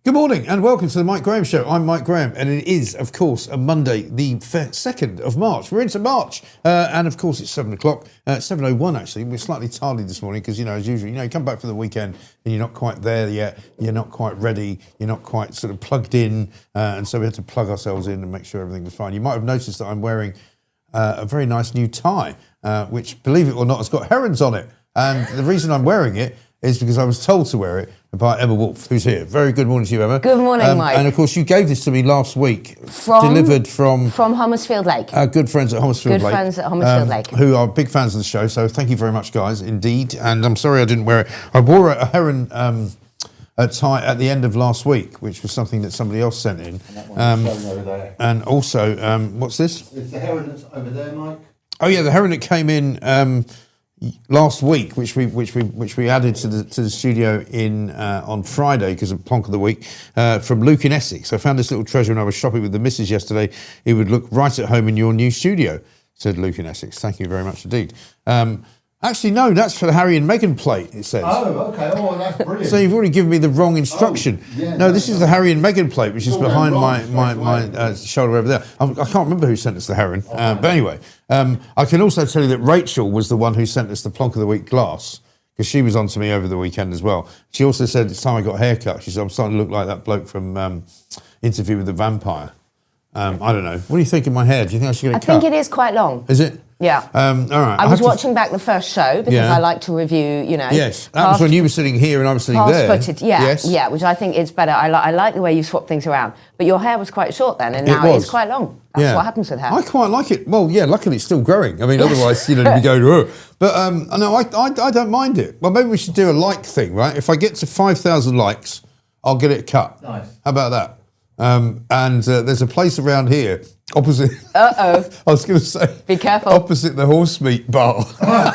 Good morning and welcome to the Mike Graham Show. I'm Mike Graham and it is, of course, a Monday, the 2nd of March. We're into March and, of course, it's 7 o'clock, 7:01 actually. We're slightly tardy this morning because, as usual, you come back for the weekend and you're not quite there yet, you're not quite ready, you're not quite sort of plugged in and so we had to plug ourselves in and make sure everything was fine. You might have noticed that I'm wearing a very nice new tie, which, believe it or not, has got herons on it. And the reason I'm wearing it is because I was told to wear it by Emma Wolf, who's here. Very good morning to you, Emma. Good morning, Mike. And of course, you gave this to me last week, delivered from Homersfield Lake. Our good friends at Homersfield Lake. Good friends at Homersfield Lake. Who are big fans of the show, so thank you very much, guys, indeed. And I'm sorry I didn't wear it. I wore a heron tie at the end of last week, which was something that somebody else sent in. And that one over there. And also, what's this? It's the heron that's over there, Mike. Oh yeah, the heron that came in last week, which we added to the studio in on Friday because of Plonk of the Week, from Luke in Essex. I found this little treasure when I was shopping with the missus yesterday. It would look right at home in your new studio, said Luke in Essex. Thank you very much indeed. Actually, no, that's for the Harry and Meghan plate, it says. Oh, okay. Oh, that's brilliant. So you've already given me the wrong instruction. Oh, yeah, no, this is the Harry and Meghan plate, which is behind my shoulder over there. I can't remember who sent us the heron. But anyway, I can also tell you that Rachel was the one who sent us the Plonk of the Week glass, because she was on to me over the weekend as well. She also said it's time I got a haircut. She said, I'm starting to look like that bloke from Interview with the Vampire. I don't know. What do you think of my hair? Do you think I should get it cut? I think it is quite long. Is it? Yeah. All right. I was watching back the first show because I like to review, Yes, that was when you were sitting here and I was sitting there. Footage, yeah, which I think is better. I like the way you swap things around. But your hair was quite short then, and now it's quite long. That's what happens with hair. I quite like it. Well, yeah, luckily it's still growing. I mean, otherwise, you'd be going, oh. But no, I don't mind it. Well, maybe we should do a like thing, right? If I get to 5,000 likes, I'll get it cut. Nice. How about that? And there's a place around here opposite. I was going to say. Be careful. Opposite the horse meat bar. No,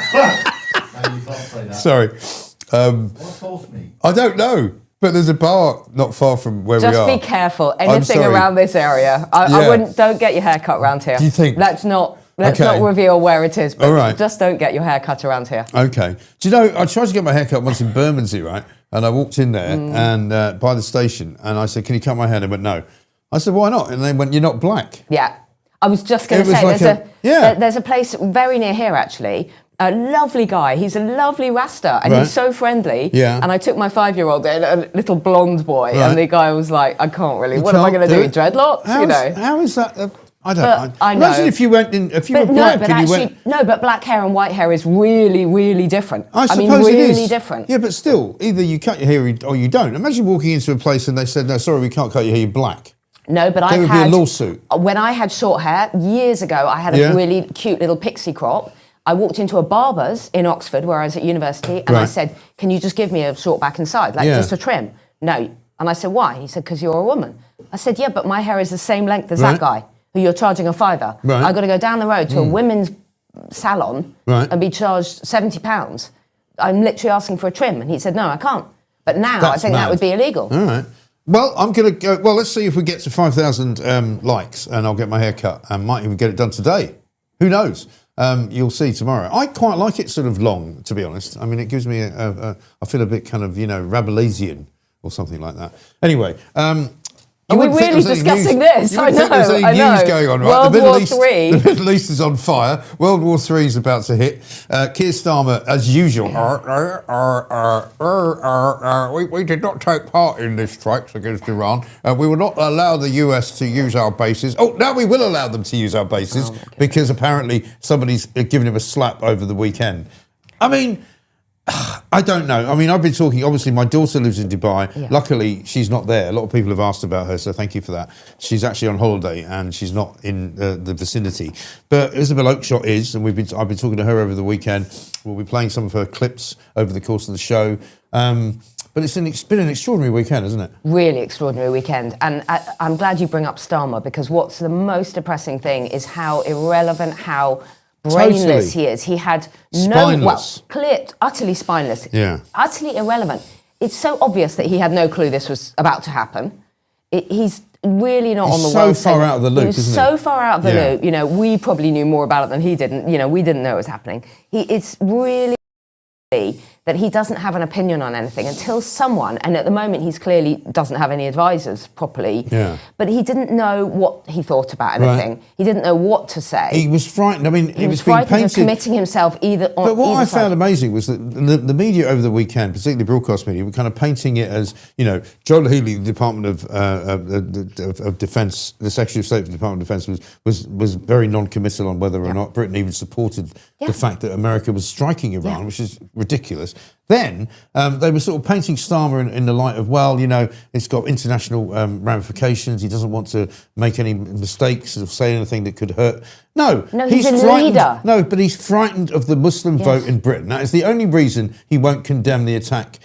you can't say that. Sorry. What's horse meat? I don't know, but there's a bar not far from where we are. Just be careful. Anything around this area. I wouldn't. Don't get your hair cut around here. Do you think? Let's not reveal where it is. But all right. Just don't get your hair cut around here. Okay. Do you know? I tried to get my hair cut once in Bermondsey, right? And I walked in there and by the station, and I said, "Can you cut my hair?" And they went, "No." I said, "Why not?" And they went, "You're not black." Yeah, I was just going to say there's a place very near here actually. A lovely guy. He's a lovely Rasta, and he's so friendly. Yeah. And I took my 5-year-old in, a little blonde boy, and the guy was like, "I can't really. What am I going to do with dreadlocks?" How is that? I don't know. I know. Imagine if you went in, if you were black and you went... No, but black hair and white hair is really, really different. I mean, really different. Yeah, but still, either you cut your hair or you don't. Imagine walking into a place and they said, "No, sorry, we can't cut your hair, you're black." No, but there would be a lawsuit. When I had short hair, years ago, I had a really cute little pixie crop. I walked into a barber's in Oxford where I was at university and I said, "Can you just give me a short back and side, just a trim?" "No." And I said, "Why?" He said, "Because you're a woman." I said, "Yeah, but my hair is the same length as that guy who you're charging a £5. I've got to go down the road to a women's salon and be charged £70. I'm literally asking for a trim." And he said, "No, I can't." But now I think that would be illegal. All right. Well, I'm going to go... Well, let's see if we get to 5,000 likes and I'll get my hair cut. I might even get it done today. Who knows? You'll see tomorrow. I quite like it sort of long, to be honest. I mean, it gives me I feel a bit kind of, Rabelaisian or something like that. Anyway... Are we really discussing this? I know. There's any news going on, right? World War III. The Middle East is on fire. World War III is about to hit. Keir Starmer, as usual, we did not take part in this strikes against Iran. We will not allow the US to use our bases. Oh, now we will allow them to use our bases because apparently somebody's given him a slap over the weekend. I mean... I don't know. I mean, I've been talking, obviously my daughter lives in Dubai. Yeah. Luckily, she's not there. A lot of people have asked about her, so thank you for that. She's actually on holiday and she's not in the vicinity. But Isabel Oakeshott is, and I've been talking to her over the weekend. We'll be playing some of her clips over the course of the show. But it's been an extraordinary weekend, hasn't it? Really extraordinary weekend. And I'm glad you bring up Starmer, because what's the most depressing thing is how irrelevant, how... brainless he is. He had utterly spineless, utterly irrelevant. It's so obvious that he had no clue this was about to happen. He's really not on the world. He's so far out of the loop, isn't he? So far out of the loop. We probably knew more about it than he didn't. We didn't know it was happening. It's really that he doesn't have an opinion on anything until someone, and at the moment he's clearly doesn't have any advisors properly, but he didn't know what he thought about anything. Right. He didn't know what to say. He was frightened. I mean, he was frightened of committing himself either on. But what I found amazing was that the media over the weekend, particularly broadcast media, were kind of painting it as, John Healey, the Department of Defence, the Secretary of State for the Department of Defence, was very non-committal on whether or not Britain even supported the fact that America was striking Iran, which is ridiculous. Then they were sort of painting Starmer in the light of, it's got international ramifications. He doesn't want to make any mistakes or say anything that could hurt. No, he's a leader. No, but he's frightened of the Muslim vote in Britain. That is the only reason he won't condemn the attack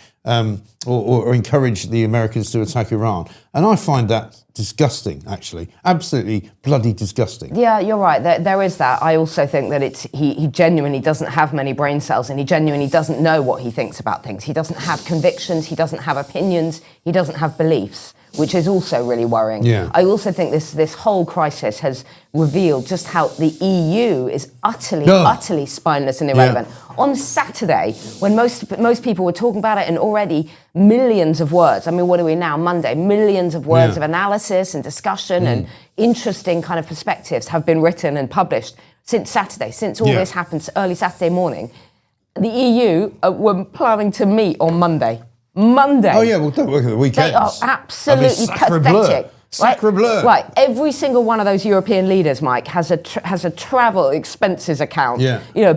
or encourage the Americans to attack Iran. And I find that disgusting, actually. Absolutely bloody disgusting. Yeah, you're right. There is that. I also think that he genuinely doesn't have many brain cells, and he genuinely doesn't know what he thinks about things. He doesn't have convictions. He doesn't have opinions. He doesn't have beliefs, which is also really worrying. Yeah. I also think this whole crisis has revealed just how the EU is utterly spineless and irrelevant. Yeah. On Saturday, when most people were talking about it, and already millions of words, I mean, what are we now, Monday? Millions of words of analysis and discussion and interesting kind of perspectives have been written and published since Saturday, since all this happened early Saturday morning. The EU were planning to meet on Monday. Oh yeah, well, don't look at the weekends. They are absolutely pathetic. Sacre bleu. Right, every single one of those European leaders, Mike, has a travel expenses account.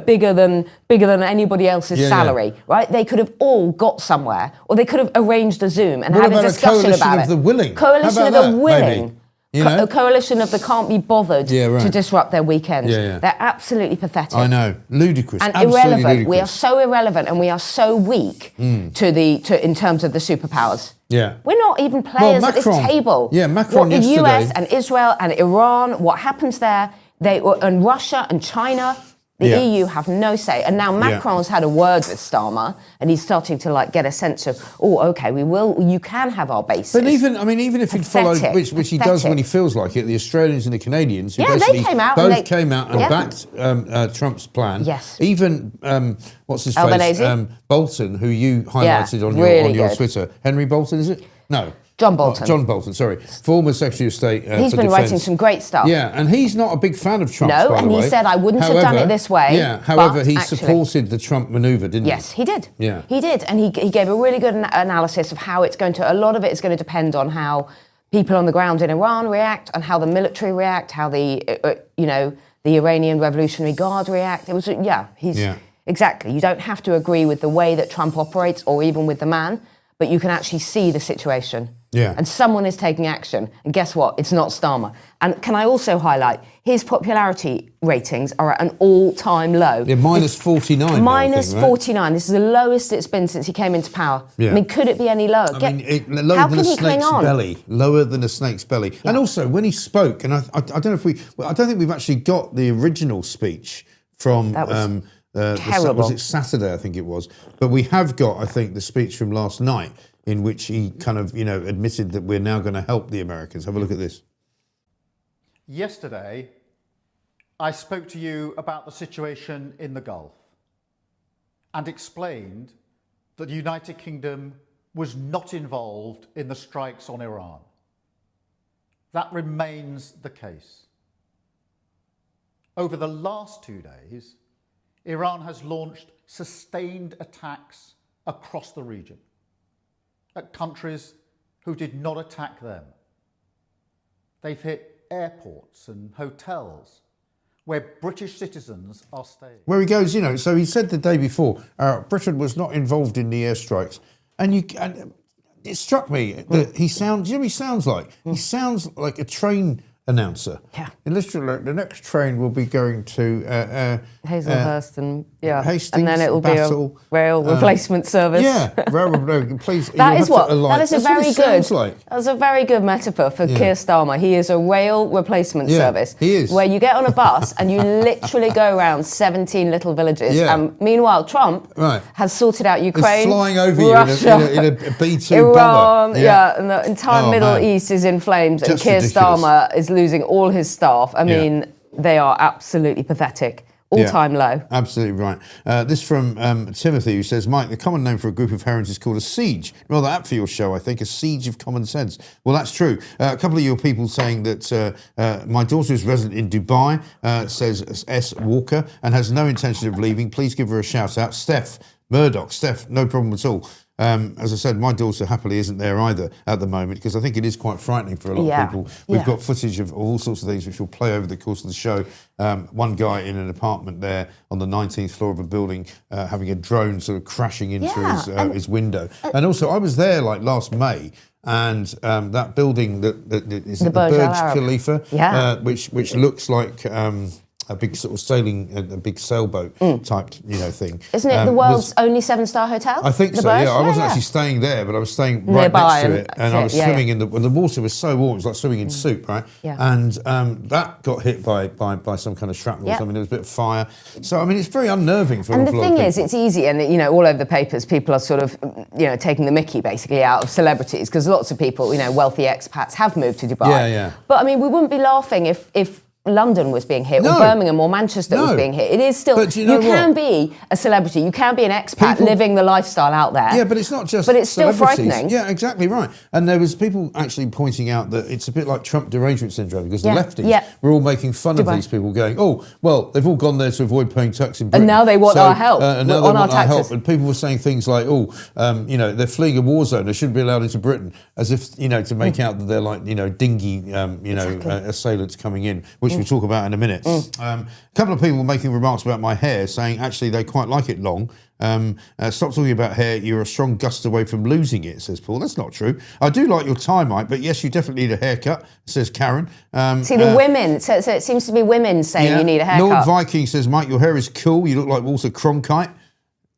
Bigger than anybody else's salary. Right? They could have all got somewhere, or they could have arranged a Zoom and had a discussion about it. Coalition of the willing. Coalition of the willing. Maybe? A coalition of the can't be bothered to disrupt their weekends. They're absolutely pathetic. I know, ludicrous, and absolutely irrelevant. Ludicrous. We are so irrelevant, and we are so weak in terms of the superpowers. Yeah, we're not even players at this table. Yeah, Macron yesterday. The US and Israel and Iran, what happens there? And Russia and China. The EU have no say, and now Macron's had a word with Starmer, and he's starting to get a sense of, you can have our bases. But even if he'd followed, which he does when he feels like it, the Australians and the Canadians, who they came out and backed Trump's plan. Yes. Even what's his Albanese? face, Bolton, who you highlighted on your Twitter, Henry Bolton, is it? No. John Bolton. John Bolton, sorry. Former Secretary of State He's been writing some great stuff. Yeah, and he's not a big fan of Trump's, by the way. No, and he said, I wouldn't have done it this way. Yeah, however, he supported the Trump manoeuvre, didn't he? Yes, he did. Yeah. He did, and he gave a really good analysis of how a lot of it is going to depend on how people on the ground in Iran react, and how the military react, how the Iranian Revolutionary Guard react. It was, exactly. You don't have to agree with the way that Trump operates, or even with the man, but you can actually see the situation. Yeah. And someone is taking action. And guess what? It's not Starmer. And can I also highlight, his popularity ratings are at an all-time low. Yeah, minus 49. Minus 49. This is the lowest it's been since he came into power. Yeah. I mean, could it be any lower? Lower than a snake's belly. Lower than a snake's belly. Yeah. And also, when he spoke, and I don't know if I don't think we've actually got the original speech from... That was terrible. Was it Saturday, I think it was. But we have got, I think, the speech from last night, in which he kind of, admitted that we're now going to help the Americans. Have a look at this. Yesterday, I spoke to you about the situation in the Gulf and explained that the United Kingdom was not involved in the strikes on Iran. That remains the case. Over the last 2 days, Iran has launched sustained attacks across the region at countries who did not attack them. They've hit airports and hotels where British citizens are staying. Where he goes, so he said the day before, Britain was not involved in the airstrikes. And it struck me that he sounds, he sounds like? He sounds like a train announcer. Yeah. And literally, the next train will be going to Hazelhurst Hastings, and then it will be a rail replacement service. Yeah, please. That is a very good. Like. That's a very good metaphor for Keir Starmer. He is a rail replacement service. He is. Where you get on a bus and you literally go around 17 little villages. Yeah. And meanwhile, Trump has sorted out Ukraine, he's flying over Russia, you in a B-2 Iran, bomber. and the entire Middle East is in flames, and Keir Starmer is losing all his staff. I mean, they are absolutely pathetic. all-time low. Absolutely right. This from Timothy, who says, Mike, the common name for a group of herons is called a siege. Rather apt for your show, I think, a siege of common sense. Well, that's true. A couple of your people saying that my daughter is resident in Dubai, says S. Walker, and has no intention of leaving. Please give her a shout out. Steph Murdoch. Steph, no problem at all. As I said, my daughter happily isn't there either at the moment, because I think it is quite frightening for a lot of people. We've got footage of all sorts of things which we'll play over the course of the show. One guy in an apartment there on the 19th floor of a building having a drone sort of crashing in through his window. And also, I was there like last May, and that building that is the Burj Khalifa, which looks like a big sort of sailing, a big sailboat type, thing. Isn't it the world's only 7-star hotel? I think so. Yeah, I wasn't actually staying there, but I was staying right nearby next to it, and I was swimming in the water was so warm. It was like swimming in soup, right? Yeah. And that got hit by some kind of shrapnel. I mean, there was a bit of fire. So I mean, it's very unnerving for. And the thing is, it's easy, and all over the papers, people are sort of taking the mickey basically out of celebrities, because lots of people, wealthy expats have moved to Dubai. Yeah. But I mean, we wouldn't be laughing if London was being hit, or Birmingham or Manchester was being hit. It is still, you can be a celebrity, you can be an expat living the lifestyle out there. Yeah, but it's not just. But it's still frightening. Yeah, exactly right. And there was people actually pointing out that it's a bit like Trump derangement syndrome, because the lefties were all making fun of these people, going, "Oh, well, they've all gone there to avoid paying tax in Britain, and now they want our help. And now they want our help." And people were saying things like, "Oh, they're fleeing a war zone; they shouldn't be allowed into Britain," as if to make out that they're like dingy assailants coming in, which we'll talk about in a minute. A couple of people making remarks about my hair, saying actually they quite like it long. Stop talking about hair. You're a strong gust away from losing it, says Paul. That's not true. I do like your tie, Mike, but yes, you definitely need a haircut, says Karen. See, the women, so it seems to be women saying you need a haircut. Lord Viking says, Mike, your hair is cool. You look like Walter Cronkite.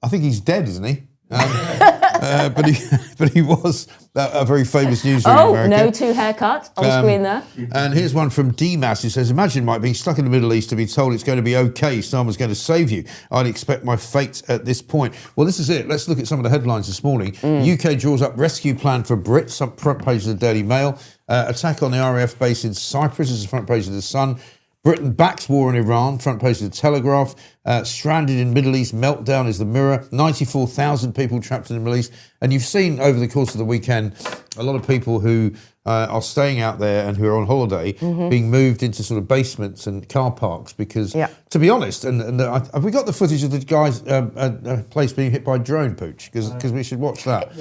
I think he's dead, isn't he? But he was a very famous newsreader in America. No two haircuts on screen there. And here's one from DMAS who says, imagine Mike being stuck in the Middle East to be told it's going to be okay, someone's going to save you. I'd expect my fate at this point. Well, this is it. Let's look at some of the headlines this morning. UK draws up rescue plan for Brits, up front page of the Daily Mail. Attack on the RAF base in Cyprus is the front page of the Sun. Britain backs war in Iran, front page of the Telegraph. Stranded in Middle East, meltdown is the Mirror. 94,000 people trapped in the Middle East. And you've seen over the course of the weekend a lot of people who are staying out there and who are on holiday being moved into sort of basements and car parks because, to be honest, have we got the footage of the guy's place being hit by a drone, Pooch? Because we should watch that.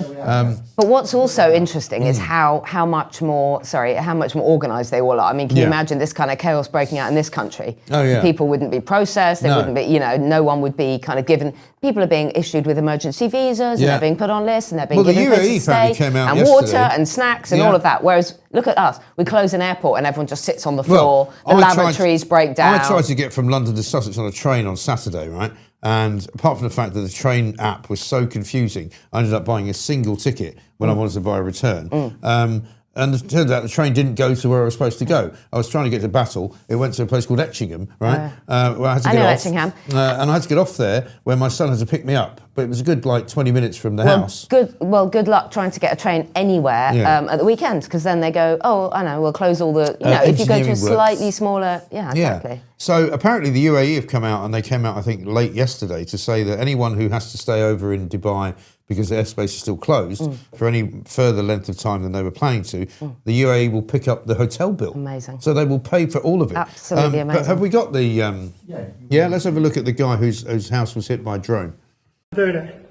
But what's also interesting is how much more organised they all are. I mean, can you imagine this kind of chaos breaking out in this country? Oh, yeah. People wouldn't be processed. They wouldn't be, no one would be kind of given. People are being issued with emergency visas, and they're being put on lists, and they're being given places to stay, came out and water and snacks and all of that. Whereas, look at us. We close an airport and everyone just sits on the floor. The lavatories break down. I tried to get from London to Sussex on a train on Saturday, right? And apart from the fact that the train app was so confusing, I ended up buying a single ticket when I wanted to buy a return. And it turns out the train didn't go to where I was supposed to go. I was trying to get to Battle. It went to a place called Etchingham, right? Where I had to get off. Etchingham. And I had to get off there where my son had to pick me up. But it was a good 20 minutes from the house. Good luck trying to get a train anywhere at the weekend, because then they go, I know, we'll close all the, if you go to a slightly smaller, exactly. So apparently the UAE have come out, and they came out, I think, late yesterday to say that anyone who has to stay over in Dubai because the airspace is still closed for any further length of time than they were planning to, the UAE will pick up the hotel bill. Amazing. So they will pay for all of it. Absolutely amazing. But have we got the... let's have a look at the guy whose house was hit by a drone. Doing it.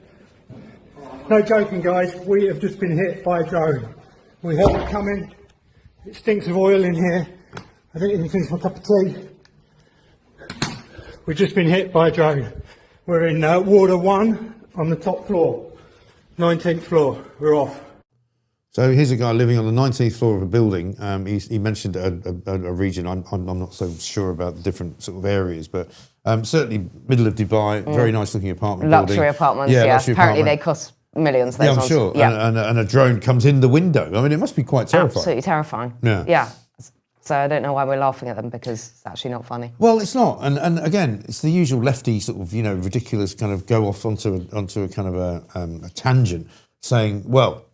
No joking, guys. We have just been hit by a drone. We heard it coming. It stinks of oil in here. I don't even think it's my cup of tea. We've just been hit by a drone. We're in Warder 1 on the top floor. 19th floor. We're off. So here's a guy living on the 19th floor of a building. He mentioned a region. I'm not so sure about the different sort of areas, but certainly middle of Dubai, very nice looking apartment building. Luxury apartments, luxury apparently apartment. they cost millions. I'm sure. Yeah. And a drone comes in the window. I mean, it must be quite terrifying. Absolutely terrifying. Yeah. So I don't know why we're laughing at them, because it's actually not funny. Well, it's not, and again, it's the usual lefty sort of ridiculous kind of go off onto a kind of a tangent, saying, well,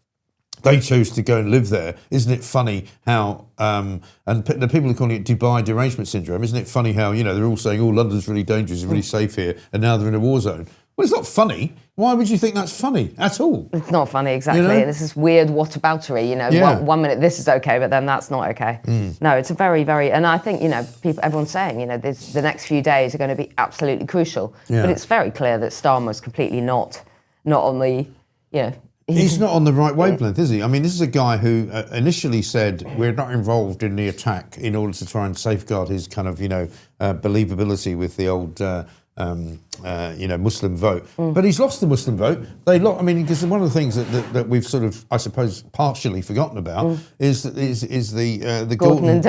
they chose to go and live there. Isn't it funny how, and the people are calling it Dubai derangement syndrome, isn't it funny how, they're all saying, London's really dangerous, it's really safe here, and now they're in a war zone. Well, it's not funny. Why would you think that's funny at all? It's not funny, exactly. This is weird whataboutery, one minute this is okay, but then that's not okay. No, it's a very, very, and I think, everyone's saying, the next few days are going to be absolutely crucial. But it's very clear that Starmer's completely not on the, He's not on the right wavelength, is he? I mean, this is a guy who initially said we're not involved in the attack in order to try and safeguard his kind of, believability with the old, Muslim vote. But he's lost the Muslim vote. Because one of the things that we've sort of, I suppose, partially forgotten about is the Gorton and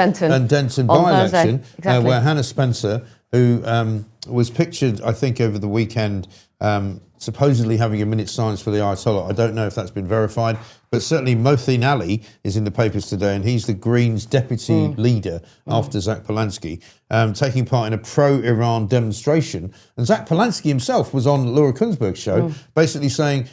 Denton by-election, exactly. where Hannah Spencer, who was pictured, I think, over the weekend, supposedly having a minute's silence for the Ayatollah. I don't know if that's been verified, but certainly Mohsin Ali is in the papers today, and he's the Greens' deputy leader after Zach Polanski, taking part in a pro-Iran demonstration. And Zach Polanski himself was on Laura Kunsberg's show, basically saying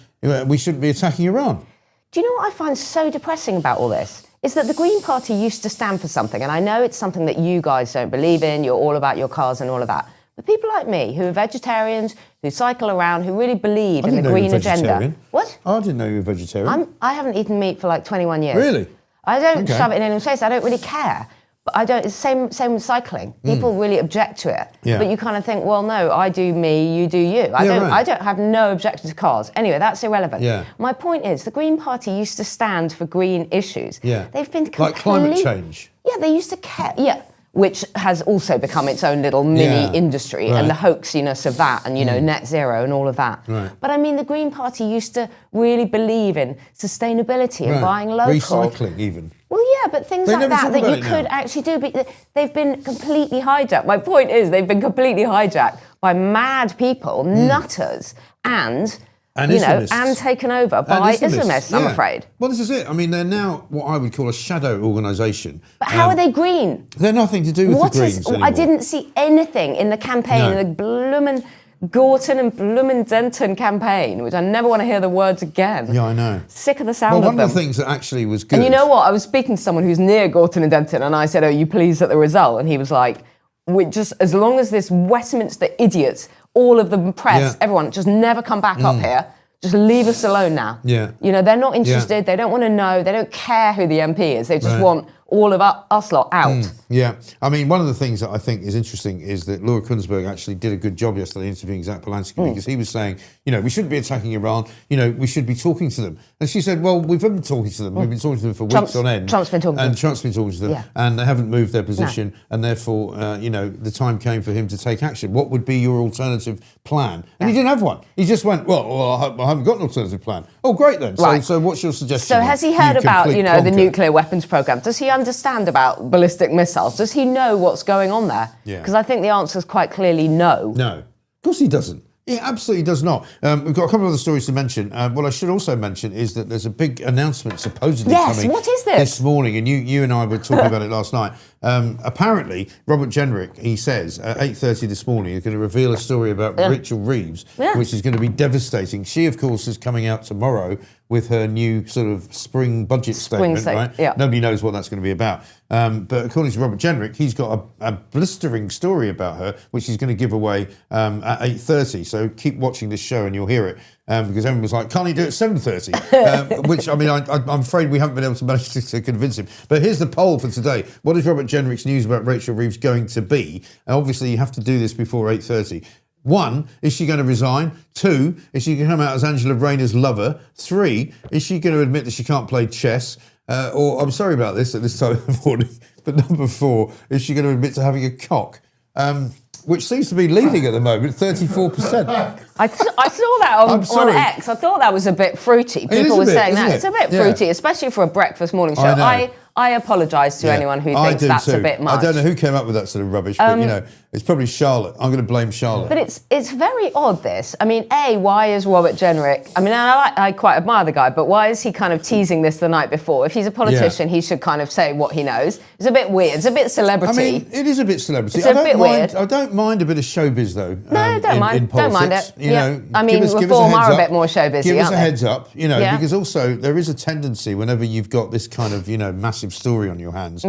we shouldn't be attacking Iran. Do you know what I find so depressing about all this? Is that the Green Party used to stand for something, and I know it's something that you guys don't believe in, you're all about your cars and all of that. But people like me, who are vegetarians, who cycle around, who really believe in the green agenda. What? I didn't know you were vegetarian. I haven't eaten meat for like 21 years. Really? I don't shove it in anyone's face. I don't really care. But I don't. It's the same with cycling. People really object to it. Yeah. But you kind of think, well, no, I do me, you do you. I don't have no objection to cars. Anyway, that's irrelevant. Yeah. My point is, the Green Party used to stand for green issues. Yeah. They've been like climate change. Yeah, they used to care. Yeah. Which has also become its own little mini industry, and the hoaxiness of that, and net zero and all of that. Right. But I mean, the Green Party used to really believe in sustainability and buying local. Recycling, even. Well, yeah, but things like that you could actually do. But they've been completely hijacked. My point is, they've been completely hijacked by mad people, nutters, and taken over by Islamists, I'm afraid. Well, this is it. I mean, they're now what I would call a shadow organisation. But how are they green? They're nothing to do with the Greens anymore. I didn't see anything in the campaign, in the bloomin' Gorton and bloomin' Denton campaign, which I never want to hear the words again. Yeah, I know. Sick of the sound of them. One of the things that actually was good... And you know what? I was speaking to someone who's near Gorton and Denton, and I said, are you pleased at the result? And he was like, as long as this Westminster idiots, all of the press, everyone, just never come back up here. Just leave us alone now. Yeah. They're not interested. They don't want to know. They don't care who the MP is. They just want all of us lot out. Yeah. I mean, one of the things that I think is interesting is that Laura Kunsberg actually did a good job yesterday interviewing Zach Polanski because he was saying, we shouldn't be attacking Iran. We should be talking to them. And she said, well, we've been talking to them. We've been talking to them for weeks on end. Trump's been talking to them. And Trump's been talking to them. Yeah. And they haven't moved their position. No. And therefore, the time came for him to take action. What would be your alternative plan? And he didn't have one. He just went, well, I haven't got an alternative plan. Oh, great then. Right. So what's your suggestion? So has he heard about, the nuclear weapons program? Does he understand about ballistic missiles? Does he know what's going on there? Because I think the answer is quite clearly no. No. Of course he doesn't. He absolutely does not. We've got a couple of other stories to mention. What I should also mention is that there's a big announcement supposedly coming what is this morning, and you and I were talking about it last night. Apparently, Robert Jenrick, he says, at 8:30 this morning, is going to reveal a story about Rachel Reeves, which is going to be devastating. She, of course, is coming out tomorrow with her new sort of spring budget statement, right? Yeah. Nobody knows what that's going to be about. But according to Robert Jenrick, he's got a blistering story about her, which he's going to give away at 8:30. So keep watching this show and you'll hear it. Because everyone was like, can't he do it at 7:30? Which, I mean, I'm afraid we haven't been able to manage to convince him. But here's the poll for today. What is Robert Jenrick's news about Rachel Reeves going to be? And obviously, you have to do this before 8:30. 1, is she going to resign? 2, is she going to come out as Angela Rayner's lover? 3, is she going to admit that she can't play chess? Or, I'm sorry about this at this time of the morning, but number 4, is she going to admit to having a cock? Which seems to be leading at the moment, 34%. I saw that on X. I thought that was a bit fruity. People were saying that. It's a bit fruity, especially for a breakfast morning show. I I apologise to anyone who thinks that's a bit much. I don't know who came up with that sort of rubbish, but it's probably Charlotte. I'm going to blame Charlotte. But it's very odd, this. I mean, why is Robert Jenrick... I mean, I quite admire the guy, but why is he kind of teasing this the night before? If he's a politician, he should kind of say what he knows. It's a bit weird. It's a bit celebrity. I mean, it is a bit celebrity. It's a bit weird. I don't mind a bit of showbiz, though. No, don't mind. Don't mind it. You know, I mean, Reform are a bit more showbizy, Give us aren't a they? heads up, because also there is a tendency whenever you've got this kind of, massive story on your hands,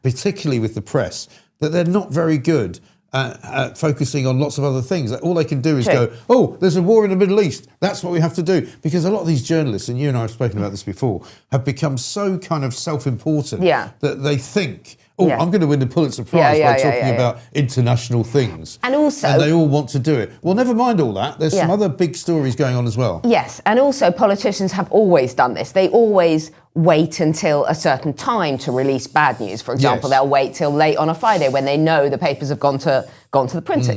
particularly with the press, that they're not very good at focusing on lots of other things. All they can do is go, oh, there's a war in the Middle East. That's what we have to do. Because a lot of these journalists, and you and I have spoken about this before, have become so kind of self-important that they think, I'm going to win the Pulitzer Prize by talking about international things. And they all want to do it. Well, never mind all that. There's some other big stories going on as well. Yes, and also politicians have always done this. They always wait until a certain time to release bad news. For example, they'll wait till late on a Friday when they know the papers have gone to the printer.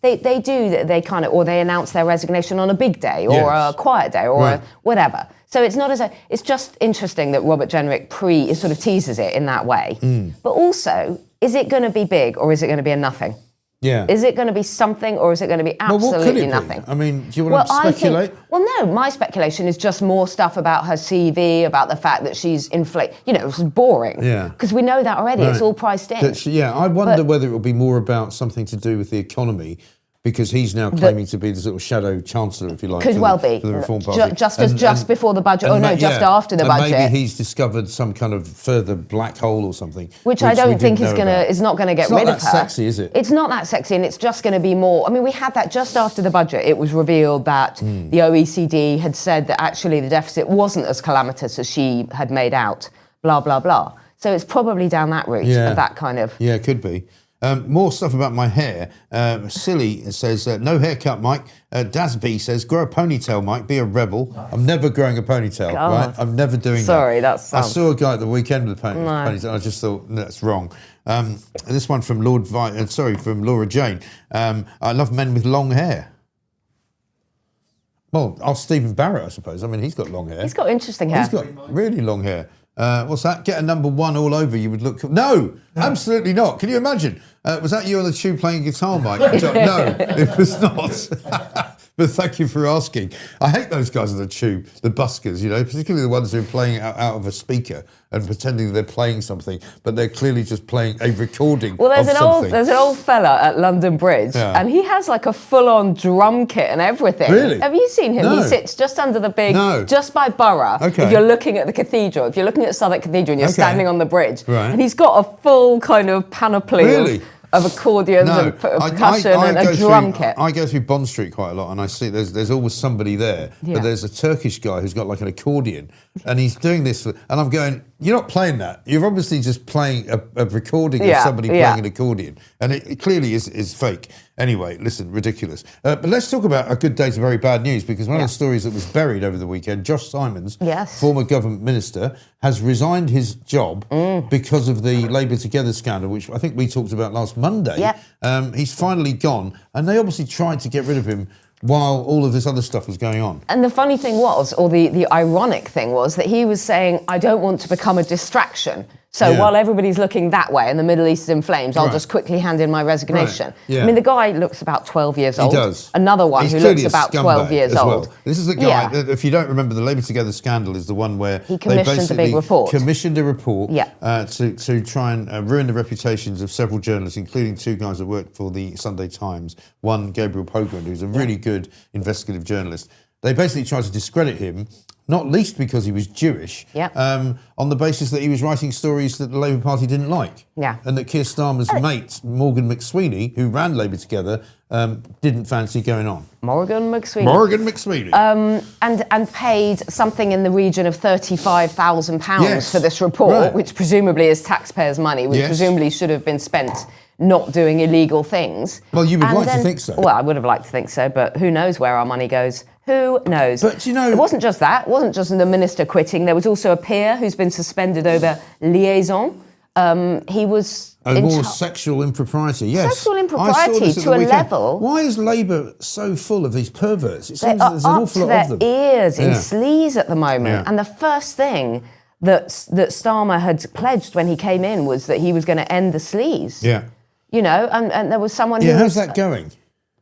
They kind of, or they announce their resignation on a big day or a quiet day or whatever. So it's not it's just interesting that Robert Jenrick sort of teases it in that way. But also, is it going to be big or is it going to be a nothing? Yeah. Is it going to be something or is it going to be absolutely nothing? I mean, do you want to speculate? No, my speculation is just more stuff about her CV, about the fact that she's inflated. It's boring. Yeah. Because we know that already. Right. It's all priced in. I wonder whether it will be more about something to do with the economy, because he's now claiming to be the sort of shadow chancellor, if you like, could well be for the Reform Party. Just before the budget, just after the budget. Maybe he's discovered some kind of further black hole or something, which I don't think is not going to get rid of her. It's not that sexy, is it? It's not that sexy, and it's just going to be more. I mean, we had that just after the budget. It was revealed that the OECD had said that actually the deficit wasn't as calamitous as she had made out. Blah blah blah. So it's probably down that route of that kind of. Yeah, it could be. More stuff about my hair. Silly says, no haircut, Mike. Dasby says, grow a ponytail, Mike. Be a rebel. I'm never growing a ponytail, right? I'm never doing that. Sorry, that's... I saw a guy at the weekend with a ponytail. I just thought, that's wrong. This one from from Laura Jane. I love men with long hair. Well, ask Stephen Barrett, I suppose. I mean, he's got long hair. He's got interesting hair. He's got really long hair. What's that? Get a number one all over you would look... No, absolutely not. Can you imagine? Was that you on the tube playing guitar, Mike? No, it was not. But thank you for asking. I hate those guys on the tube, the buskers, particularly the ones who are playing out of a speaker and pretending they're playing something, but they're clearly just playing a recording of something. There's an old fella at London Bridge, and he has like a full-on drum kit and everything. Really? Have you seen him? No. He sits just under the just by Borough. Okay. If you're looking at the cathedral, if you're looking at Southwark Cathedral and you're standing on the bridge, and he's got a full kind of panoply of accordions and percussion and a drum kit. I go through Bond Street quite a lot, and I see there's always somebody there. But there's a Turkish guy who's got like an accordion, and he's doing this, and I'm going, you're not playing that. You're obviously just playing a recording of somebody playing an accordion, and it clearly is fake. Anyway, listen, ridiculous. But let's talk about a good day to very bad news, because one of the stories that was buried over the weekend, Josh Simons, former government minister, has resigned his job because of the Labour Together scandal, which I think we talked about last Monday. He's finally gone, and they obviously tried to get rid of him while all of this other stuff was going on. And the funny thing was, or the ironic thing was, that he was saying, I don't want to become a distraction. So while everybody's looking that way and the Middle East is in flames, I'll just quickly hand in my resignation. I mean, the guy looks about 12 years old. He does. Another one who looks about 12 years old. Well. This is the guy, if you don't remember, the Labour Together scandal is the one where he commissioned a big report. Commissioned a report to try and ruin the reputations of several journalists, including two guys that worked for the Sunday Times. One, Gabriel Pogren, who's a really good investigative journalist. They basically tried to discredit him, not least because he was Jewish, on the basis that he was writing stories that the Labour Party didn't like. And that Keir Starmer's mate, Morgan McSweeney, who ran Labour Together, didn't fancy going on. Morgan McSweeney. And paid something in the region of £35,000 for this report, which presumably is taxpayers' money, which presumably should have been spent not doing illegal things. Well, you would like to think so. Well, I would have liked to think so, but who knows where our money goes? Who knows? But it wasn't just that. It wasn't just the minister quitting. There was also a peer who's been suspended over liaison. He was more sexual impropriety. Yes, sexual impropriety to a level. Why is Labour so full of these perverts? It seems there's an awful lot of them. Their ears in sleaze at the moment. And the first thing that Starmer had pledged when he came in was that he was going to end the sleaze. Yeah. You know, and there was someone who Yeah, how's was, that going?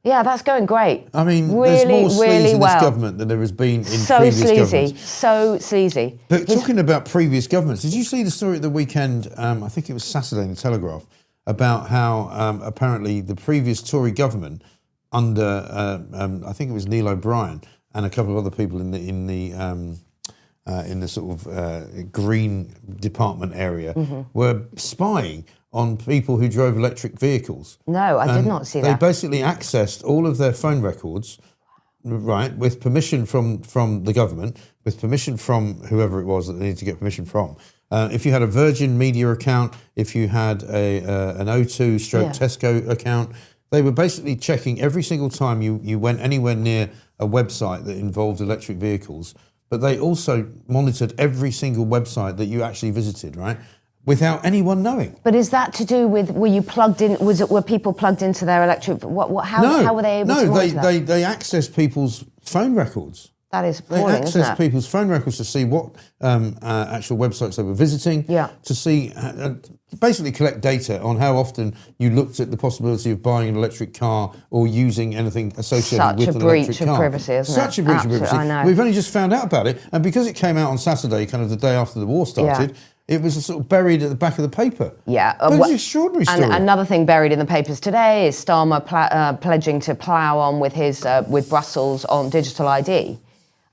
Yeah, that's going great. I mean, really, there's more sleaze really in well. this government than there has been in So previous sleazy, governments. so sleazy. But talking about previous governments, did you see the story at the weekend, I think it was Saturday in the Telegraph, about how apparently the previous Tory government under, I think it was Neil O'Brien and a couple of other people in the sort of green department area were spying on people who drove electric vehicles. No, I did not see They that. basically accessed all of their phone records, right, with permission from the government, with permission from whoever it was that they needed to get permission from. If you had a Virgin Media account, if you had an O2 / Tesco account, they were basically checking every single time you went anywhere near a website that involved electric vehicles. But they also monitored every single website that you actually visited, right? Without anyone knowing. But is that to do with, were you plugged in, were people plugged into their electric, how were they able to monitor that? They access people's phone records. That is They appalling, isn't access it? people's phone records to see what actual websites they were visiting, to see, basically collect data on how often you looked at the possibility of buying an electric car or using anything associated with an electric car. Such a breach of privacy, isn't it? Such a breach of privacy. I know. We've only just found out about it, and because it came out on Saturday, kind of the day after the war started, it was sort of buried at the back of the paper. Yeah. But it's an extraordinary story. And another thing buried in the papers today is Starmer pledging to plough on with with Brussels on digital ID.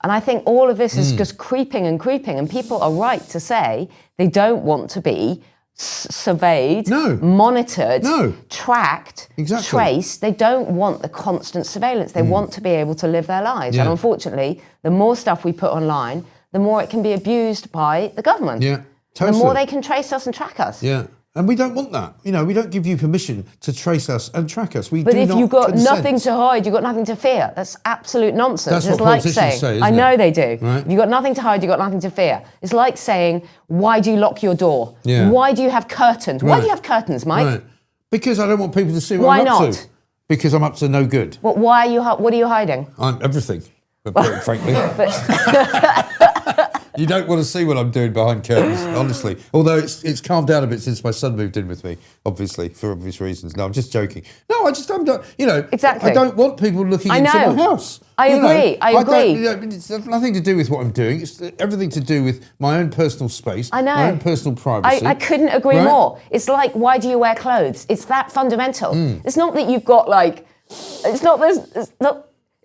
And I think all of this is just creeping and creeping, and people are right to say they don't want to be surveyed, monitored, tracked, traced. They don't want the constant surveillance. They want to be able to live their lives. And unfortunately, the more stuff we put online, the more it can be abused by the government. Yeah, totally. The more they can trace us and track us. Yeah. And we don't want that. You know, we don't give you permission to trace us and track us. But if you've got nothing to hide, you've got nothing to fear. That's absolute nonsense. That's what politicians say, isn't I know it? they do. Right. If you've got nothing to hide, you've got nothing to fear. It's like saying, why do you lock your door? Yeah. Why do you have curtains? Why do you have curtains, Mike? Right. Because I don't want people to see what Why I'm up not? to. Because I'm up to no good. What are you hiding? I'm everything, frankly. You don't want to see what I'm doing behind curtains, honestly. Although it's calmed down a bit since my son moved in with me, obviously, for obvious reasons. No, I'm just joking. No, I'm not, Exactly. I don't want people looking into my house. I agree. It's nothing to do with what I'm doing. It's everything to do with my own personal space, I know. my own personal privacy. I couldn't agree more. It's like, why do you wear clothes? It's that fundamental. It's not that you've got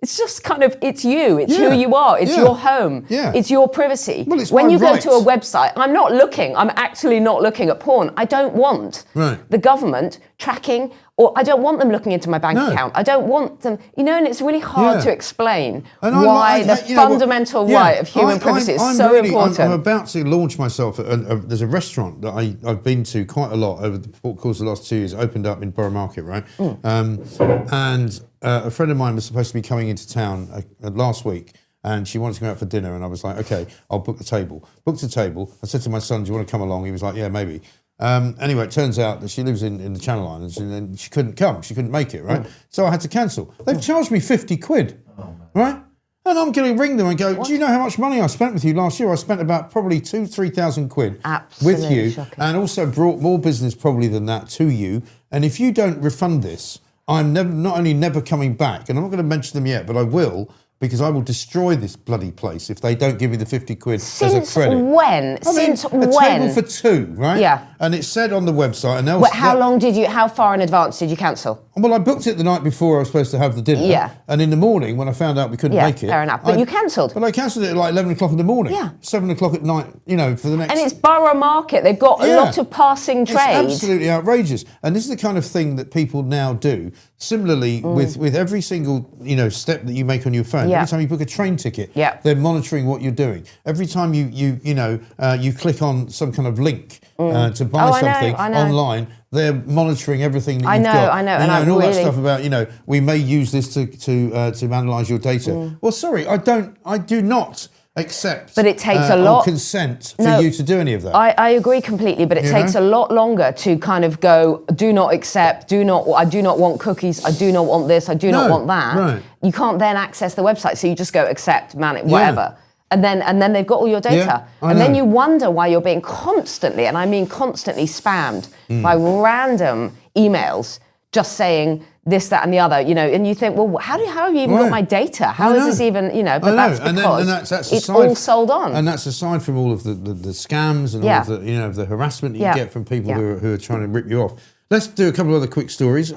it's just kind of, it's you, it's who you are, it's your home, it's your privacy. Well, it's when my you right. go to a website, I'm actually not looking at porn. I don't want the government tracking, or I don't want them looking into my bank account. I don't want them, and it's really hard to explain why the fundamental right of human privacy is so important. I'm about to launch myself. There's a restaurant that I've been to quite a lot over the course of the last 2 years. It opened up in Borough Market, right? And a friend of mine was supposed to be coming into town last week, and she wanted to go out for dinner, and I was like, okay, I'll book the table. Booked the table. I said to my son, do you want to come along? He was like, yeah, maybe. Anyway, it turns out that she lives in the Channel Islands, and she couldn't come. She couldn't make it, right? So I had to cancel. They've charged me 50 quid, right? And I'm going to ring them and go, do you know how much money I spent with you last year? I spent about probably 2,000-3,000 quid with you, and also brought more business probably than that to you. And if you don't refund this, I'm not only never coming back, and I'm not going to mention them yet, but I will, because I will destroy this bloody place if they don't give me the 50 quid as a credit. Since when? A table for two, right? Yeah. And it said on the website, and how far in advance did you cancel? Well, I booked it the night before I was supposed to have the dinner. Yeah. And in the morning, when I found out we couldn't make it. Fair enough. But you cancelled. But I cancelled it at like 11 o'clock in the morning. Yeah. 7 o'clock at night, for the next... And it's Borough Market. They've got a lot of passing trade. It's absolutely outrageous. And this is the kind of thing that people now do. Similarly, with every single, step that you make on your phone. Every time you book a train ticket, they're monitoring what you're doing. Every time you click on some kind of link to buy something online, they're monitoring everything that you've got. I know. And all that stuff about, we may use this to analyse your data. Well, sorry, I do not accept but it takes a lot consent for you to do any of that. I agree completely, but it takes a lot longer to kind of go, do not accept, I do not want cookies, I do not want this, I do not want that. Right. You can't then access the website, so you just go accept, whatever. And then they've got all your data. Yeah, I and then know. you wonder why you're being constantly, and I mean constantly, spammed by random emails just saying this, that, and the other, you know, and you think, well, how have you even got my data? How is this even, you know, but that's because that's it's aside, all sold on. And that's aside from all of the scams and all of the, you know, the harassment that you get from people who are trying to rip you off. Let's do a couple of other quick stories.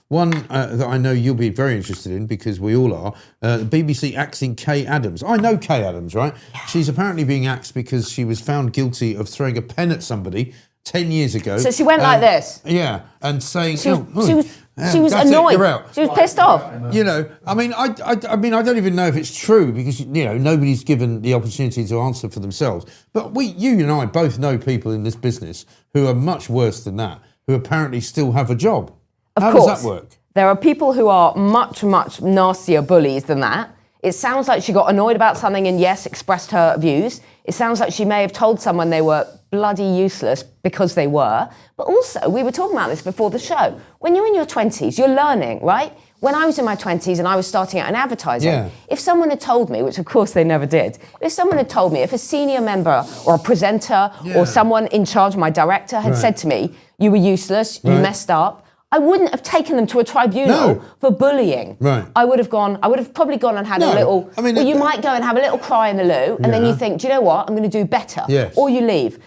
One that I know you'll be very interested in because we all are. The BBC axing Kay Adams. I know Kay Adams, right? Yeah. She's apparently being axed because she was found guilty of throwing a pen at somebody 10 years ago. So she went like this. Yeah, and saying she was annoyed. You're out. She was pissed off. You know, I mean, I mean, I don't even know if it's true because you know nobody's given the opportunity to answer for themselves. But you and I both know people in this business who are much worse than that, who apparently still have a job. How does that work? There are people who are much, much nastier bullies than that. It sounds like she got annoyed about something and yes, expressed her views. It sounds like she may have told someone they were bloody useless because they were. But also, we were talking about this before the show. When you're in your 20s, you're learning, right? When I was in my 20s and I was starting out in advertising, if someone had told me, which of course they never did, if someone had told me, if a senior member or a presenter or someone in charge, my director, had said to me, you were useless, you messed up, I wouldn't have taken them to a tribunal for bullying. Right. I would have probably gone and had a little, you might go and have a little cry in the loo, and then you think, do you know what, I'm going to do better. Yes. Or you leave.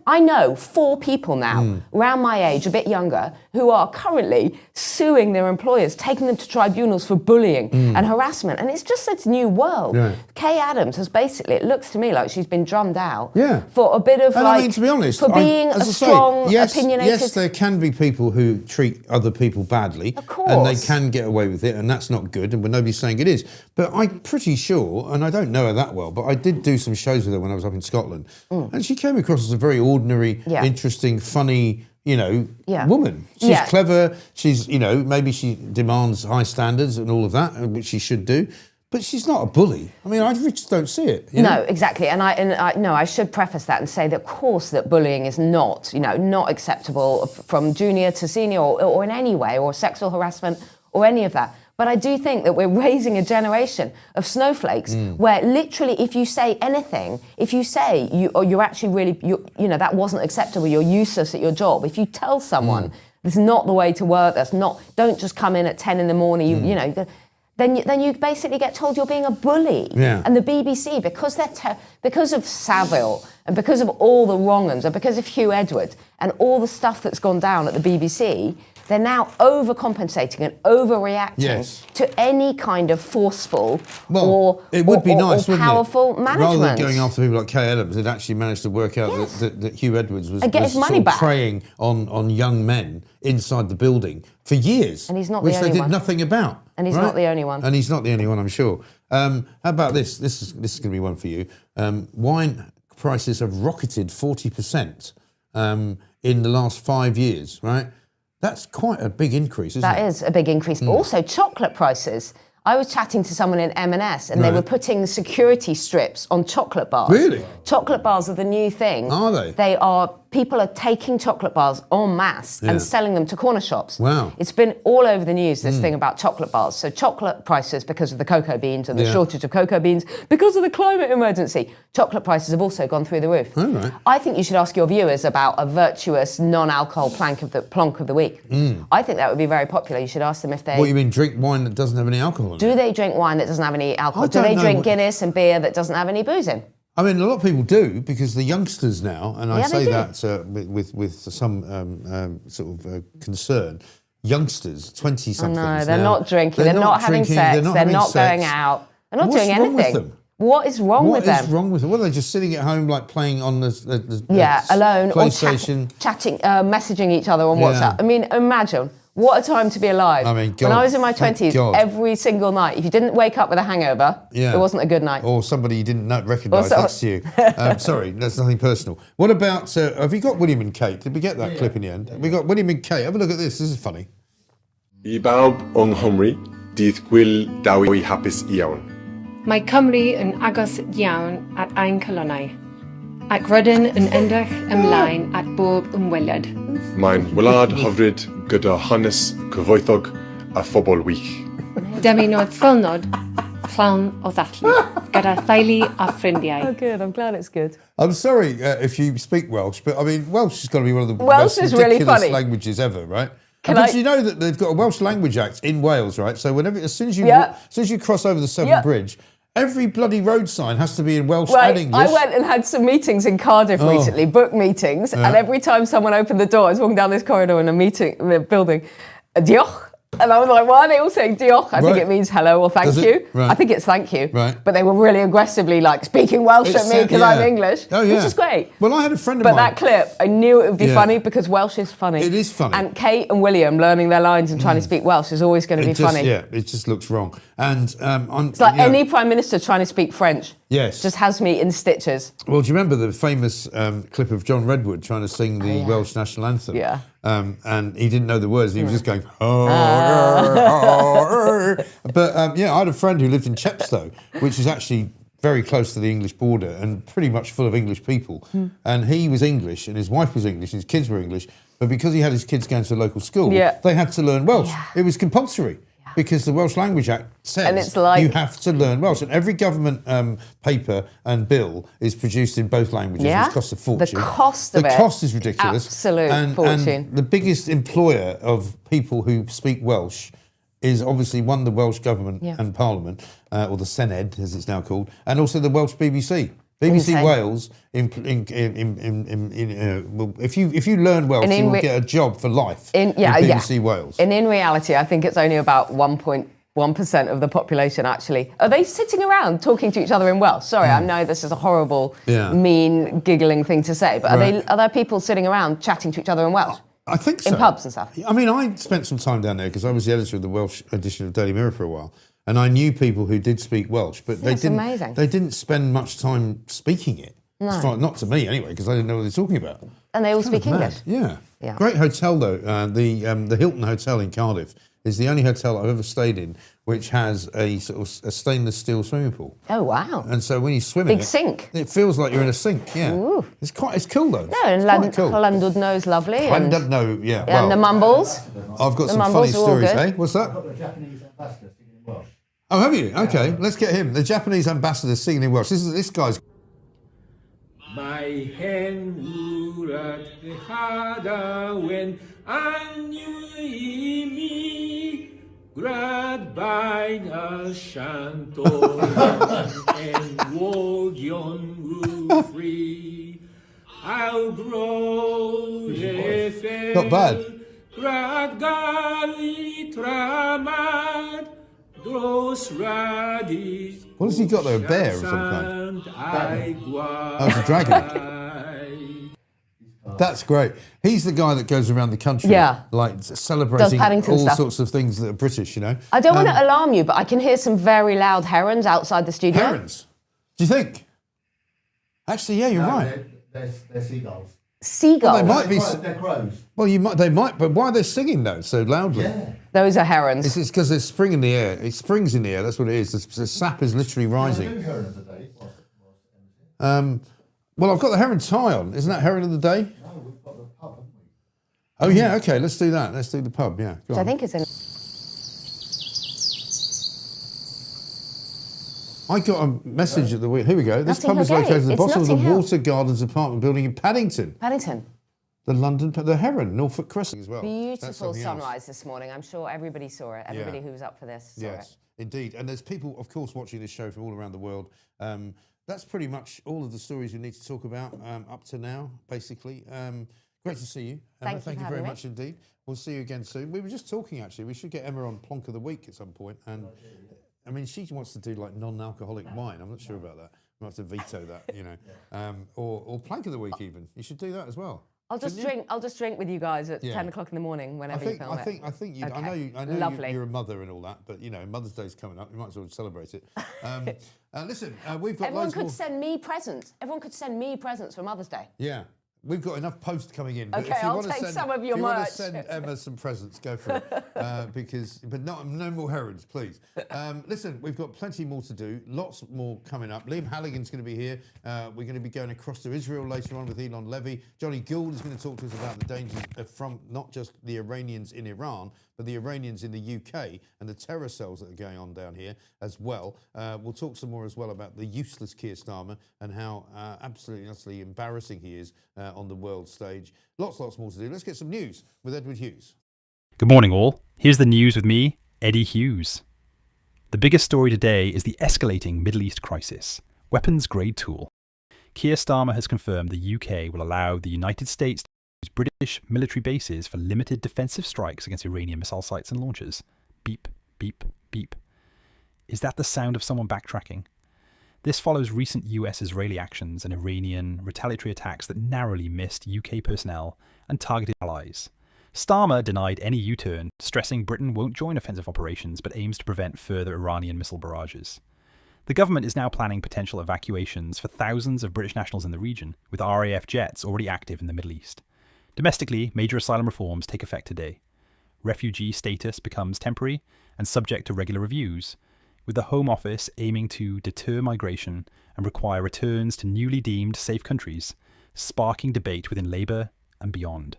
I know 4 people now, around my age, a bit younger, who are currently suing their employers, taking them to tribunals for bullying and harassment. And it's just this new world. Yeah. Kay Adams has basically, it looks to me like she's been drummed out for a bit of I mean, to be honest, for being a strong, opinionated... Yes, there can be people who treat other people badly. Of course. And they can get away with it, and that's not good, and nobody's saying it is. But I'm pretty sure, and I don't know her that well, but I did do some shows with her when I was up in Scotland, and she came across as a very ordinary, interesting, funny, woman. She's clever, she's, maybe she demands high standards and all of that, which she should do. But she's not a bully. I mean, I just don't see it. No, exactly. And I should preface that and say that, of course, that bullying is not, not acceptable from junior to senior or in any way, or sexual harassment or any of that. But I do think that we're raising a generation of snowflakes where literally if you say anything, if you say you're actually really, that wasn't acceptable, you're useless at your job, if you tell someone this is not the way to work, don't just come in at 10 in the morning, then you basically get told you're being a bully. Yeah. And the BBC, because of Savile and because of all the wrong-uns and because of Hugh Edwards and all the stuff that's gone down at the BBC, they're now overcompensating and overreacting to any kind of forceful or powerful management. Rather than going after people like Kay Adams, they'd actually managed to work out that Hugh Edwards was his money back. preying on young men inside the building for years, and he's not which the only they did one. nothing about. And he's not the only one. And he's not the only one, I'm sure. How about this? This is going to be one for you. Wine prices have rocketed 40% in the last 5 years, right? That's quite a big increase, isn't it? That is a big increase. But also chocolate prices. I was chatting to someone in M&S and they were putting security strips on chocolate bars. Really? Chocolate bars are the new thing. Are they? People are taking chocolate bars en masse and selling them to corner shops. Wow. It's been all over the news, this thing about chocolate bars. So chocolate prices, because of the cocoa beans and the shortage of cocoa beans, because of the climate emergency, chocolate prices have also gone through the roof. All right. I think you should ask your viewers about a virtuous non-alcohol plonk of the week. I think that would be very popular. You should ask them if they... What, you mean drink wine that doesn't have any alcohol in it? Do they drink wine that doesn't have any alcohol? Do they drink Guinness and beer that doesn't have any booze in? I mean, a lot of people do, because the youngsters now, and I say do. that with some sort of concern, youngsters, 20-somethings No, they're not drinking, they're not having sex, they're not going out, they're not doing anything. What's wrong with them? What is wrong with them? What is wrong with them? Well, they're just sitting at home, like playing on the alone, PlayStation. Or chatting, messaging each other on WhatsApp. I mean, imagine. What a time to be alive. I mean, God, when I was in my 20s, every single night, if you didn't wake up with a hangover, it wasn't a good night. Or somebody you didn't recognise next to you. Sorry, that's nothing personal. What about, have you got William and Kate? Did we get that clip in the end? We got William and Kate. Have a look at this. This is funny. I bawb yng Nghymru, dydd gwyl daw I hapus iawn. Mae Cymru yn agos iawn at ein colonnau, ac rydyn yn edrych ymlaen at bob ymweliad. Mae'n wlad hyfryd gyda hanes cyfoethog a phobl wych. Dymunod ffilnod llawn o ddathlu. gyda theulu a ffrindiau. Oh, good. I'm glad it's good. I'm sorry if you speak Welsh, but I mean, Welsh has got to be one of the Welsh most is really ridiculous funny. languages ever, right? Can But I- you know that they've got a Welsh Language Act in Wales, right? So as soon as you cross over the Severn Bridge, every bloody road sign has to be in Welsh and English. I went and had some meetings in Cardiff recently, book meetings, and every time someone opened the door, I was walking down this corridor in a building, diolch. And I was like, why are they all saying diolch? I think it means hello or thank you. Right. I think it's thank you. Right. But they were really aggressively like speaking Welsh at me because I'm English, which is great. Well, I had a friend of But mine. that clip, I knew it would be funny because Welsh is funny. It is funny. And Kate and William learning their lines and trying to speak Welsh is always going to be funny. Yeah, it just looks wrong. And It's like any Prime Minister trying to speak French. Yes. Just has me in stitches. Well, do you remember the famous clip of John Redwood trying to sing the Welsh national anthem? Yeah. And he didn't know the words. He was just going, But I had a friend who lived in Chepstow, which is actually very close to the English border and pretty much full of English people. And he was English and his wife was English and his kids were English. But because he had his kids going to a local school, they had to learn Welsh. Yeah. It was compulsory. Because the Welsh Language Act says you have to learn Welsh. And every government paper and bill is produced in both languages, which costs a fortune. The cost of it. The cost is ridiculous. Absolute fortune. And the biggest employer of people who speak Welsh is obviously one, the Welsh government and Parliament, or the Senedd, as it's now called, and also the Welsh BBC. BBC Wales, if you learn Welsh, you will get a job for life in BBC Wales. And in reality, I think it's only about 1.1% of the population actually. Are they sitting around talking to each other in Welsh? Sorry, I know this is a horrible, mean, giggling thing to say, but are there people sitting around chatting to each other in Welsh? I think so. In pubs and stuff? I mean, I spent some time down there because I was the editor of the Welsh edition of Daily Mirror for a while. And I knew people who did speak Welsh, but they didn't spend much time speaking it. No. Not to me, anyway, because I didn't know what they were talking about. And they all speak English. Yeah. Great hotel, though. The Hilton Hotel in Cardiff is the only hotel I've ever stayed in which has a sort of a stainless steel swimming pool. Oh, wow. And so when you swim in it... Big sink. It feels like you're in a sink, yeah. Ooh. It's cool, though. No, and Llandudno's lovely. Llandudno, yeah. And the Mumbles. I've got some funny stories, eh? What's that? I've got the Japanese ambassador singing in Welsh. Oh, have you? Okay, let's get him. The Japanese ambassador singing in Welsh. This guy's... My hen urat hada when me grad by the shanto and wogyon free. I'll grow the Not bad. Grad gali tramad. What has he got there? A bear or something? Oh, it's a dragon. That's great. He's the guy that goes around the country, like celebrating all sorts of things that are British, you know. I don't want to alarm you, but I can hear some very loud herons outside the studio. Herons? Do you think? Actually, yeah, you're right. They're seagulls. Seagulls? Well, they might be. They're crows. Well, they might, but why are they singing though so loudly? Yeah. Those are herons. It's because there's spring in the air. It springs in the air. That's what it is. The sap is literally rising. Well, I've got the heron tie on. Isn't that heron of the day? No, we've got the pub, haven't we? Oh yeah. Okay. Let's do that. Let's do the pub. Yeah. Go on. I think it's in. I got a message at the week. Here we go. This pub is located at the bottom of the Water Gardens apartment building in Paddington. Paddington. The Heron, Norfolk Crescent as well. Beautiful sunrise this morning. I'm sure everybody saw it. Everybody who was up for this saw it. Indeed. And there's people, of course, watching this show from all around the world. That's pretty much all of the stories we need to talk about up to now, basically. Great to see you. Emma, thank you very much indeed. We'll see you again soon. We were just talking, actually. We should get Emma on Plonk of the Week at some point. And I mean, she wants to do like non-alcoholic wine. I'm not sure about that. We'll have to veto that, you know. Or Plank of the Week even. You should do that as well. I'll just drink with you guys at 10 o'clock in the morning whenever you film it. I think you. Okay. I know you're a mother and all that, but you know, Mother's Day's coming up. You might as well celebrate it. Listen, we've got. Everyone could send me presents. Everyone could send me presents for Mother's Day. Yeah. We've got enough post coming in. But Okay, if you I'll want to take send, some of your if you want merch. to send Emma some presents, go for it. But no more herons, please. Listen, we've got plenty more to do. Lots more coming up. Liam Halligan's going to be here. We're going to be going across to Israel later on with Elon Levy. Johnny Gould is going to talk to us about the dangers from not just the Iranians in Iran, but the Iranians in the UK and the terror cells that are going on down here as well. We'll talk some more as well about the useless Keir Starmer and how absolutely utterly embarrassing he is on the world stage. Lots more to do. Let's get some news with Edward Hughes. Good morning, all. Here's the news with me, Eddie Hughes. The biggest story today is the escalating Middle East crisis. Weapons-grade tool. Keir Starmer has confirmed the UK will allow the United States to use British military bases for limited defensive strikes against Iranian missile sites and launchers. Beep, beep, beep. Is that the sound of someone backtracking? This follows recent US-Israeli actions and Iranian retaliatory attacks that narrowly missed UK personnel and targeted allies. Starmer denied any U-turn, stressing Britain won't join offensive operations but aims to prevent further Iranian missile barrages. The government is now planning potential evacuations for thousands of British nationals in the region, with RAF jets already active in the Middle East. Domestically, major asylum reforms take effect today. Refugee status becomes temporary and subject to regular reviews, with the Home Office aiming to deter migration and require returns to newly deemed safe countries, sparking debate within Labour and beyond.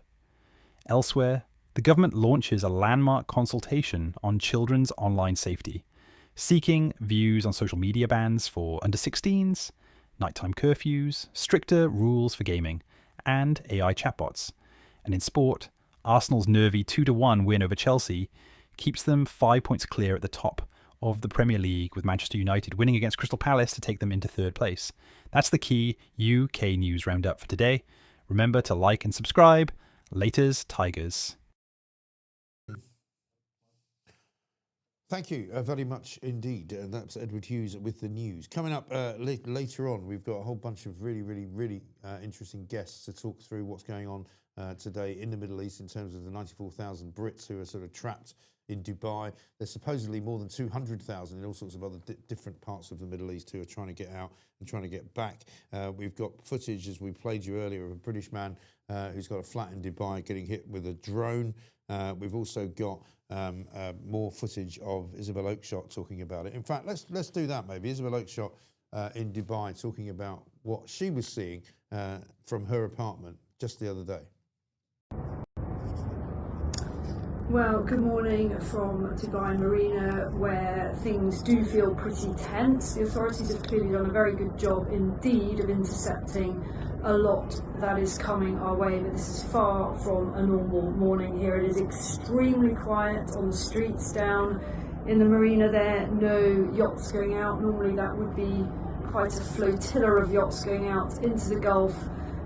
Elsewhere, the government launches a landmark consultation on children's online safety, seeking views on social media bans for under-16s, nighttime curfews, stricter rules for gaming, and AI chatbots. And in sport, Arsenal's nervy 2-1 win over Chelsea keeps them 5 points clear at the top of the Premier League, with Manchester United winning against Crystal Palace to take them into third place. That's the key UK news roundup for today. Remember to like and subscribe. Laters, Tigers. Thank you very much indeed. That's Edward Hughes with the news. Coming up later on, we've got a whole bunch of really interesting guests to talk through what's going on today in the Middle East in terms of the 94,000 Brits who are sort of trapped in Dubai. There's supposedly more than 200,000 in all sorts of other different parts of the Middle East who are trying to get out and trying to get back. We've got footage, as we played you earlier, of a British man who's got a flat in Dubai getting hit with a drone. We've also got more footage of Isabel Oakeshott talking about it. In fact, let's do that maybe. Isabel Oakeshott in Dubai talking about what she was seeing from her apartment just the other day. Well, good morning from Dubai Marina, where things do feel pretty tense. The authorities have clearly done a very good job indeed of intercepting a lot that is coming our way, but this is far from a normal morning here. It is extremely quiet on the streets down in the marina there. No yachts going out. Normally that would be quite a flotilla of yachts going out into the Gulf,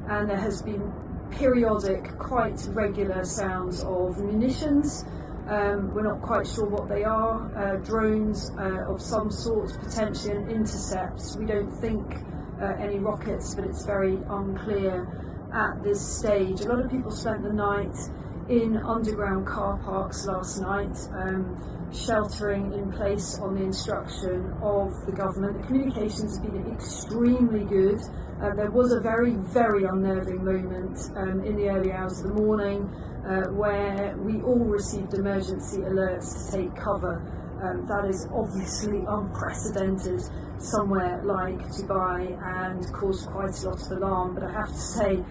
and there has been periodic, quite regular sounds of munitions. We're not quite sure what they are. Drones of some sort, potentially an intercept. We don't think any rockets, but it's very unclear at this stage. A lot of people spent the night in underground car parks last night, sheltering in place on the instruction of the government. The communications have been extremely good. There was a very unnerving moment in the early hours of the morning where we all received emergency alerts to take cover. That is obviously unprecedented somewhere like Dubai and caused quite a lot of alarm, but I have to say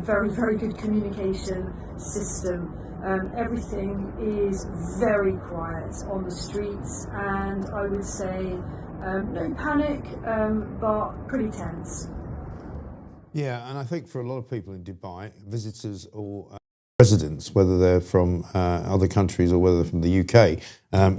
very good communication system. Everything is very quiet on the streets, and I would say no panic, but pretty tense. Yeah, and I think for a lot of people in Dubai, visitors or residents, whether they're from other countries or whether they're from the UK,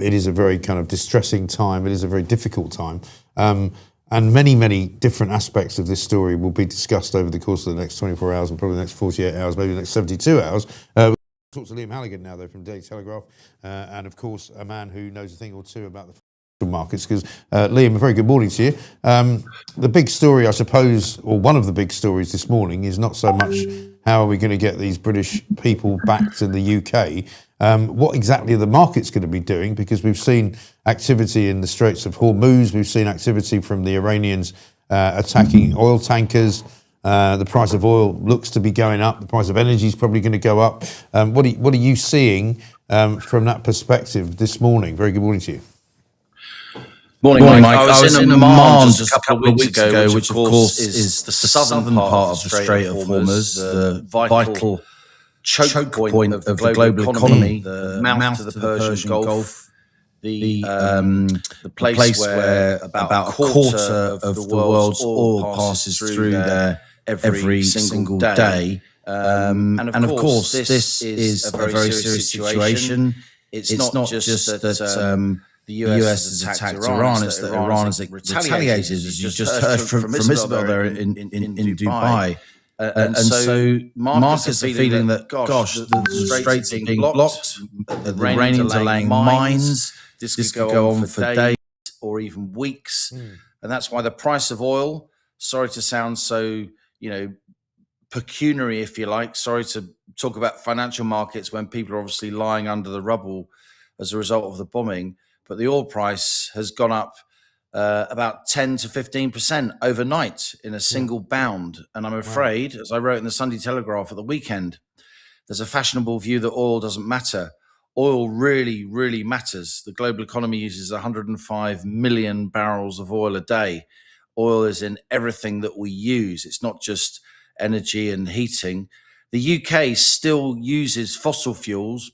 it is a very kind of distressing time. It is a very difficult time. And many different aspects of this story will be discussed over the course of the next 24 hours and probably the next 48 hours, maybe the next 72 hours. We'll talk to Liam Halligan now, though, from Daily Telegraph, and of course, a man who knows a thing or two about the markets, because Liam, a very good morning to you. The big story, I suppose, or one of the big stories this morning is not so much how are we going to get these British people back to the UK. What exactly are the markets going to be doing? Because we've seen activity in the Straits of Hormuz, we've seen activity from the Iranians attacking oil tankers. The price of oil looks to be going up. The price of energy is probably going to go up. What are you seeing from that perspective this morning? Very good morning to you. Morning, Mike. I was in Oman just a couple of weeks ago, which of course is the southern part of the Strait of Hormuz, the vital choke point of the global economy, the mouth to the Persian Gulf, the place where about a quarter of the world's oil passes through there every single day. And of course, this is a very serious situation. It's not just that the US has attacked Iran, it's that Iran has retaliated, as you just heard from Isabel there in Dubai. And so markets are feeling that, gosh, the straits are being blocked, the Iranians are laying mines, this could go on for days or even weeks. And that's why the price of oil, sorry to sound so, pecuniary, if you like, sorry to talk about financial markets when people are obviously lying under the rubble as a result of the bombing, but the oil price has gone up about 10 to 15% overnight in a single bound. And I'm afraid, as I wrote in the Sunday Telegraph at the weekend, there's a fashionable view that oil doesn't matter. Oil really, really matters. The global economy uses 105 million barrels of oil a day. Oil is in everything that we use. It's not just energy and heating. The UK still uses fossil fuels,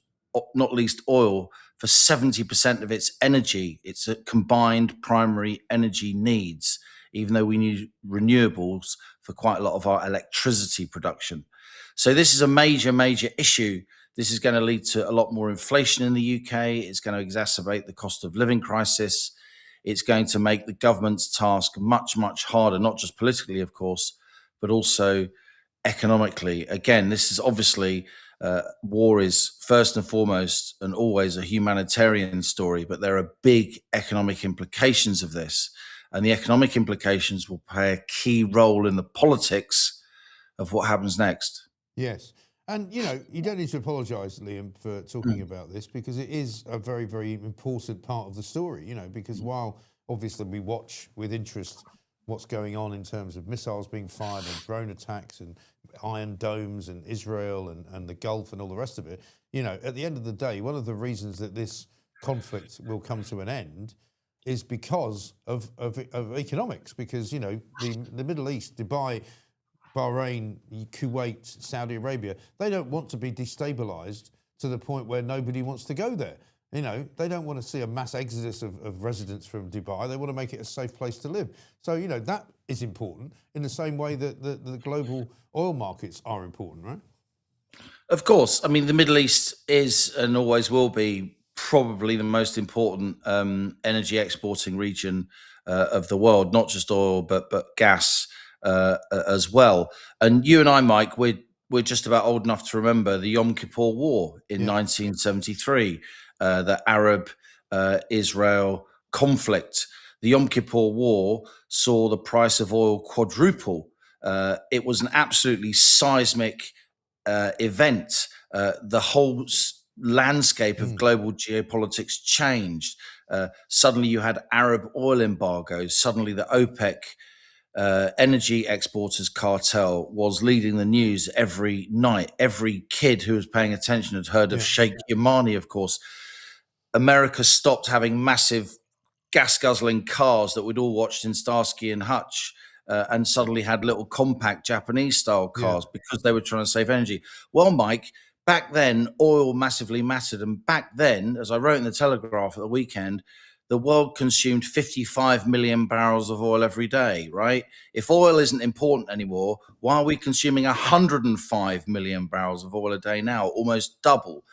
not least oil, for 70% of its energy. It's a combined primary energy needs, even though we need renewables for quite a lot of our electricity production. So this is a major, major issue. This is going to lead to a lot more inflation in the UK. It's going to exacerbate the cost of living crisis. It's going to make the government's task much, much harder, not just politically, of course, but also economically. Again, this is obviously war is first and foremost and always a humanitarian story, but there are big economic implications of this. And the economic implications will play a key role in the politics of what happens next. Yes. And, you don't need to apologise, Liam, for talking about this, because it is a very, very important part of the story, because while obviously we watch with interest what's going on in terms of missiles being fired and drone attacks and Iron Domes and Israel and the Gulf and all the rest of it, at the end of the day, one of the reasons that this conflict will come to an end is because of economics, because, the Middle East, Dubai, Bahrain, Kuwait, Saudi Arabia, they don't want to be destabilised to the point where nobody wants to go there. They don't want to see a mass exodus of residents from Dubai. They want to make it a safe place to live. So, that is important in the same way that the global oil markets are important, right? Of course. I mean, the Middle East is and always will be probably the most important energy exporting region of the world, not just oil, but gas as well. And you and I, Mike, we're just about old enough to remember the Yom Kippur War in 1973. The Arab-Israel conflict. The Yom Kippur War saw the price of oil quadruple. It was an absolutely seismic event. The whole landscape of global geopolitics changed. Suddenly you had Arab oil embargoes. Suddenly the OPEC energy exporters cartel was leading the news every night. Every kid who was paying attention had heard of Sheikh Yamani, of course. America stopped having massive gas-guzzling cars that we'd all watched in Starsky and Hutch and suddenly had little compact Japanese-style cars because they were trying to save energy. Well, Mike, back then, oil massively mattered. And back then, as I wrote in the Telegraph at the weekend, the world consumed 55 million barrels of oil every day, right? If oil isn't important anymore, why are we consuming 105 million barrels of oil a day now, almost double?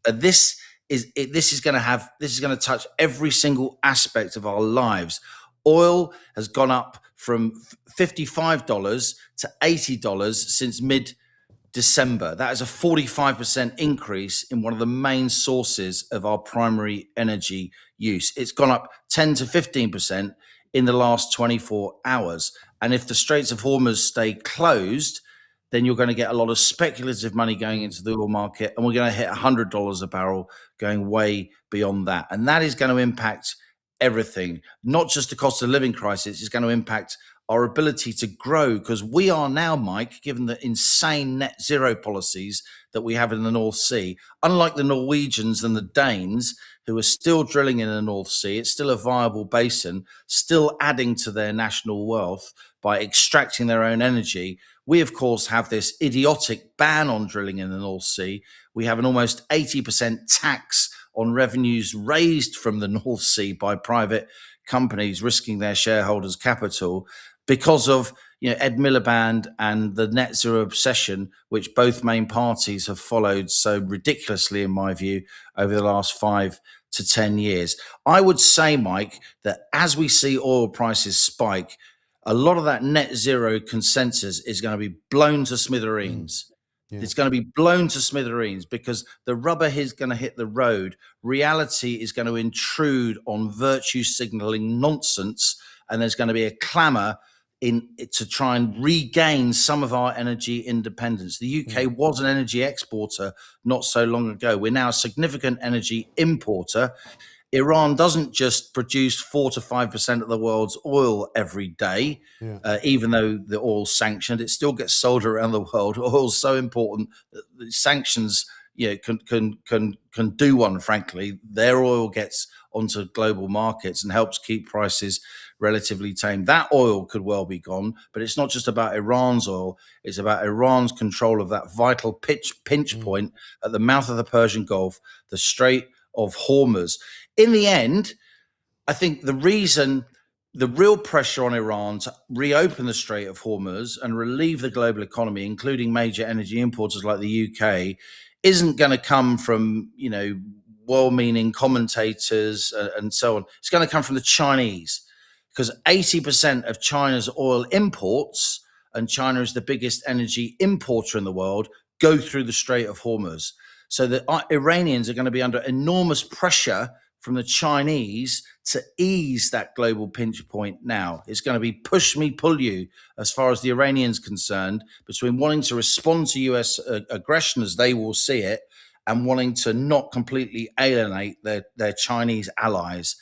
This is going to touch every single aspect of our lives. Oil has gone up from $55 to $80 since mid-December. That is a 45% increase in one of the main sources of our primary energy use. It's gone up 10 to 15% in the last 24 hours. And if the Straits of Hormuz stay closed, then you're going to get a lot of speculative money going into the oil market, and we're going to hit $100 a barrel, going way beyond that. And that is going to impact everything, not just the cost of living crisis. It's going to impact our ability to grow, because we are now, Mike, given the insane net zero policies that we have in the North Sea, unlike the Norwegians and the Danes, who are still drilling in the North Sea, it's still a viable basin, still adding to their national wealth by extracting their own energy. We, of course, have this idiotic ban on drilling in the North Sea. We have an almost 80% tax on revenues raised from the North Sea by private companies risking their shareholders' capital, because of Ed Miliband and the net zero obsession, which both main parties have followed so ridiculously, in my view, over the last 5 to 10 years. I would say, Mike, that as we see oil prices spike, a lot of that net zero consensus is going to be blown to smithereens. Yeah. It's going to be blown to smithereens because the rubber is going to hit the road. Reality is going to intrude on virtue signaling nonsense, and there's going to be a clamor to try and regain some of our energy independence. The UK was an energy exporter not so long ago. We're now a significant energy importer. Iran doesn't just produce 4 to 5% of the world's oil every day, even though the oil's sanctioned. It still gets sold around the world. Oil's so important that the sanctions can do one, frankly. Their oil gets onto global markets and helps keep prices relatively tame. That oil could well be gone, but it's not just about Iran's oil. It's about Iran's control of that vital pinch point at the mouth of the Persian Gulf, the Strait of Hormuz. In the end, I think the real pressure on Iran to reopen the Strait of Hormuz and relieve the global economy, including major energy importers like the UK, isn't going to come from, well-meaning commentators and so on. It's going to come from the Chinese, because 80% of China's oil imports, and China is the biggest energy importer in the world, go through the Strait of Hormuz. So the Iranians are going to be under enormous pressure from the Chinese to ease that global pinch point now. It's going to be push me, pull you, as far as the Iranians concerned, between wanting to respond to US aggression as they will see it and wanting to not completely alienate their Chinese allies.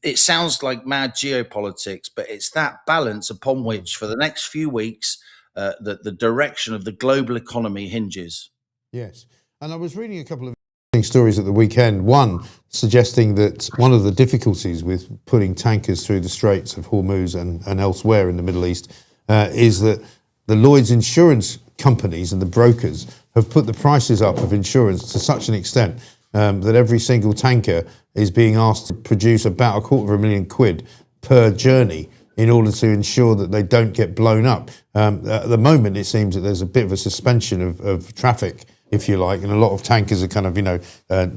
It sounds like mad geopolitics, but it's that balance upon which, for the next few weeks, the direction of the global economy hinges. Yes. And I was reading a couple of stories at the weekend, one suggesting that one of the difficulties with putting tankers through the Straits of Hormuz and elsewhere in the Middle East is that the Lloyd's insurance companies and the brokers have put the prices up of insurance to such an extent that every single tanker is being asked to produce about £250,000 per journey in order to ensure that they don't get blown up. At the moment, it seems that there's a bit of a suspension of traffic, if you like, and a lot of tankers are kind of,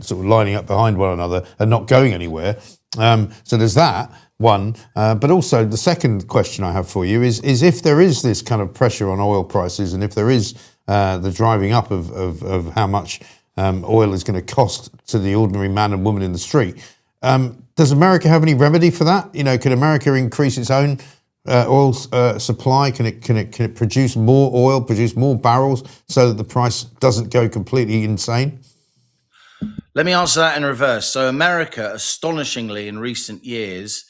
sort of lining up behind one another and not going anywhere. So there's that one. But also the second question I have for you is if there is this kind of pressure on oil prices, and if there is the driving up of how much oil is going to cost to the ordinary man and woman in the street, does America have any remedy for that? Can America increase its own oil supply? Can it produce more oil, produce more barrels, so that the price doesn't go completely insane? Let me answer that in reverse. So America, astonishingly, in recent years,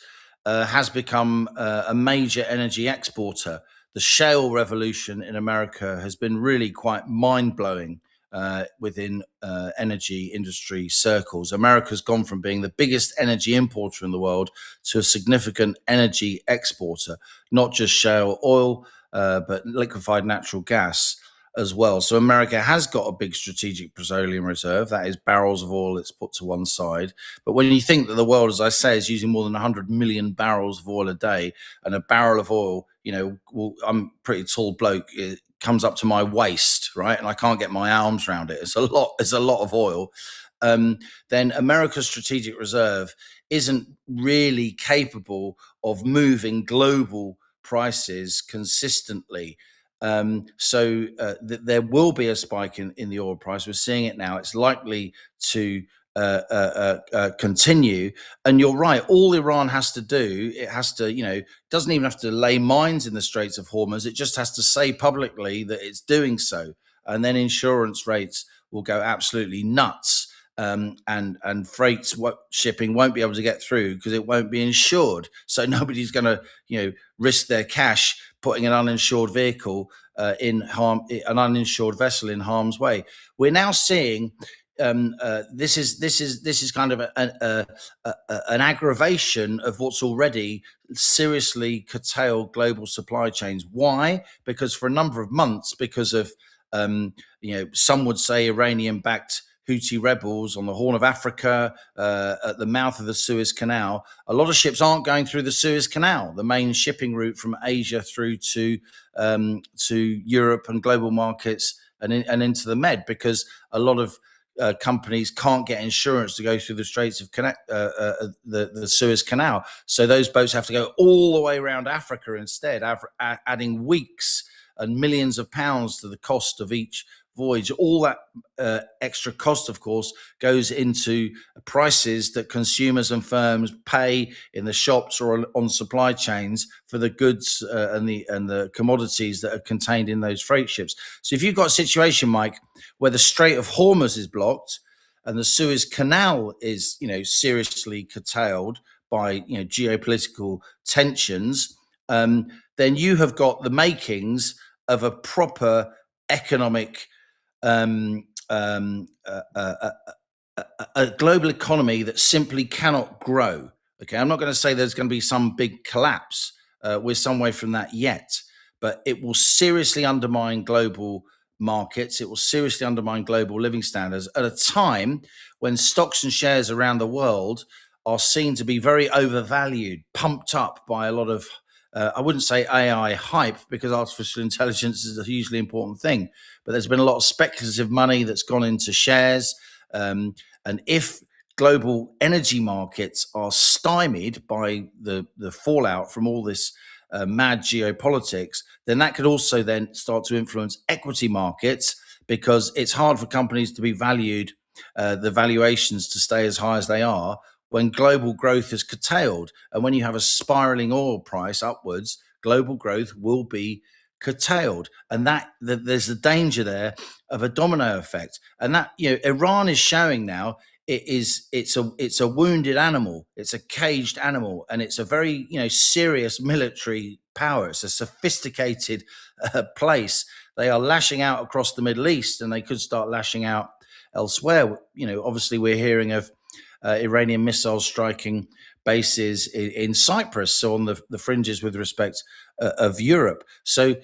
has become a major energy exporter. The shale revolution in America has been really quite mind-blowing within energy industry circles. America's gone from being the biggest energy importer in the world to a significant energy exporter, not just shale oil, but liquefied natural gas as well. So America has got a big strategic petroleum reserve. That is barrels of oil that's put to one side. But when you think that the world, as I say, is using more than 100 million barrels of oil a day, and a barrel of oil, I'm a pretty tall bloke, it comes up to my waist, right? And I can't get my arms around it. It's a lot of oil. Then America's strategic reserve isn't really capable of moving global prices consistently. So there will be a spike in the oil price. We're seeing it now. It's likely to continue. And you're right. All Iran has to do, it has to, doesn't even have to lay mines in the Straits of Hormuz. It just has to say publicly that it's doing so. And then insurance rates will go absolutely nuts. and freight shipping won't be able to get through because it won't be insured. So nobody's going to risk their cash putting an uninsured vehicle an uninsured vessel in harm's way. We're now seeing this is kind of an aggravation of what's already seriously curtailed global supply chains. Why? Because for a number of months, because of some would say Iranian-backed Houthi rebels on the Horn of Africa, at the mouth of the Suez Canal, a lot of ships aren't going through the Suez Canal, the main shipping route from Asia through to Europe and global markets and into the Med, because a lot of companies can't get insurance to go through the Straits of the Suez Canal. So those boats have to go all the way around Africa instead, adding weeks and millions of pounds to the cost of each voyage. All that extra cost, of course, goes into prices that consumers and firms pay in the shops or on supply chains for the goods and the commodities that are contained in those freight ships. So if you've got a situation, Mike, where the Strait of Hormuz is blocked and the Suez Canal is, seriously curtailed by, geopolitical tensions, then you have got the makings of a proper economic a global economy that simply cannot grow. Okay, I'm not going to say there's going to be some big collapse. We're some way from that yet, but it will seriously undermine global markets. It will seriously undermine global living standards at a time when stocks and shares around the world are seen to be very overvalued, pumped up by a lot of I wouldn't say AI hype, because artificial intelligence is a hugely important thing, but there's been a lot of speculative money that's gone into shares. And if global energy markets are stymied by the fallout from all this mad geopolitics, then that could also then start to influence equity markets, because it's hard for companies to be valued, the valuations to stay as high as they are, when global growth is curtailed. And when you have a spiraling oil price upwards, global growth will be curtailed. And that there's a danger there of a domino effect. And that, Iran is showing now it's a wounded animal, it's a caged animal, and it's a very serious military power. It's a sophisticated place. They are lashing out across the Middle East, and they could start lashing out elsewhere. Obviously we're hearing of Iranian missiles striking bases in Cyprus, so on the fringes with respect of Europe. So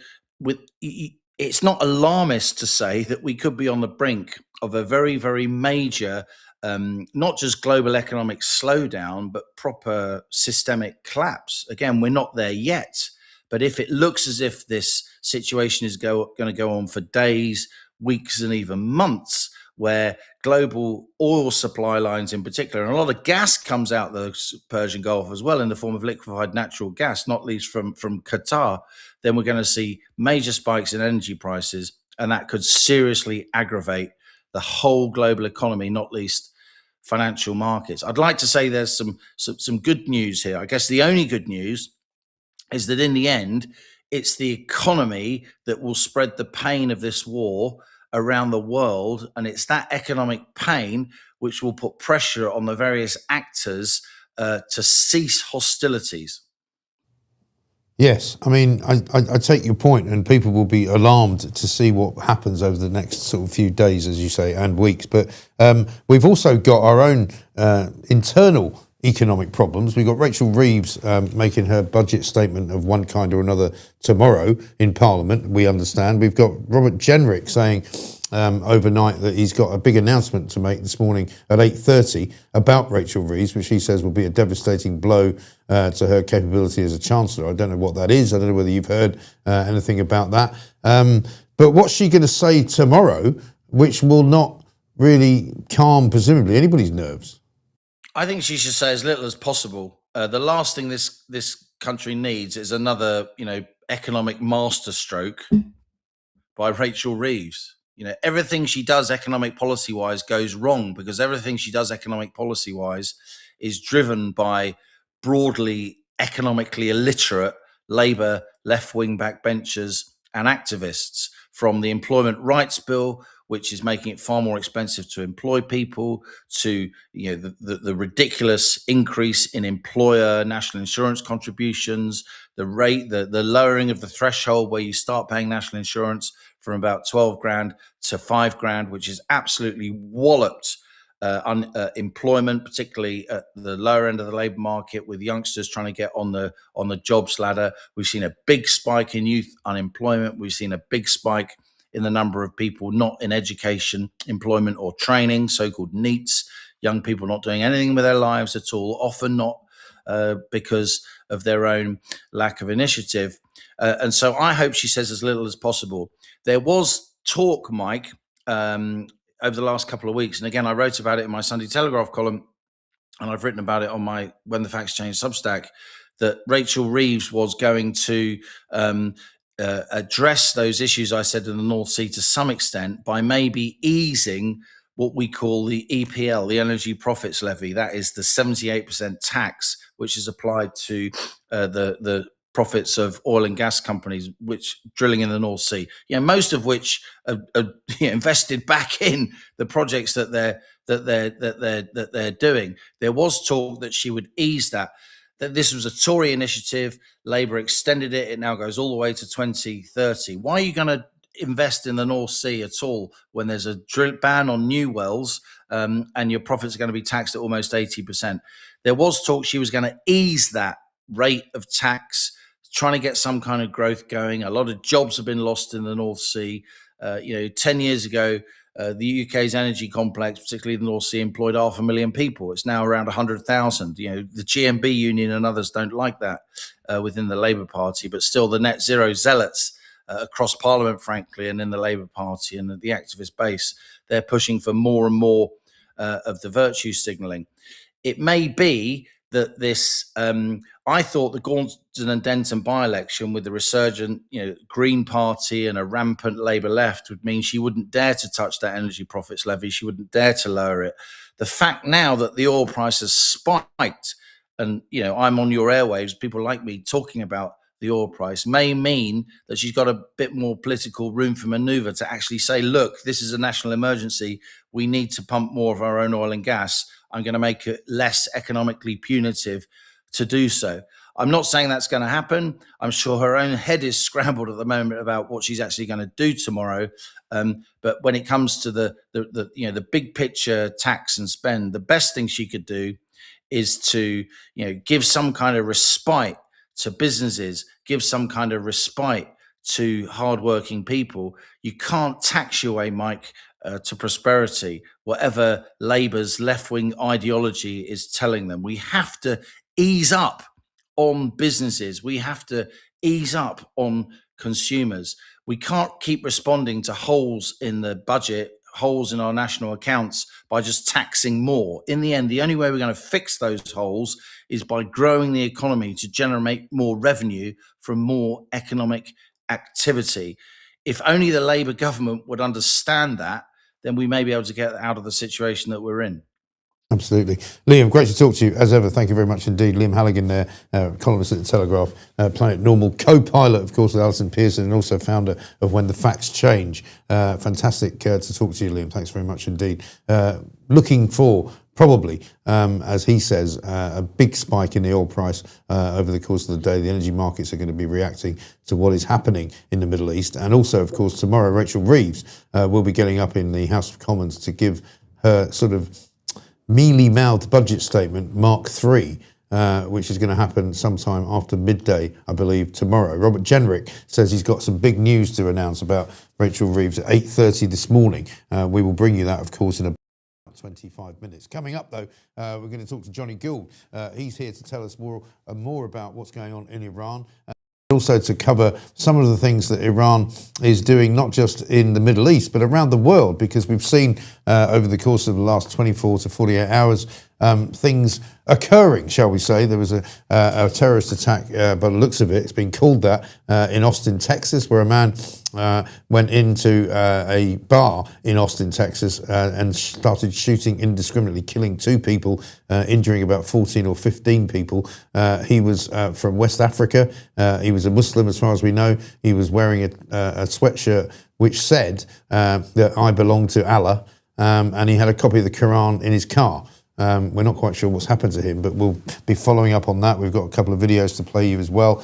it's not alarmist to say that we could be on the brink of a very, very major, not just global economic slowdown, but proper systemic collapse. Again, we're not there yet, but if it looks as if this situation is going to go on for days, weeks, and even months, where global oil supply lines in particular, and a lot of gas comes out the Persian Gulf as well in the form of liquefied natural gas, not least from Qatar, then we're going to see major spikes in energy prices, and that could seriously aggravate the whole global economy, not least financial markets. I'd like to say there's some good news here. I guess the only good news is that in the end, it's the economy that will spread the pain of this war around the world, and it's that economic pain which will put pressure on the various actors to cease hostilities. Yes, I mean, I take your point, and people will be alarmed to see what happens over the next sort of few days, as you say, and weeks. But we've also got our own internal economic problems. We've got Rachel Reeves making her budget statement of one kind or another tomorrow in Parliament, we understand. We've got Robert Jenrick saying overnight that he's got a big announcement to make this morning at 8:30 about Rachel Reeves, which he says will be a devastating blow to her capability as a Chancellor. I don't know what that is. I don't know whether you've heard anything about that. But what's she going to say tomorrow, which will not really calm, presumably, anybody's nerves? I think she should say as little as possible. The last thing this country needs is another, economic masterstroke by Rachel Reeves. Everything she does economic policy wise goes wrong, because everything she does economic policy wise is driven by broadly economically illiterate Labour left wing backbenchers and activists, from the Employment Rights Bill, which is making it far more expensive to employ people, to the ridiculous increase in employer national insurance contributions, the lowering of the threshold where you start paying national insurance from about 12 grand to 5 grand, which is absolutely walloped employment, particularly at the lower end of the labour market, with youngsters trying to get on the jobs ladder. We've seen a big spike in youth unemployment. We've seen a big spike in the number of people not in education, employment or training, so-called NEETs, young people not doing anything with their lives at all, often not because of their own lack of initiative. And so I hope she says as little as possible. There was talk, Mike, over the last couple of weeks, and again, I wrote about it in my Sunday Telegraph column, and I've written about it on my When the Facts Change Substack, that Rachel Reeves was going to address those issues I said in the North Sea to some extent by maybe easing what we call the EPL, the Energy Profits Levy. That is the 78% tax which is applied to the profits of oil and gas companies which drilling in the North Sea. Most of which are invested back in the projects that they're doing. There was talk that she would ease that this was a Tory initiative. Labour extended it. It now goes all the way to 2030. Why are you going to invest in the North Sea at all when there's a ban on new wells and your profits are going to be taxed at almost 80%? There was talk she was going to ease that rate of tax, trying to get some kind of growth going. A lot of jobs have been lost in the North Sea. 10 years ago, the UK's energy complex, particularly the North Sea, employed 500,000 people. It's now around 100,000. The GMB union and others don't like that within the Labour Party, but still the net zero zealots across Parliament, frankly, and in the Labour Party and the activist base, they're pushing for more and more of the virtue signalling. It may be that this, I thought the Gorton and Denton by-election with the resurgent, Green Party and a rampant Labour left would mean she wouldn't dare to touch that energy profits levy. She wouldn't dare to lower it. The fact now that the oil price has spiked and, I'm on your airwaves, people like me talking about the oil price, may mean that she's got a bit more political room for manoeuvre to actually say, look, this is a national emergency. We need to pump more of our own oil and gas. I'm going to make it less economically punitive to do so. I'm not saying that's going to happen. I'm sure her own head is scrambled at the moment about what she's actually going to do tomorrow. But when it comes to the big picture tax and spend, the best thing she could do is to give some kind of respite to businesses, give some kind of respite to hardworking people. You can't tax your way, Mike, to prosperity, whatever Labour's left-wing ideology is telling them. We have to ease up on businesses. We have to ease up on consumers. We can't keep responding to holes in the budget, holes in our national accounts by just taxing more. In the end, the only way we're going to fix those holes is by growing the economy to generate more revenue from more economic activity. If only the Labour government would understand that, then we may be able to get out of the situation that we're in. Absolutely. Liam, great to talk to you as ever. Thank you very much indeed. Liam Halligan there, columnist at the Telegraph, Planet Normal, co-pilot, of course, with Alison Pearson, and also founder of When the Facts Change. Fantastic to talk to you, Liam. Thanks very much indeed. Looking for probably, as he says, a big spike in the oil price over the course of the day. The energy markets are going to be reacting to what is happening in the Middle East. And also, of course, tomorrow, Rachel Reeves will be getting up in the House of Commons to give her sort of mealy-mouthed budget statement, Mark III, which is going to happen sometime after midday, I believe, tomorrow. Robert Jenrick says he's got some big news to announce about Rachel Reeves at 8:30 this morning. We will bring you that, of course, in about 25 minutes. Coming up, though, we're going to talk to Johnny Gould. He's here to tell us more about what's going on in Iran. Also to cover some of the things that Iran is doing, not just in the Middle East, but around the world, because we've seen over the course of the last 24 to 48 hours, things occurring, shall we say. There was a terrorist attack, by the looks of it, it's been called that, in Austin, Texas, where a man went into a bar in Austin, Texas, and started shooting indiscriminately, killing 2 people, injuring about 14 or 15 people. He was from West Africa. He was a Muslim, as far as we know. He was wearing a sweatshirt which said that I belong to Allah, and he had a copy of the Quran in his car. We're not quite sure what's happened to him, but we'll be following up on that. We've got a couple of videos to play you as well.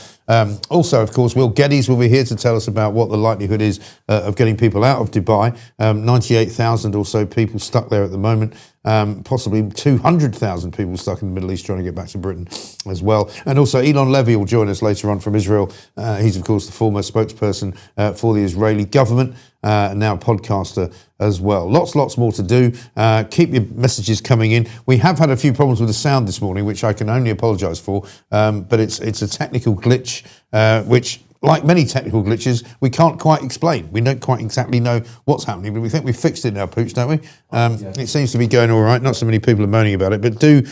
Also, of course, Will Geddes will be here to tell us about what the likelihood is of getting people out of Dubai. 98,000 or so people stuck there at the moment. Possibly 200,000 people stuck in the Middle East trying to get back to Britain as well. And also Elon Levy will join us later on from Israel. He's, of course, the former spokesperson for the Israeli government, and now a podcaster as well. Lots more to do. Keep your messages coming in. We have had a few problems with the sound this morning, which I can only apologise for, but it's a technical glitch, which, like many technical glitches, we can't quite explain. We don't quite exactly know what's happening, but we think we've fixed it now, Pooch, don't we? It seems to be going all right. Not so many people are moaning about it, but do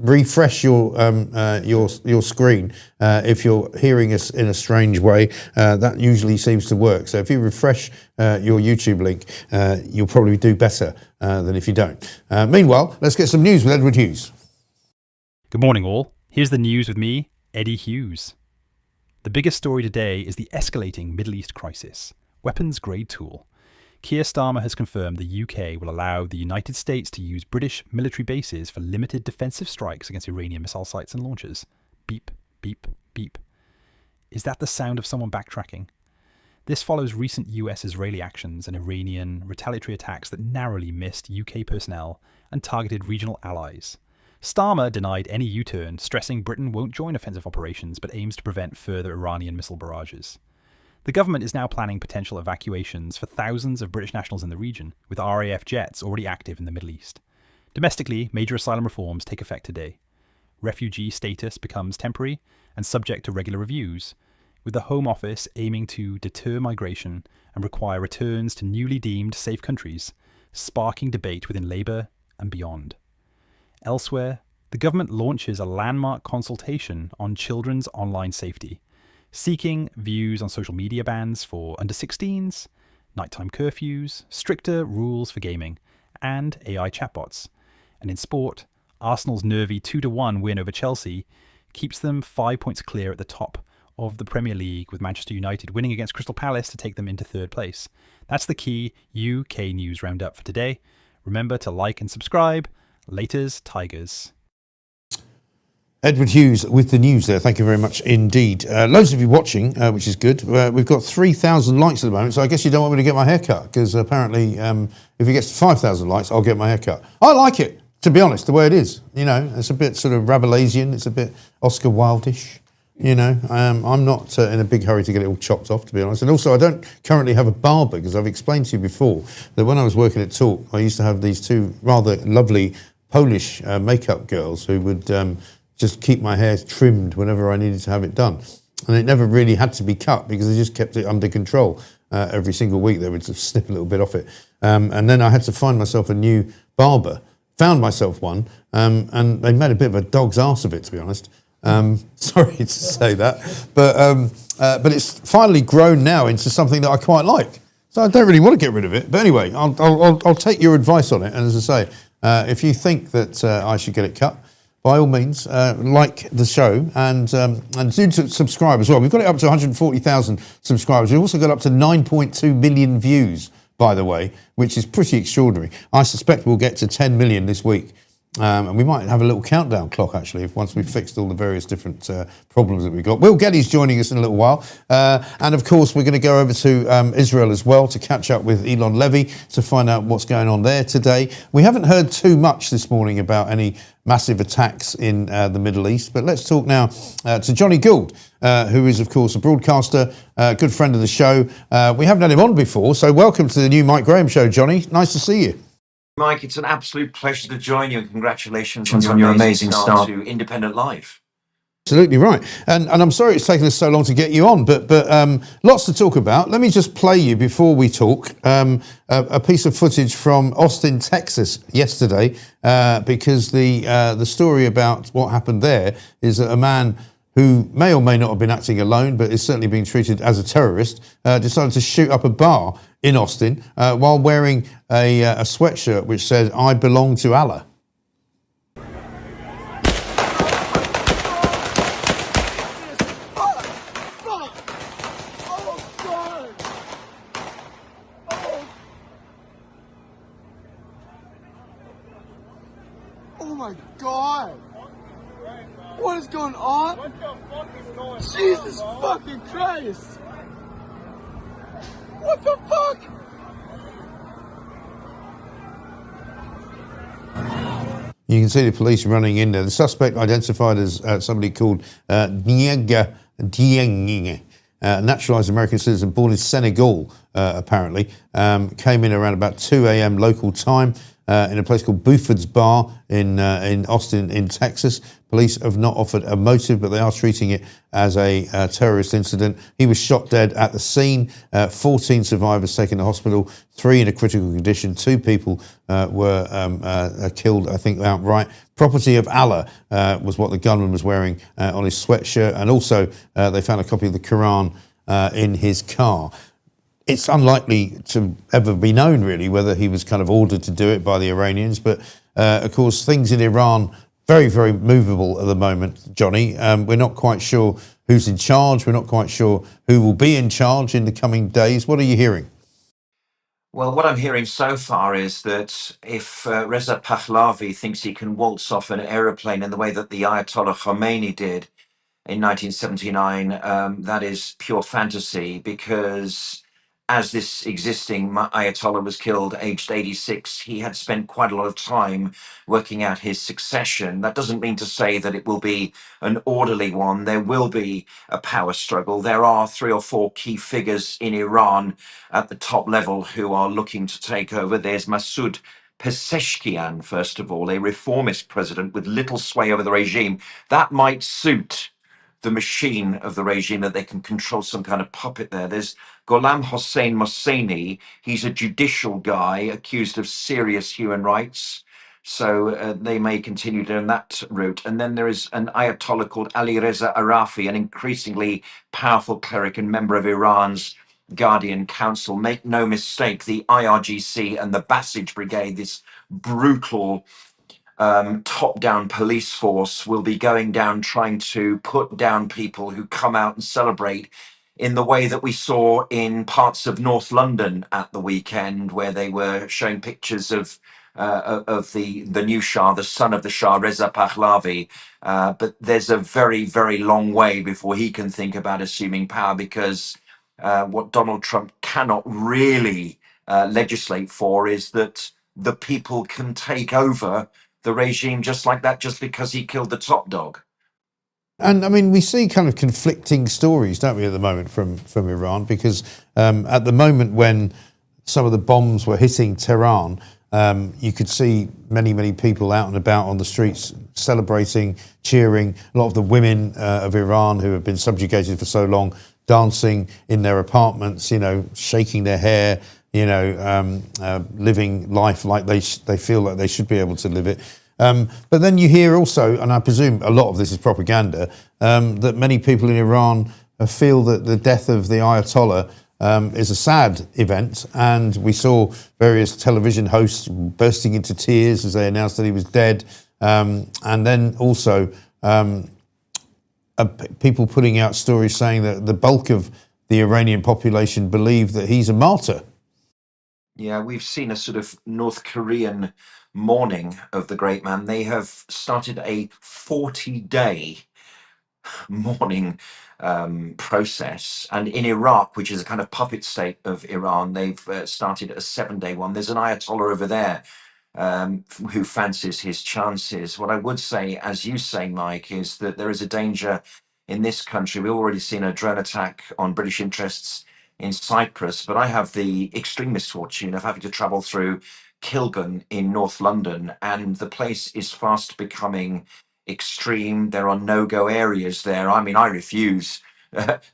refresh your screen if you're hearing us in a strange way. That usually seems to work. So if you refresh your YouTube link, you'll probably do better than if you don't. Meanwhile, let's get some news with Edward Hughes. Good morning, all. Here's the news with me, Eddie Hughes. The biggest story today is the escalating Middle East crisis. Weapons-grade tool. Keir Starmer has confirmed the UK will allow the United States to use British military bases for limited defensive strikes against Iranian missile sites and launchers. Beep, beep, beep. Is that the sound of someone backtracking? This follows recent US-Israeli actions and Iranian retaliatory attacks that narrowly missed UK personnel and targeted regional allies. Starmer denied any U-turn, stressing Britain won't join offensive operations but aims to prevent further Iranian missile barrages. The government is now planning potential evacuations for thousands of British nationals in the region, with RAF jets already active in the Middle East. Domestically, major asylum reforms take effect today. Refugee status becomes temporary and subject to regular reviews, with the Home Office aiming to deter migration and require returns to newly deemed safe countries, sparking debate within Labour and beyond. Elsewhere, the government launches a landmark consultation on children's online safety, seeking views on social media bans for under-16s, nighttime curfews, stricter rules for gaming, and AI chatbots. And in sport, Arsenal's nervy 2-1 win over Chelsea keeps them 5 points clear at the top of the Premier League, with Manchester United winning against Crystal Palace to take them into 3rd place. That's the key UK news roundup for today. Remember to like and subscribe. Laters, Tigers. Edward Hughes with the news there. Thank you very much indeed. Loads of you watching, which is good. We've got 3,000 likes at the moment, so I guess you don't want me to get my hair cut, because apparently if it gets to 5,000 likes, I'll get my hair cut. I like it, to be honest, the way it is. You know, it's a bit sort of Rabelaisian. It's a bit Oscar Wilde-ish. You know, I'm not in a big hurry to get it all chopped off, to be honest. And also, I don't currently have a barber, because I've explained to you before that when I was working at Talk, I used to have these 2 rather lovely Polish makeup girls who would just keep my hair trimmed whenever I needed to have it done. And it never really had to be cut, because they just kept it under control. Every single week they would sort of snip a little bit off it. And then I had to find myself a new barber. Found myself one, and they made a bit of a dog's arse of it, to be honest. Sorry to say that. But it's finally grown now into something that I quite like. So I don't really want to get rid of it. But anyway, I'll take your advice on it. And as I say, if you think that I should get it cut, by all means, like the show and do subscribe as well. We've got it up to 140,000 subscribers. We've also got up to 9.2 million views, by the way, which is pretty extraordinary. I suspect we'll get to 10 million this week. And we might have a little countdown clock, actually, once we've fixed all the various different problems that we've got. Will Geddes joining us in a little while. And, of course, we're going to go over to Israel as well to catch up with Elon Levy to find out what's going on there today. We haven't heard too much this morning about any massive attacks in the Middle East. But let's talk now to Johnny Gould, who is, of course, a broadcaster, good friend of the show. We haven't had him on before, so welcome to the new Mike Graham Show, Johnny. Nice to see you. Mike, it's an absolute pleasure to join you, and congratulations on your amazing start to Independent Life. Absolutely right. And I'm sorry it's taken us so long to get you on, but lots to talk about. Let me just play you, before we talk, a piece of footage from Austin, Texas yesterday, because the story about what happened there is that a man who may or may not have been acting alone, but is certainly being treated as a terrorist, decided to shoot up a bar in Austin while wearing a sweatshirt which said, "I belong to Allah." Oh my God! What is going on? What the fuck is going on? Jesus fucking Christ! What the fuck? You can see the police running in there. The suspect, identified as somebody called Nyega Dieng, a naturalised American citizen born in Senegal, apparently, came in around about 2 a.m. local time in a place called Buford's Bar in Austin, in Texas. Police have not offered a motive, but they are treating it as a terrorist incident. He was shot dead at the scene. 14 survivors taken to hospital, 3 in a critical condition. 2 people were killed, I think, outright. Property of Allah was what the gunman was wearing on his sweatshirt, and also they found a copy of the Quran in his car. It's unlikely to ever be known, really, whether he was kind of ordered to do it by the Iranians. But, of course, things in Iran, very, very movable at the moment, Johnny. We're not quite sure who's in charge. We're not quite sure who will be in charge in the coming days. What are you hearing? Well, what I'm hearing so far is that if Reza Pahlavi thinks he can waltz off an aeroplane in the way that the Ayatollah Khomeini did in 1979, that is pure fantasy, because as this existing Ayatollah was killed aged 86, he had spent quite a lot of time working out his succession. That doesn't mean to say that it will be an orderly one. There will be a power struggle. There are 3 or 4 key figures in Iran at the top level who are looking to take over. There's Masoud Pezeshkian, first of all, a reformist president with little sway over the regime. That might suit the machine of the regime, that they can control some kind of puppet there. There's Gholam Hossein Mohseni. He's a judicial guy accused of serious human rights. So they may continue down that route. And then there is an Ayatollah called Ali Reza Arafi, an increasingly powerful cleric and member of Iran's Guardian Council. Make no mistake, the IRGC and the Basij Brigade, this brutal top-down police force, will be going down trying to put down people who come out and celebrate in the way that we saw in parts of North London at the weekend, where they were showing pictures of the new Shah, the son of the Shah, Reza Pahlavi. But there's a very, very long way before he can think about assuming power, because what Donald Trump cannot really legislate for is that the people can take over the regime just like that, just because he killed the top dog. And I mean, we see kind of conflicting stories, don't we, at the moment from Iran? Because at the moment when some of the bombs were hitting Tehran, you could see many, many people out and about on the streets celebrating, cheering. A lot of the women of Iran who have been subjugated for so long, dancing in their apartments, you know, shaking their hair, you know, living life like they feel like they should be able to live it. But then you hear also, and I presume a lot of this is propaganda, that many people in Iran feel that the death of the Ayatollah is a sad event. And we saw various television hosts bursting into tears as they announced that he was dead. And then also people putting out stories saying that the bulk of the Iranian population believe that he's a martyr. Yeah, we've seen a sort of North Korean mourning of the great man. They have started a 40-day mourning process. And in Iraq, which is a kind of puppet state of Iran, they've started a 7-day one. There's an Ayatollah over there who fancies his chances. What I would say, as you say, Mike, is that there is a danger in this country. We've already seen a drone attack on British interests in Cyprus, but I have the extreme misfortune of having to travel through Kilburn in North London, and the place is fast becoming extreme. There are no-go areas there. I mean, I refuse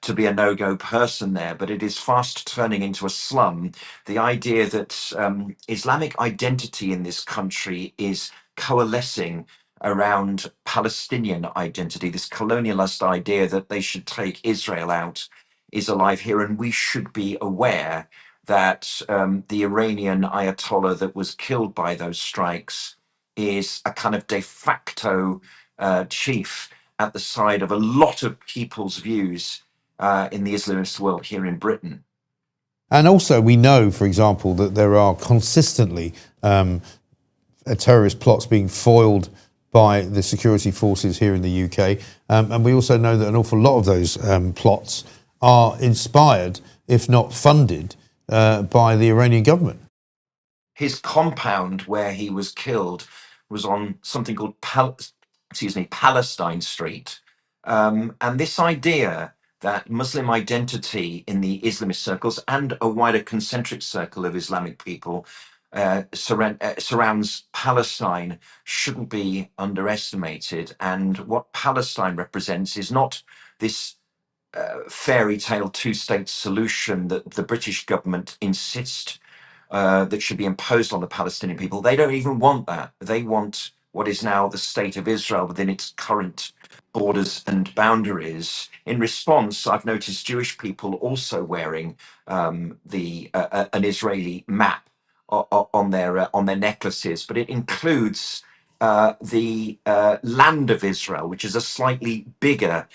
to be a no-go person there, but it is fast turning into a slum. The idea that Islamic identity in this country is coalescing around Palestinian identity. This colonialist idea that they should take Israel out is alive here, and we should be aware that the Iranian Ayatollah that was killed by those strikes is a kind of de facto chief at the side of a lot of people's views in the Islamist world here in Britain. And also, we know, for example, that there are consistently terrorist plots being foiled by the security forces here in the UK. And we also know that an awful lot of those plots are inspired, if not funded, by the Iranian government. His compound where he was killed was on something called Palestine Street. And this idea that Muslim identity in the Islamist circles and a wider concentric circle of Islamic people surrounds Palestine shouldn't be underestimated. And what Palestine represents is not this fairy tale two-state solution that the British government insist that should be imposed on the Palestinian people. They don't even want that. They want what is now the state of Israel within its current borders and boundaries. In response, I've noticed Jewish people also wearing an Israeli map on their necklaces, but it includes the land of Israel, which is a slightly bigger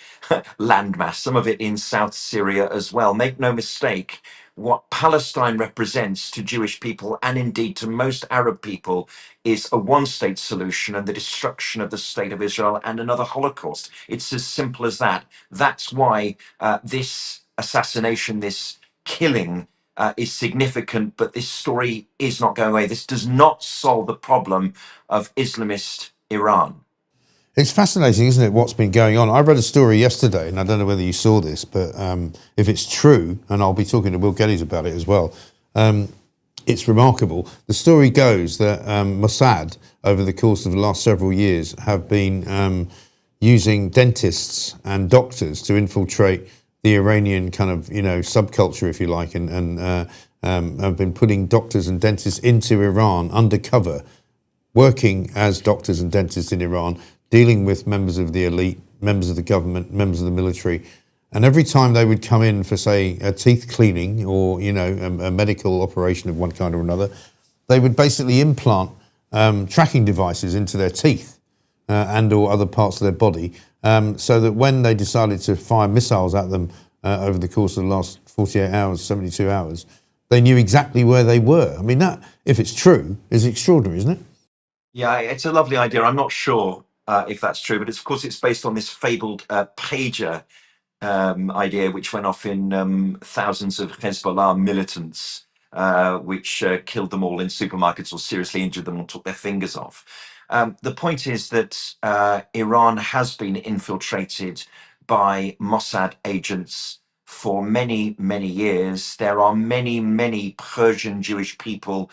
landmass, some of it in South Syria as well. Make no mistake, what Palestine represents to Jewish people and indeed to most Arab people is a one-state solution and the destruction of the state of Israel and another Holocaust. It's as simple as that. That's why this assassination, this killing is significant, but this story is not going away. This does not solve the problem of Islamist Iran. It's fascinating, isn't it, what's been going on? I read a story yesterday, and I don't know whether you saw this, but if it's true, and I'll be talking to Will Geddes about it as well, it's remarkable. The story goes that Mossad, over the course of the last several years, have been using dentists and doctors to infiltrate the Iranian kind of, subculture, if you like, and have been putting doctors and dentists into Iran undercover, working as doctors and dentists in Iran, dealing with members of the elite, members of the government, members of the military. And every time they would come in for, say, a teeth cleaning or, a medical operation of one kind or another, they would basically implant tracking devices into their teeth and or other parts of their body, so that when they decided to fire missiles at them over the course of the last 48 hours, 72 hours, they knew exactly where they were. I mean, that, if it's true, is extraordinary, isn't it? Yeah, it's a lovely idea. I'm not sure if that's true, but of course it's based on this fabled pager idea, which went off in thousands of Hezbollah militants, which killed them all in supermarkets or seriously injured them or took their fingers off. The point is that Iran has been infiltrated by Mossad agents for many, many years. There are many, many Persian Jewish people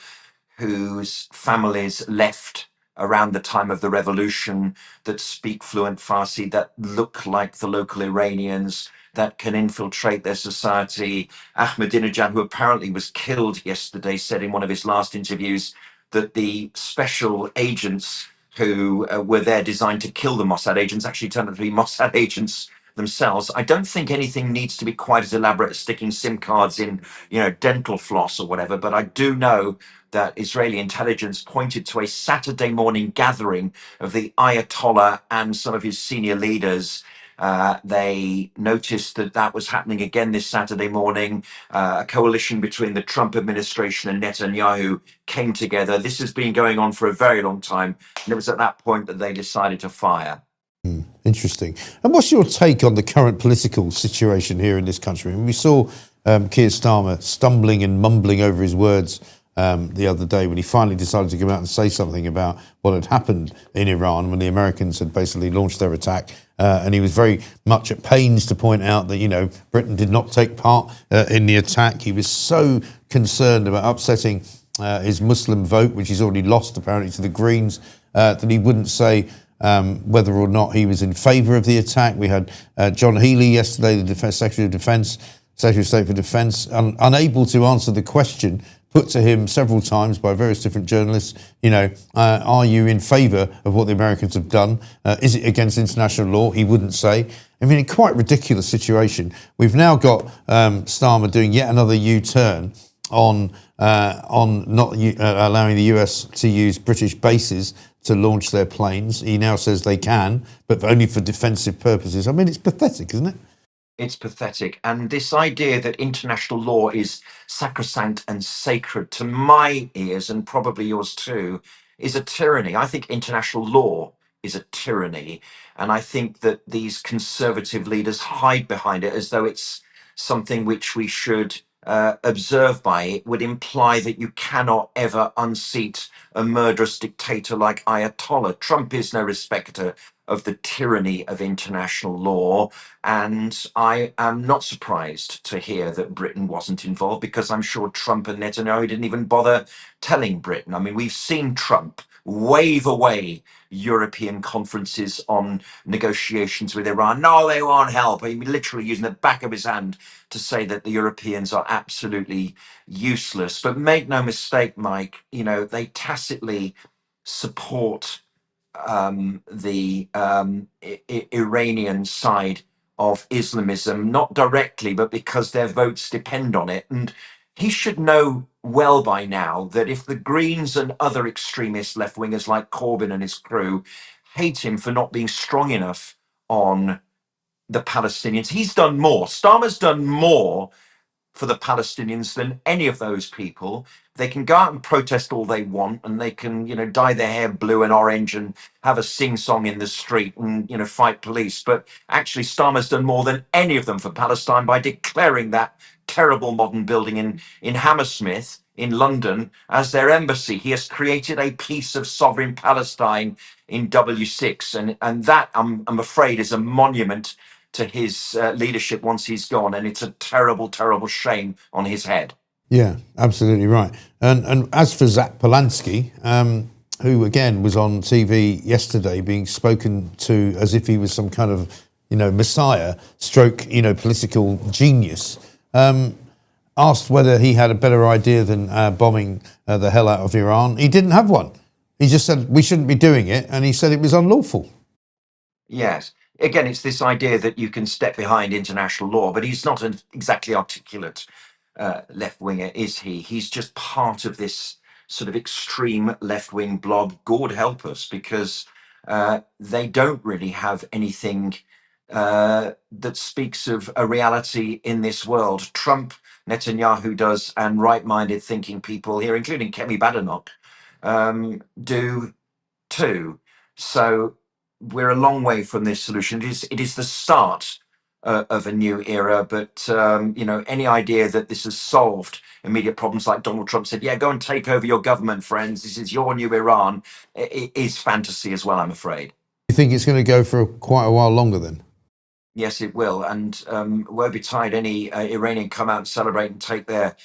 whose families left around the time of the revolution that speak fluent Farsi, that look like the local Iranians, that can infiltrate their society. Ahmadinejad, who apparently was killed yesterday, said in one of his last interviews that the special agents who were there designed to kill the Mossad agents actually turned out to be Mossad agents themselves. I don't think anything needs to be quite as elaborate as sticking SIM cards in, dental floss or whatever, but I do know that Israeli intelligence pointed to a Saturday morning gathering of the Ayatollah and some of his senior leaders. They noticed that was happening again this Saturday morning. A coalition between the Trump administration and Netanyahu came together. This has been going on for a very long time, and it was at that point that they decided to fire. Interesting. And what's your take on the current political situation here in this country? I mean, we saw Keir Starmer stumbling and mumbling over his words the other day when he finally decided to come out and say something about what had happened in Iran when the Americans had basically launched their attack. And he was very much at pains to point out that, Britain did not take part in the attack. He was so concerned about upsetting his Muslim vote, which he's already lost apparently to the Greens, that he wouldn't say whether or not he was in favour of the attack. We had John Healey yesterday, the Secretary of State for Defence, unable to answer the question put to him several times by various different journalists, are you in favour of what the Americans have done? Is it against international law? He wouldn't say. I mean, a quite ridiculous situation. We've now got Starmer doing yet another U-turn on not allowing the US to use British bases to launch their planes. He now says they can, but only for defensive purposes. I mean, it's pathetic, isn't it? It's pathetic. And this idea that international law is sacrosanct and sacred, to my ears, and probably yours too, is a tyranny. I think international law is a tyranny. And I think that these conservative leaders hide behind it as though it's something which we should observe by. It would imply that you cannot ever unseat a murderous dictator like Ayatollah. Trump is no respecter of the tyranny of international law. And I am not surprised to hear that Britain wasn't involved, because I'm sure Trump and Netanyahu didn't even bother telling Britain. I mean, we've seen Trump wave away European conferences on negotiations with Iran. No, they won't help. He literally using the back of his hand to say that the Europeans are absolutely useless. But make no mistake, Mike, they tacitly support the Iranian side of Islamism, not directly, but because their votes depend on it. And he should know well by now that if the Greens and other extremist left-wingers like Corbyn and his crew hate him for not being strong enough on the Palestinians, he's done more. Starmer's done more for the Palestinians than any of those people. They can go out and protest all they want, and they can, dye their hair blue and orange and have a sing-song in the street and, fight police. But actually, Starmer's done more than any of them for Palestine by declaring that terrible modern building in Hammersmith in London as their embassy. He has created a piece of sovereign Palestine in W6, and that, I'm afraid, is a monument to his leadership once he's gone, and it's a terrible, terrible shame on his head. Yeah, absolutely right. And as for Zach Polanski, who again was on TV yesterday being spoken to as if he was some kind of, messiah, stroke, political genius, asked whether he had a better idea than bombing the hell out of Iran. He didn't have one. He just said we shouldn't be doing it, and he said it was unlawful. Yes. Again, it's this idea that you can step behind international law, but he's not an exactly articulate left-winger, is he? He's just part of this sort of extreme left-wing blob. God help us, because they don't really have anything that speaks of a reality in this world. Trump, Netanyahu does, and right-minded thinking people here, including Kemi Badenoch, do too. So we're a long way from this solution. It is the start of a new era, but any idea that this has solved immediate problems, like Donald Trump said, yeah, go and take over your government, friends, this is your new Iran, it is fantasy as well, I'm afraid. You think it's going to go for quite a while longer then? Yes, it will, and woe betide any Iranian come out and celebrate and take their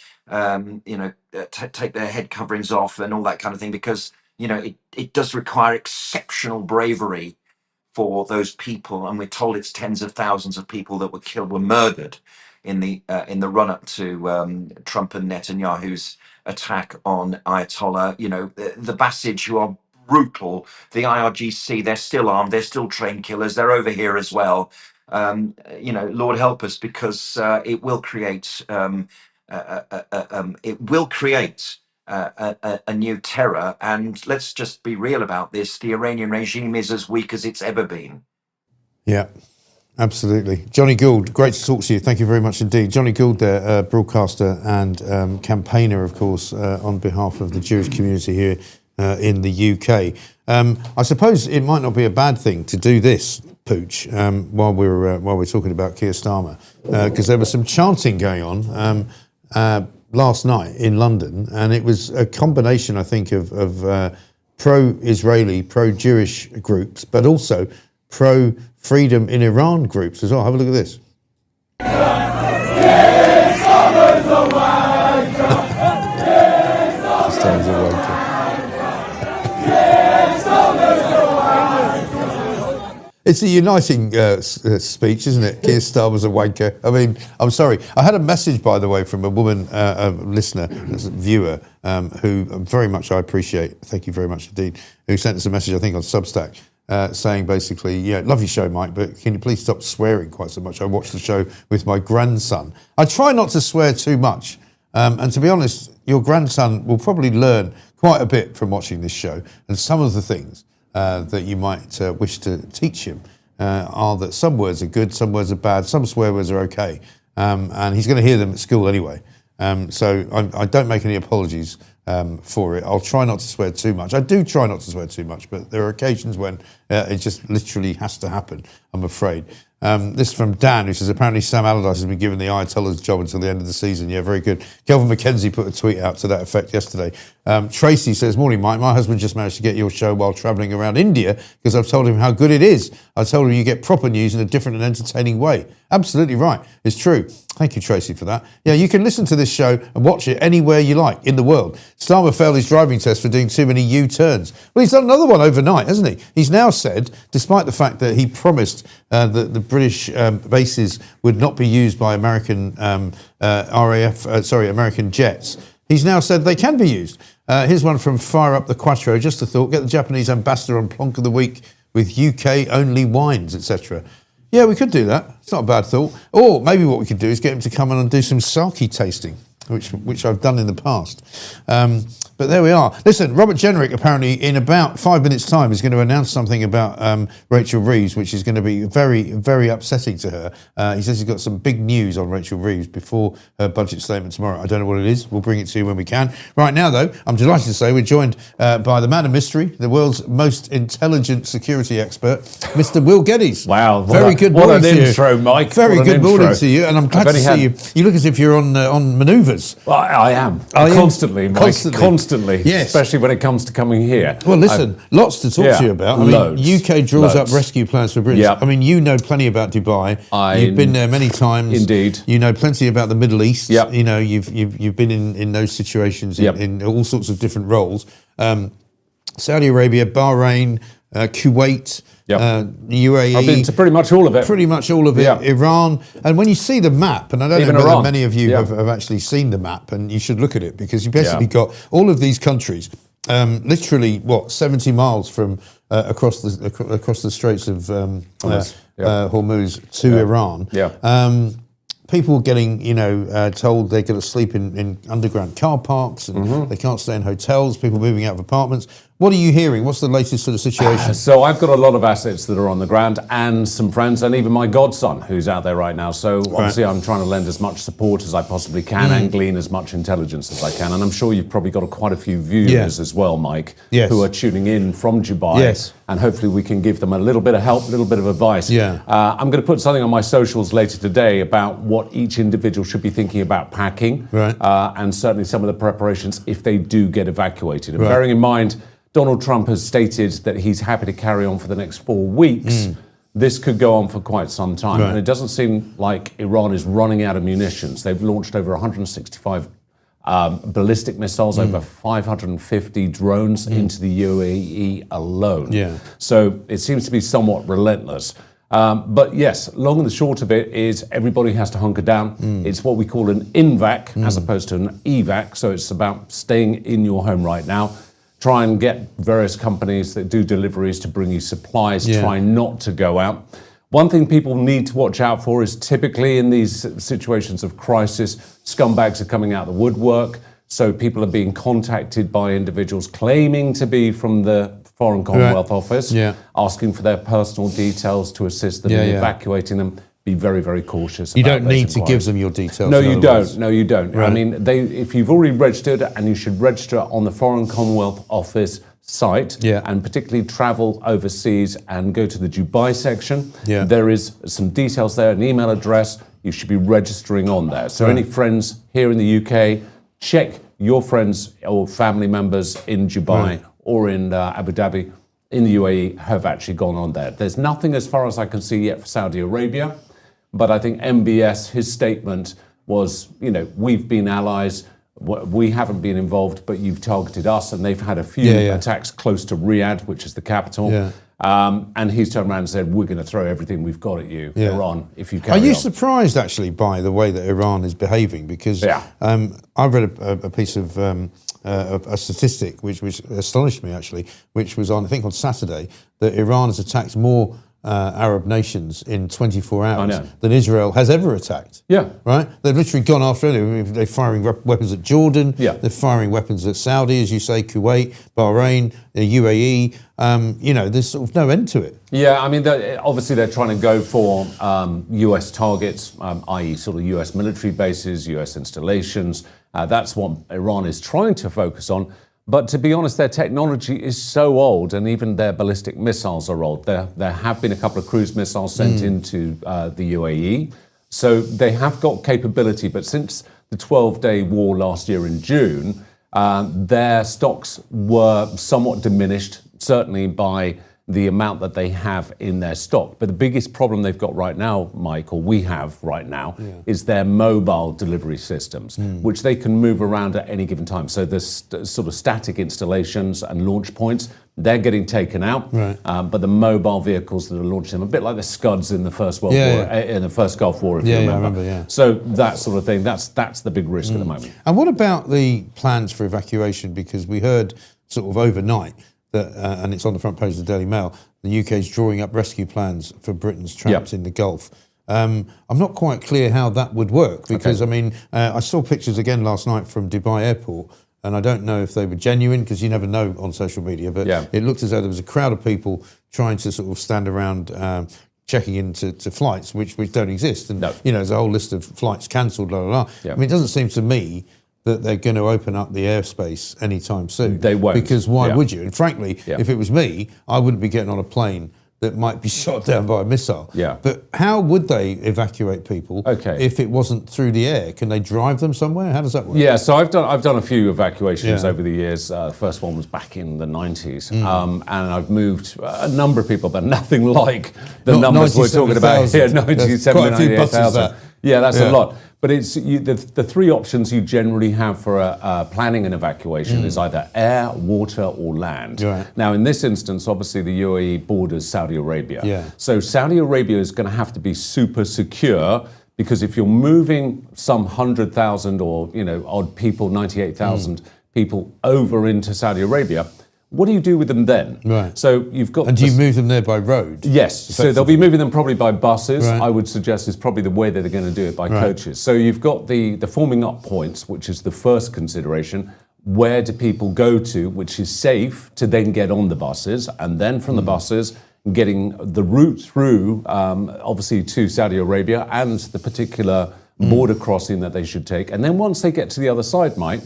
take their head coverings off and all that kind of thing, because it does require exceptional bravery for those people, and we're told it's tens of thousands of people that were murdered in the run-up to Trump and Netanyahu's attack on Ayatollah. The Basij, who are brutal, the IRGC, they're still armed, they're still trained killers, they're over here as well. Lord help us, because it will create a new terror. And let's just be real about this. The Iranian regime is as weak as it's ever been. Yeah, absolutely. Johnny Gould, great to talk to you. Thank you very much indeed. Johnny Gould there, broadcaster and campaigner, of course, on behalf of the Jewish community here in the UK. I suppose it might not be a bad thing to do this, Pooch, while we're talking about Keir Starmer, because there was some chanting going on last night in London, and it was a combination, I think, of pro-Israeli, pro-Jewish groups, but also pro-freedom in Iran groups as well. Have a look at this. This time's a wanker. It's a uniting speech, isn't it? Keir Starmer's a wanker. I mean, I'm sorry. I had a message, by the way, from a woman, a listener, a viewer, who very much I appreciate. Thank you very much indeed. Who sent us a message, I think, on Substack, saying basically, yeah, love your show, Mike, but can you please stop swearing quite so much? I watched the show with my grandson. I try not to swear too much. And to be honest, your grandson will probably learn quite a bit from watching this show. And some of the things that you might wish to teach him are that some words are good, some words are bad, some swear words are okay. And he's going to hear them at school anyway. So I don't make any apologies for it. I'll try not to swear too much. I do try not to swear too much, but there are occasions when it just literally has to happen, I'm afraid. This is from Dan, who says, apparently Sam Allardyce has been given the Ayatollah's job until the end of the season. Yeah, very good. Kelvin McKenzie put a tweet out to that effect yesterday. Tracy says, morning, Mike. My husband just managed to get your show while travelling around India because I've told him how good it is. I told him you get proper news in a different and entertaining way. Absolutely right. It's true. Thank you, Tracy, for that. Yeah, you can listen to this show and watch it anywhere you like in the world. Starmer failed his driving test for doing too many U-turns. Well, he's done another one overnight, hasn't he? He's now said, despite the fact that he promised that the British bases would not be used by American American jets, he's now said they can be used. Here's one from Fire Up the Quattro. Just a thought, get the Japanese ambassador on Plonk of the Week with UK-only wines, etc. Yeah, we could do that. It's not a bad thought. Or maybe what we could do is get him to come in and do some sake tasting, which I've done in the past. But there we are. Listen, Robert Jenrick apparently in about 5 minutes' time is going to announce something about Rachel Reeves, which is going to be very, very upsetting to her. He says he's got some big news on Rachel Reeves before her budget statement tomorrow. I don't know what it is. We'll bring it to you when we can. Right now, though, I'm delighted to say we're joined by the man of mystery, the world's most intelligent security expert, Mr. Will Geddes. Wow. Very good morning to you. What an intro, Mike. Very good morning to you, and I'm glad to see you. You look as if you're on manoeuvres. Well, I am. Constantly, Mike. Constantly. Yes. Especially when it comes to coming here. Well, listen, lots to talk to you about. I mean, UK draws up rescue plans for British. Yep. I mean, you know plenty about Dubai. You've been there many times. Indeed. You know plenty about the Middle East. Yep. You know, you've been in those situations in all sorts of different roles. Saudi Arabia, Bahrain, Kuwait, UAE. I've been to pretty much all of it. Pretty much all of it. Yep. Iran. And when you see the map, and I don't know whether many of you have actually seen the map, and you should look at it because you basically got all of these countries, literally 70 miles from across the Straits of Hormuz to Iran. Yeah. People getting, told they're going to sleep in underground car parks and they can't stay in hotels, people moving out of apartments. What are you hearing? What's the latest sort of situation? So I've got a lot of assets that are on the ground and some friends and even my godson who's out there right now. So obviously I'm trying to lend as much support as I possibly can and glean as much intelligence as I can. And I'm sure you've probably got quite a few viewers as well, Mike, who are tuning in from Dubai. Yes. And hopefully we can give them a little bit of help, a little bit of advice. Yeah. I'm going to put something on my socials later today about what each individual should be thinking about packing. Right. And certainly some of the preparations if they do get evacuated. And bearing in mind, Donald Trump has stated that he's happy to carry on for the next 4 weeks. This could go on for quite some time. And it doesn't seem like Iran is running out of munitions. They've launched over 165 ballistic missiles, over 550 drones into the UAE alone. Yeah. So it seems to be somewhat relentless. But yes, long and the short of it is everybody has to hunker down. It's what we call an INVAC as opposed to an EVAC. So it's about staying in your home right now. Try and get various companies that do deliveries to bring you supplies. Try not to go out. One thing people need to watch out for is typically in these situations of crisis, scumbags are coming out of the woodwork. So people are being contacted by individuals claiming to be from the Foreign Commonwealth Office, asking for their personal details to assist them in evacuating them. Be very, very cautious. You don't need to give them your details. No, you don't. No, you don't. Right. I mean, if you've already registered, and you should register on the Foreign Commonwealth Office site, and particularly travel overseas and go to the Dubai section. There is some details there, an email address. You should be registering on there. So any friends here in the UK, check your friends or family members in Dubai or in Abu Dhabi, in the UAE, have actually gone on there. There's nothing as far as I can see yet for Saudi Arabia. But I think MBS, his statement was, we've been allies, we haven't been involved, but you've targeted us, and they've had a few attacks close to Riyadh, which is the capital. And he's turned around and said, we're going to throw everything we've got at you, Iran, if you carry Are you on. surprised, actually, by the way that Iran is behaving? Because I read a piece of a statistic which astonished me, actually, which was I think on Saturday, that Iran has attacked more Arab nations in 24 hours than Israel has ever attacked. Yeah. Right? They've literally gone after it. They're firing weapons at Jordan. Yeah. They're firing weapons at Saudi, as you say, Kuwait, Bahrain, the UAE. There's sort of no end to it. Yeah, I mean, obviously they're trying to go for US targets, i.e. sort of US military bases, US installations. That's what Iran is trying to focus on. But to be honest, their technology is so old, and even their ballistic missiles are old. There have been a couple of cruise missiles sent into the UAE. So they have got capability, but since the 12-day war last year in June, their stocks were somewhat diminished, certainly by the amount that they have in their stock. But the biggest problem they've got right now, Mike, or we have right now, is their mobile delivery systems, which they can move around at any given time. So the sort of static installations and launch points, they're getting taken out. Right. But the mobile vehicles that are launching them, a bit like the Scuds in the First World War, in the First Gulf War, if you remember. I remember. So that sort of thing, that's the big risk at the moment. And what about the plans for evacuation? Because we heard sort of overnight that, and it's on the front page of the Daily Mail, the UK is drawing up rescue plans for Britain's trapped in the Gulf. I'm not quite clear how that would work because, I mean, I saw pictures again last night from Dubai Airport, and I don't know if they were genuine because you never know on social media, but it looked as though there was a crowd of people trying to sort of stand around checking into flights which don't exist. And, there's a whole list of flights cancelled, blah, blah, blah. I mean, it doesn't seem to me that they're going to open up the airspace anytime soon. They won't. Because why would you? And frankly, if it was me, I wouldn't be getting on a plane that might be shot down by a missile. Yeah. But how would they evacuate people if it wasn't through the air? Can they drive them somewhere? How does that work? Yeah, so I've done a few evacuations over the years. The first one was back in the 90s. And I've moved a number of people, but nothing like the numbers we're talking about here. 97,000, 98,000. Yeah, that's a lot. But it's the three options you generally have for planning an evacuation is either air, water, or land. Right. Now, in this instance, obviously the UAE borders Saudi Arabia. Yeah. So Saudi Arabia is going to have to be super secure because if you're moving some 100,000 or odd people, 98,000 people over into Saudi Arabia, what do you do with them then? Right. So you've got. And do you move them there by road? Yes. So they'll be moving them probably by buses. Right. I would suggest is probably the way that they're going to do it by coaches. So you've got the forming up points, which is the first consideration. Where do people go to, which is safe to then get on the buses, and then from the buses getting the route through, obviously to Saudi Arabia and the particular border crossing that they should take, and then once they get to the other side, Mike.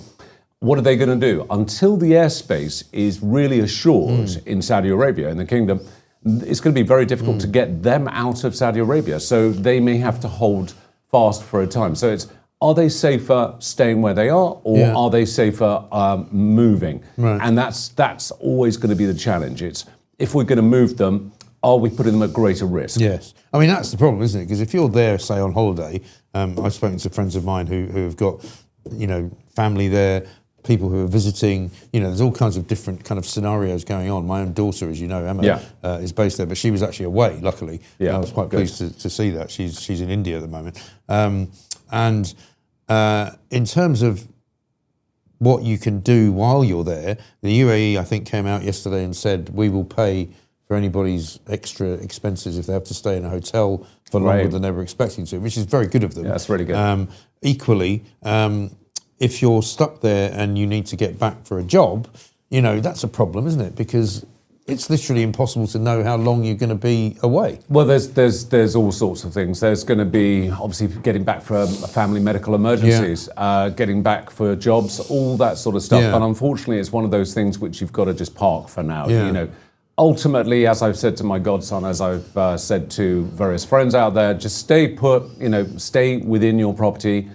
What are they going to do? Until the airspace is really assured in Saudi Arabia, in the kingdom, it's going to be very difficult to get them out of Saudi Arabia. So they may have to hold fast for a time. So it's, are they safer staying where they are or are they safer moving? Right. And that's always going to be the challenge. It's, if we're going to move them, are we putting them at greater risk? Yes. I mean, that's the problem, isn't it? Because if you're there, say, on holiday, I've spoken to friends of mine who have got, family there, people who are visiting, there's all kinds of different kind of scenarios going on. My own daughter, as you know, Emma, is based there, but she was actually away, luckily. Yeah, I was quite pleased to see that. She's in India at the moment. And in terms of what you can do while you're there, the UAE, I think, came out yesterday and said, we will pay for anybody's extra expenses if they have to stay in a hotel for longer than they were expecting to, which is very good of them. Yeah, that's really good. Equally, if you're stuck there and you need to get back for a job, that's a problem, isn't it? Because it's literally impossible to know how long you're going to be away. Well, there's all sorts of things. There's going to be obviously getting back for family medical emergencies, getting back for jobs, all that sort of stuff. But unfortunately, it's one of those things which you've got to just park for now. Ultimately, as I've said to my godson, as I've said to various friends out there, just stay put. Stay within your property.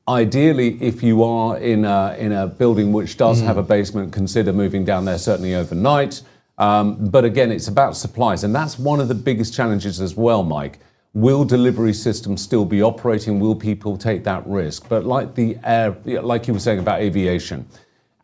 Ideally, if you are in a building which does have a basement, consider moving down there certainly overnight. But again, it's about supplies, and that's one of the biggest challenges as well, Mike. Will delivery systems still be operating? Will people take that risk? But like you were saying about aviation,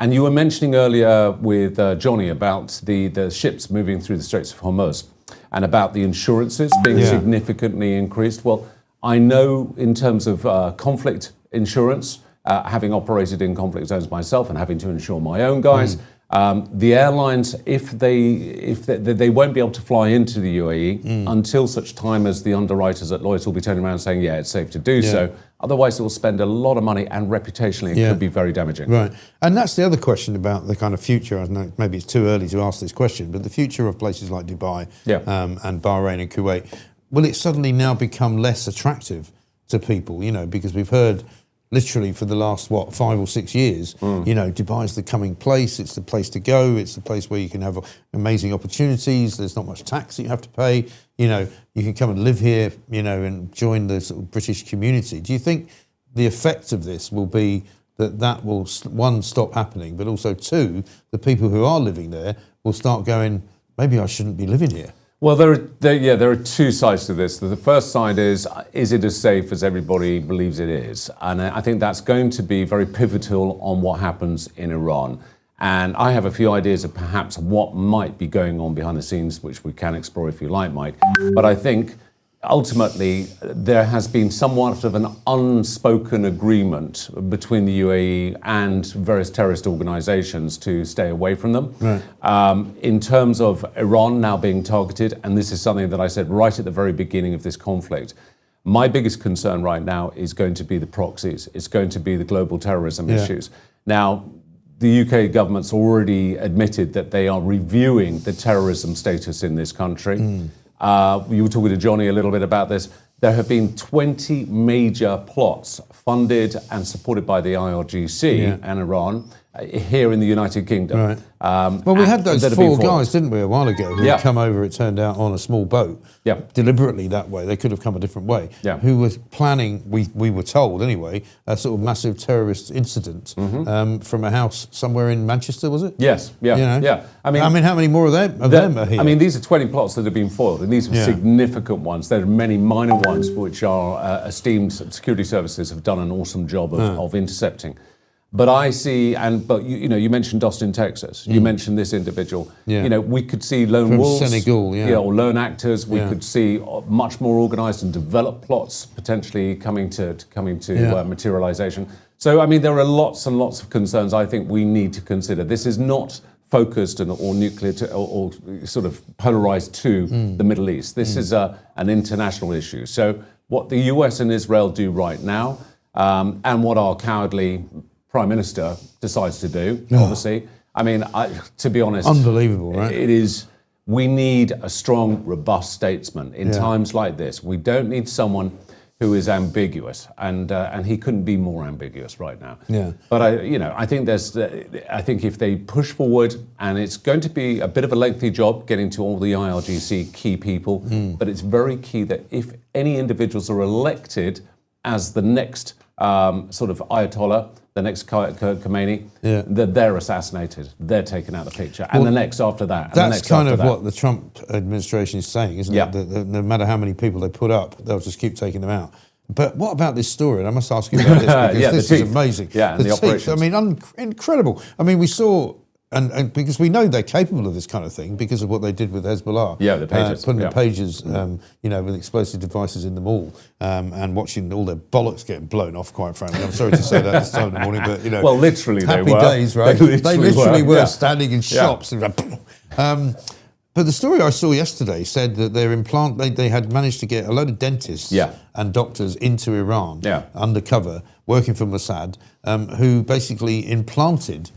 And you were mentioning earlier with Johnny about the ships moving through the Straits of Hormuz and about the insurances being significantly increased. Well, I know in terms of conflict insurance, having operated in conflict zones myself and having to insure my own guys, the airlines, if they won't be able to fly into the UAE until such time as the underwriters at Lloyd's will be turning around saying, yeah, it's safe to do so. Otherwise, it will spend a lot of money, and reputationally, it could be very damaging. Right. And that's the other question about the kind of future. I know maybe it's too early to ask this question, but the future of places like Dubai and Bahrain and Kuwait, will it suddenly now become less attractive to people? You know, because we've heard literally for the last, 5 or 6 years, you know, Dubai's the coming place, it's the place to go, it's the place where you can have amazing opportunities, there's not much tax that you have to pay, you know, you can come and live here, you know, and join the sort of British community. Do you think the effect of this will be that will, one, stop happening, but also two, the people who are living there will start going, maybe I shouldn't be living here? Well, there are two sides to this. The first side is it as safe as everybody believes it is? And I think that's going to be very pivotal on what happens in Iran. And I have a few ideas of perhaps what might be going on behind the scenes, which we can explore if you like, Mike. But I think ultimately there has been somewhat of an unspoken agreement between the UAE and various terrorist organizations to stay away from them. Right. In terms of Iran now being targeted, and this is something that I said right at the very beginning of this conflict, my biggest concern right now is going to be the proxies. It's going to be the global terrorism issues. Now, the UK government's already admitted that they are reviewing the terrorism status in this country. You were talking to Johnny a little bit about this. There have been 20 major plots funded and supported by the IRGC and Iran here in the United Kingdom. Right. Well, we had those 4 guys, didn't we, a while ago, who had come over, it turned out, on a small boat, deliberately that way. They could have come a different way. Who was planning, we were told anyway, a sort of massive terrorist incident from a house somewhere in Manchester, was it? Yes, You know? I mean, how many more of them are here? I mean, these are 20 plots that have been foiled, and these are significant ones. There are many minor ones which our esteemed security services have done an awesome job of intercepting. But I see, but you mentioned Austin, Texas. You mentioned this individual. You know, we could see lone from wolves, Senegal, or lone actors. We could see much more organised and developed plots potentially coming to materialisation. So, I mean, there are lots and lots of concerns I think we need to consider. This is not focused or nuclear or sort of polarised to the Middle East. This is an international issue. So, what the US and Israel do right now, and what our cowardly Prime Minister decides to do, obviously. I mean, to be honest, unbelievable, right? It is. We need a strong, robust statesman in times like this. We don't need someone who is ambiguous, and he couldn't be more ambiguous right now. But I think I think if they push forward, and it's going to be a bit of a lengthy job getting to all the IRGC key people, but it's very key that if any individuals are elected as the next sort of Ayatollah, the next Khomeini, that they're assassinated, they're taken out of the picture, and the next after that. And that's kind of what the Trump administration is saying, isn't it? That no matter how many people they put up, they'll just keep taking them out. But what about this story? And I must ask you about this, because this is amazing. Yeah, the operations. I mean, incredible. I mean, we saw... And because we know they're capable of this kind of thing because of what they did with Hezbollah. The pages. Putting the pages, with explosive devices in them all, and watching all their bollocks getting blown off, quite frankly. I'm sorry to say that this time in the morning, but, Well, literally happy they were. Days, right? They literally were standing in shops. Yeah. But the story I saw yesterday said that they had managed to get a load of dentists and doctors into Iran, undercover, working for Mossad, who basically implanted...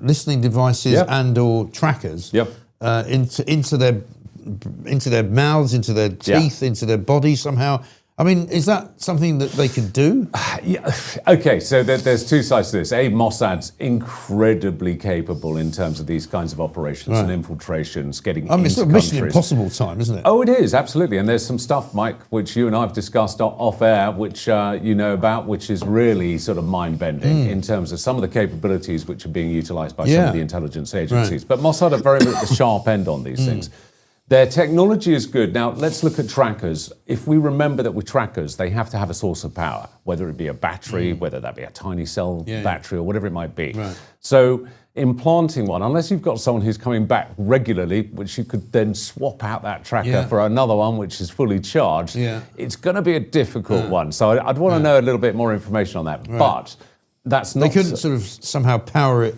listening devices and or trackers into their mouths, into their teeth, into their body somehow. I mean, is that something that they could do? Okay, so there's two sides to this. Mossad's incredibly capable in terms of these kinds of operations and infiltrations, getting into it's a Mission Impossible time, isn't it? Oh, it is, absolutely. And there's some stuff, Mike, which you and I have discussed off air, which you know about, which is really sort of mind-bending in terms of some of the capabilities which are being utilised by some of the intelligence agencies. But Mossad are very much at the sharp end on these things. Their technology is good. Now, let's look at trackers. If we remember that with trackers, they have to have a source of power, whether it be a battery, whether that be a tiny cell battery or whatever it might be. Right. So implanting one, unless you've got someone who's coming back regularly, which you could then swap out that tracker for another one which is fully charged, it's going to be a difficult one. So I'd want to know a little bit more information on that. Right. But that's not... They couldn't sort of somehow power it,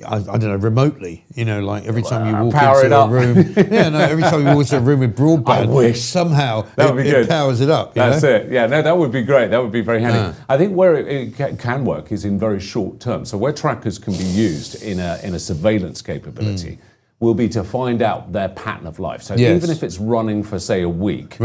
I don't know, remotely, you know, like every time you walk into a room. Every time you walk into a room with broadband, I wish. somehow that would be good. It powers it up. That's it. Yeah, no, that would be great. That would be very handy. I think where it can work is in very short term. So where trackers can be used in a surveillance capability will be to find out their pattern of life. So even if it's running for, say, a week,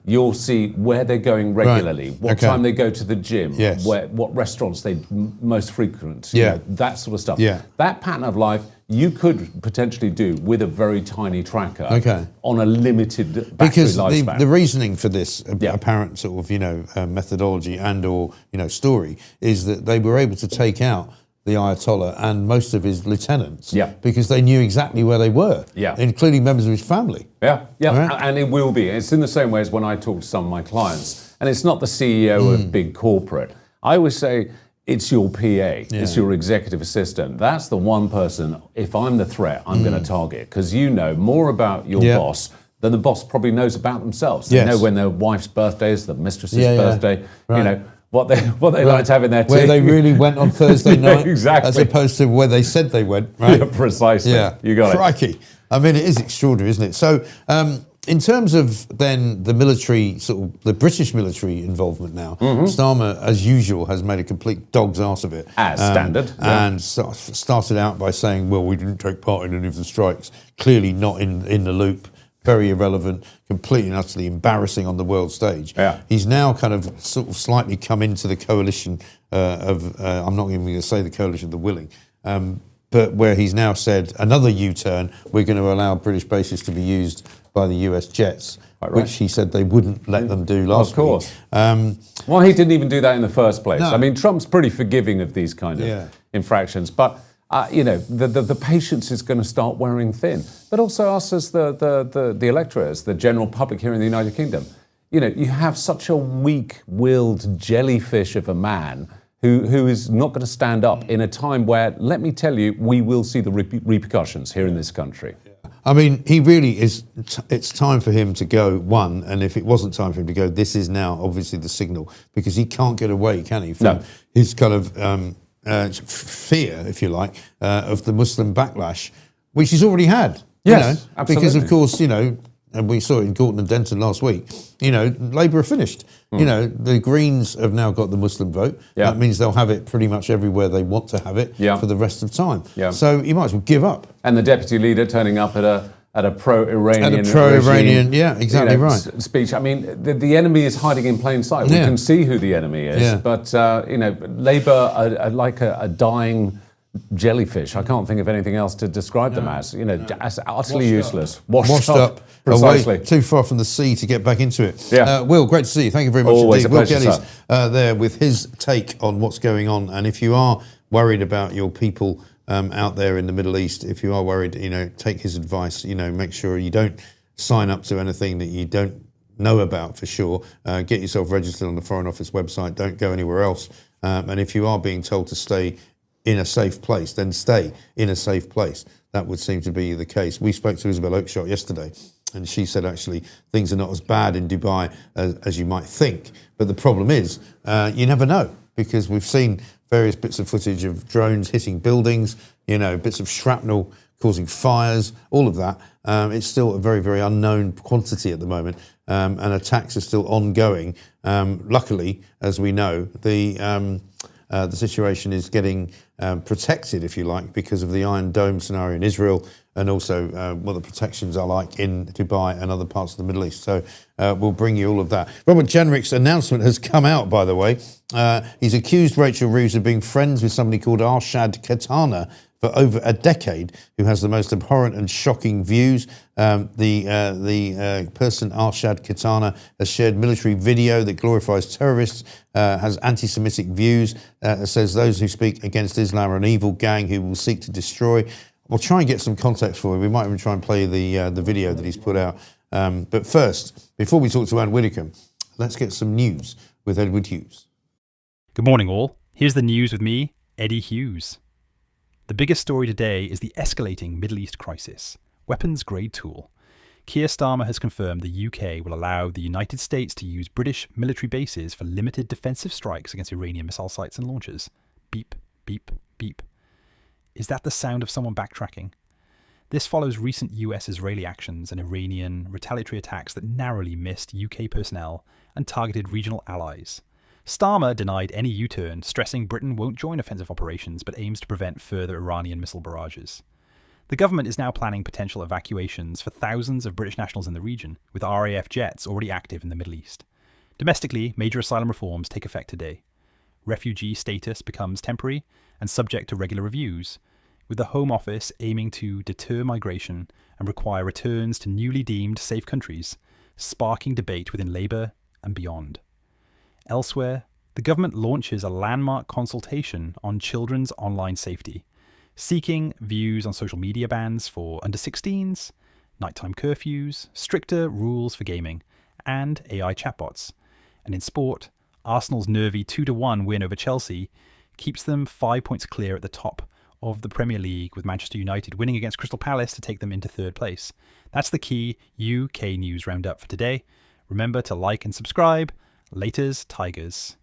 you'll see where they're going regularly, what time they go to the gym, what restaurants they most frequent, you know, that sort of stuff. That pattern of life you could potentially do with a very tiny tracker on a limited battery lifespan. Because the reasoning for this apparent sort of, you know, methodology and or, you know, story is that they were able to take out the Ayatollah and most of his lieutenants because they knew exactly where they were, including members of his family. And it will be. It's in the same way as when I talk to some of my clients, and it's not the CEO of big corporate. I always say, it's your PA, it's your executive assistant. That's the one person, if I'm the threat, I'm going to target, because you know more about your boss than the boss probably knows about themselves. They know when their wife's birthday is, the mistress's birthday, you know, what they like to have in their tea. Where they really went on Thursday night, exactly, as opposed to where they said they went. Right? Yeah, precisely. Yeah, you got Crikey. I mean, it is extraordinary, isn't it? So, in terms of then the military, sort of the British military involvement now, Starmer, as usual, has made a complete dog's arse of it. As standard. And started out by saying, well, we didn't take part in any of the strikes. Clearly not in the loop. Very irrelevant, completely and utterly embarrassing on the world stage. He's now kind of sort of slightly come into the coalition I'm not even going to say the coalition of the willing, but where he's now said another U-turn, we're going to allow British bases to be used by the US jets, which he said they wouldn't let them do last week. Of course. Well, he didn't even do that in the first place. No. I mean, Trump's pretty forgiving of these kind of infractions, but you know, the patience is going to start wearing thin. But also us as the electorate, as the general public here in the United Kingdom, you know, you have such a weak-willed jellyfish of a man who is not going to stand up in a time where, let me tell you, we will see the repercussions here in this country. I mean, he really is, it's time for him to go, one, and if it wasn't time for him to go, this is now obviously the signal, because he can't get away, can he, from his kind of fear, if you like, of the Muslim backlash, which he's already had. Yes, you know, because of course, you know, and we saw it in Gorton and Denton last week, you know, Labour are finished. You know, the Greens have now got the Muslim vote. That means they'll have it pretty much everywhere they want to have it for the rest of time. So you might as well give up. And the deputy leader turning up at a pro-Iranian regime, exactly right. Speech. I mean, the enemy is hiding in plain sight. We can see who the enemy is, but you know, Labour are like a dying jellyfish. I can't think of anything else to describe them as. You know, as utterly useless, washed up. Precisely. Away, too far from the sea to get back into it. Will, great to see you. Thank you very much Always indeed. A pleasure, Will Kelly's there with his take on what's going on, and if you are worried about your people out there in the Middle East, if you are worried, you know, take his advice. You know, make sure you don't sign up to anything that you don't know about for sure. Get yourself registered on the Foreign Office website. Don't go anywhere else. And if you are being told to stay in a safe place, then stay in a safe place. That would seem to be the case. We spoke to Isabel Oakeshott yesterday, and she said actually things are not as bad in Dubai as you might think. But the problem is you never know, because we've seen various bits of footage of drones hitting buildings, you know, bits of shrapnel causing fires, all of that. It's still a very, very unknown quantity at the moment, and attacks are still ongoing. Luckily, as we know, the situation is getting protected, if you like, because of the Iron Dome scenario in Israel, and also what the protections are like in Dubai and other parts of the Middle East. So we'll bring you all of that. Robert Jenrick's announcement has come out, by the way. He's accused Rachel Reeves of being friends with somebody called Arshad Katana for over a decade, who has the most abhorrent and shocking views. The person, Arshad Katana, has shared military video that glorifies terrorists, has anti-Semitic views, says those who speak against Islam are an evil gang who will seek to destroy We'll try and get some context for you. We might even try and play the video that he's put out. But first, before we talk to Anne Widdecombe, let's get some news with Edward Hughes. Good morning, all. Here's the news with me, Eddie Hughes. The biggest story today is the escalating Middle East crisis. Weapons-grade tool. Keir Starmer has confirmed the UK will allow the United States to use British military bases for limited defensive strikes against Iranian missile sites and launchers. Beep, beep, beep. Is that the sound of someone backtracking? This follows recent US-Israeli actions and Iranian retaliatory attacks that narrowly missed UK personnel and targeted regional allies. Starmer denied any U-turn, stressing Britain won't join offensive operations but aims to prevent further Iranian missile barrages. The government is now planning potential evacuations for thousands of British nationals in the region, with RAF jets already active in the Middle East. Domestically, major asylum reforms take effect today. Refugee status becomes temporary and subject to regular reviews, with the Home Office aiming to deter migration and require returns to newly deemed safe countries, sparking debate within Labour and beyond. Elsewhere, the government launches a landmark consultation on children's online safety, seeking views on social media bans for under-16s, nighttime curfews, stricter rules for gaming, and AI chatbots. And in sport, Arsenal's nervy 2-1 win over Chelsea keeps them 5 points clear at the top of the Premier League, with Manchester United winning against Crystal Palace to take them into third place. That's the key UK news roundup for today. Remember to like and subscribe. Laters, Tigers.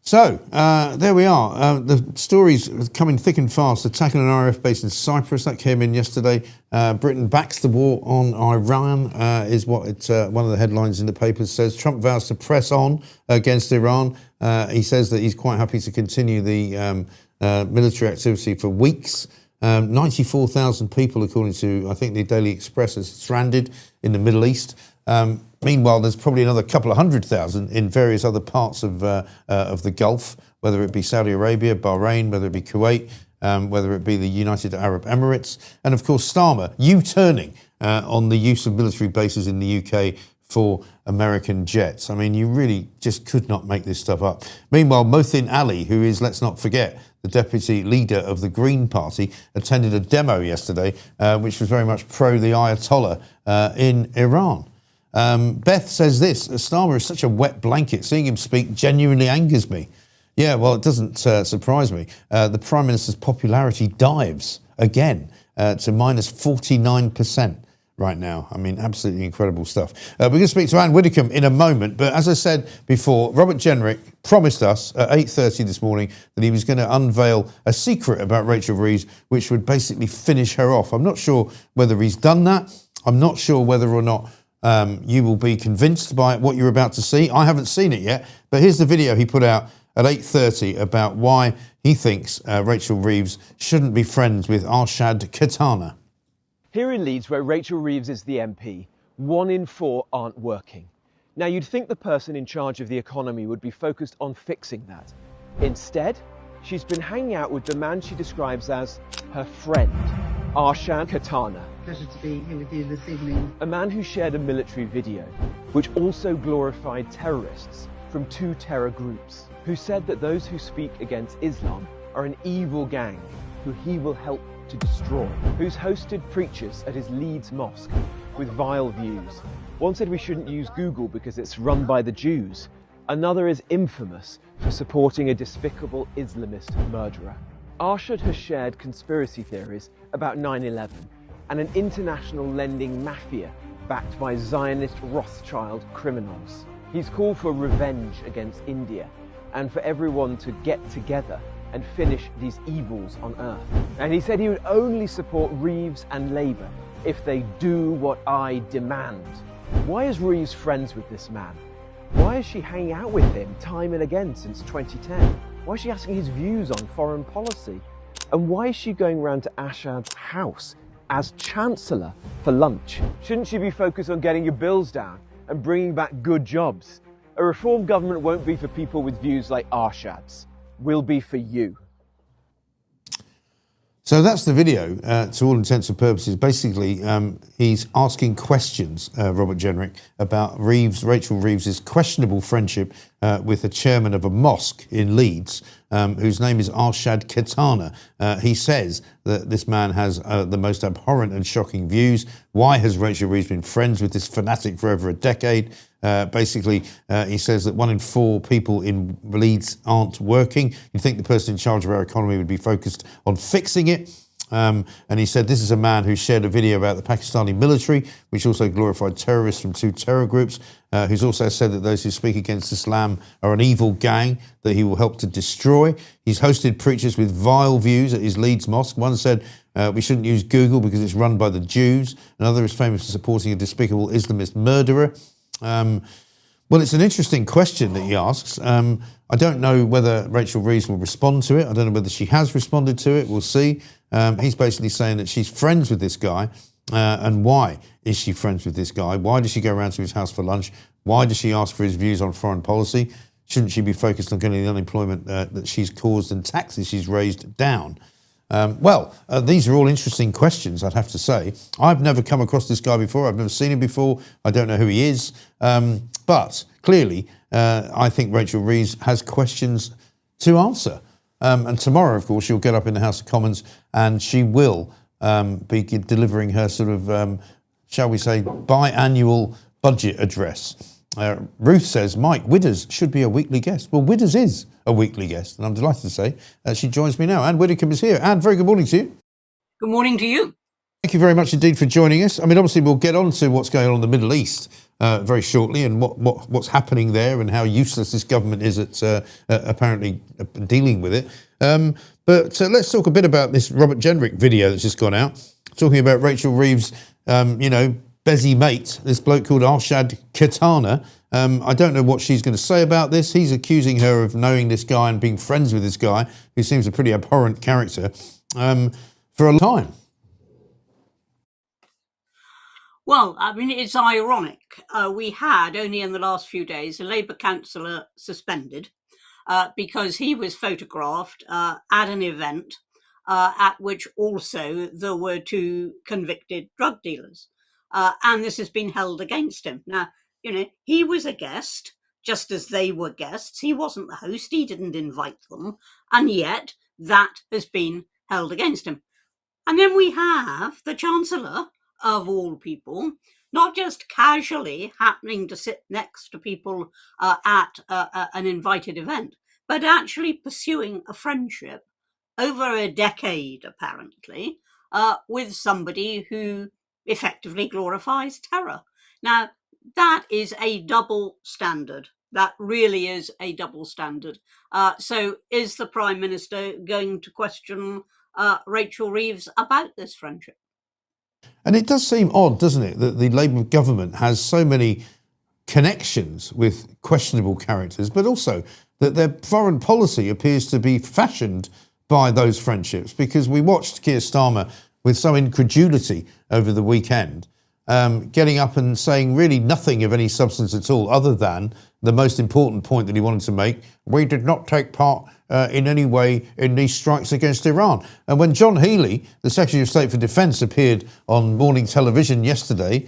So, there we are. The stories coming thick and fast. Attacking an RAF base in Cyprus, that came in yesterday. Britain backs the war on Iran, is what one of the headlines in the papers says. Trump vows to press on against Iran. He says that he's quite happy to continue the military activity for weeks. 94,000 people, according to, I think, the Daily Express, is stranded in the Middle East. Meanwhile, there's probably another couple of 100,000 in various other parts of the Gulf, whether it be Saudi Arabia, Bahrain, whether it be Kuwait, whether it be the United Arab Emirates. And of course, Starmer U-turning on the use of military bases in the UK for American jets. I mean, you really just could not make this stuff up. Meanwhile, Mohsin Ali, who is, let's not forget, the deputy leader of the Green Party, attended a demo yesterday, which was very much pro the Ayatollah in Iran. Beth says this: Starmer is such a wet blanket. Seeing him speak genuinely angers me. Yeah, well, it doesn't surprise me. The Prime Minister's popularity dives again to minus 49% right now. I mean, absolutely incredible stuff. We're going to speak to Anne Widdecombe in a moment, but as I said before, Robert Jenrick promised us at 8:30 this morning that he was going to unveil a secret about Rachel Reeves, which would basically finish her off. I'm not sure whether he's done that. I'm not sure whether or not you will be convinced by what you're about to see. I haven't seen it yet, but here's the video he put out at 8:30 about why he thinks Rachel Reeves shouldn't be friends with Arshad Katana. Here in Leeds, where Rachel Reeves is the MP, 1 in 4 aren't working. Now, you'd think the person in charge of the economy would be focused on fixing that. Instead, she's been hanging out with the man she describes as her friend, Arshad Katana. Pleasure to be here with you this evening. A man who shared a military video, which also glorified terrorists from 2 terror groups, who said that those who speak against Islam are an evil gang who he will help to destroy, who's hosted preachers at his Leeds mosque with vile views. One said we shouldn't use Google because it's run by the Jews. Another is infamous for supporting a despicable Islamist murderer. Arshad has shared conspiracy theories about 9/11 and an international lending mafia backed by Zionist Rothschild criminals. He's called for revenge against India and for everyone to get together and finish these evils on earth. And he said he would only support Reeves and Labour if they do what I demand. Why is Reeves friends with this man? Why is she hanging out with him time and again since 2010? Why is she asking his views on foreign policy? And why is she going round to Arshad's house as Chancellor for lunch? Shouldn't she be focused on getting your bills down and bringing back good jobs? A reform government won't be for people with views like Arshad's. Will be for you. So that's the video, to all intents and purposes. Basically, he's asking questions, Robert Jenrick, about Rachel Reeves' questionable friendship with the chairman of a mosque in Leeds, whose name is Arshad Khatana. He says that this man has the most abhorrent and shocking views. Why has Rachel Reeves been friends with this fanatic for over a decade? Basically, he says that 1 in 4 people in Leeds aren't working. You'd think the person in charge of our economy would be focused on fixing it. And he said this is a man who shared a video about the Pakistani military, which also glorified terrorists from 2 terror groups, who's also said that those who speak against Islam are an evil gang that he will help to destroy. He's hosted preachers with vile views at his Leeds mosque. One said, we shouldn't use Google because it's run by the Jews. Another is famous for supporting a despicable Islamist murderer. Well, it's an interesting question that he asks. I don't know whether Rachel Reeves will respond to it. I don't know whether she has responded to it. We'll see. He's basically saying that she's friends with this guy. And why is she friends with this guy? Why does she go around to his house for lunch? Why does she ask for his views on foreign policy? Shouldn't she be focused on getting the unemployment that she's caused and taxes she's raised down? These are all interesting questions, I'd have to say. I've never come across this guy before. I've never seen him before. I don't know who he is. But clearly, I think Rachel Reeves has questions to answer. And tomorrow, of course, she'll get up in the House of Commons and she will be delivering her sort of, shall we say, biannual budget address. Ruth says, Mike, Widders should be a weekly guest. Well, Widders is a weekly guest, and I'm delighted to say she joins me now. Anne Widdicombe is here. Anne, very good morning to you. Good morning to you. Thank you very much indeed for joining us. I mean, obviously, we'll get on to what's going on in the Middle East very shortly and what's happening there and how useless this government is at apparently dealing with it. But let's talk a bit about this Robert Jenrick video that's just gone out, talking about Rachel Reeves, Bezzy mate, this bloke called Arshad Khatana. I don't know what she's going to say about this. He's accusing her of knowing this guy and being friends with this guy, who seems a pretty abhorrent character, for a long time. Well, I mean, it's ironic. We had, only in the last few days, a Labour councillor suspended because he was photographed at an event at which also there were 2 convicted drug dealers. And this has been held against him. Now, he was a guest, just as they were guests. He wasn't the host. He didn't invite them. And yet that has been held against him. And then we have the Chancellor, of all people, not just casually happening to sit next to people at an invited event, but actually pursuing a friendship over a decade, apparently, with somebody who effectively glorifies terror. Now, that is a double standard. That really is a double standard. So is the Prime Minister going to question Rachel Reeves about this friendship? And it does seem odd, doesn't it, that the Labour government has so many connections with questionable characters, but also that their foreign policy appears to be fashioned by those friendships, because we watched Keir Starmer with some incredulity over the weekend, getting up and saying really nothing of any substance at all, other than the most important point that he wanted to make: we did not take part in any way in these strikes against Iran. And when John Healey, the Secretary of State for Defence, appeared on morning television yesterday,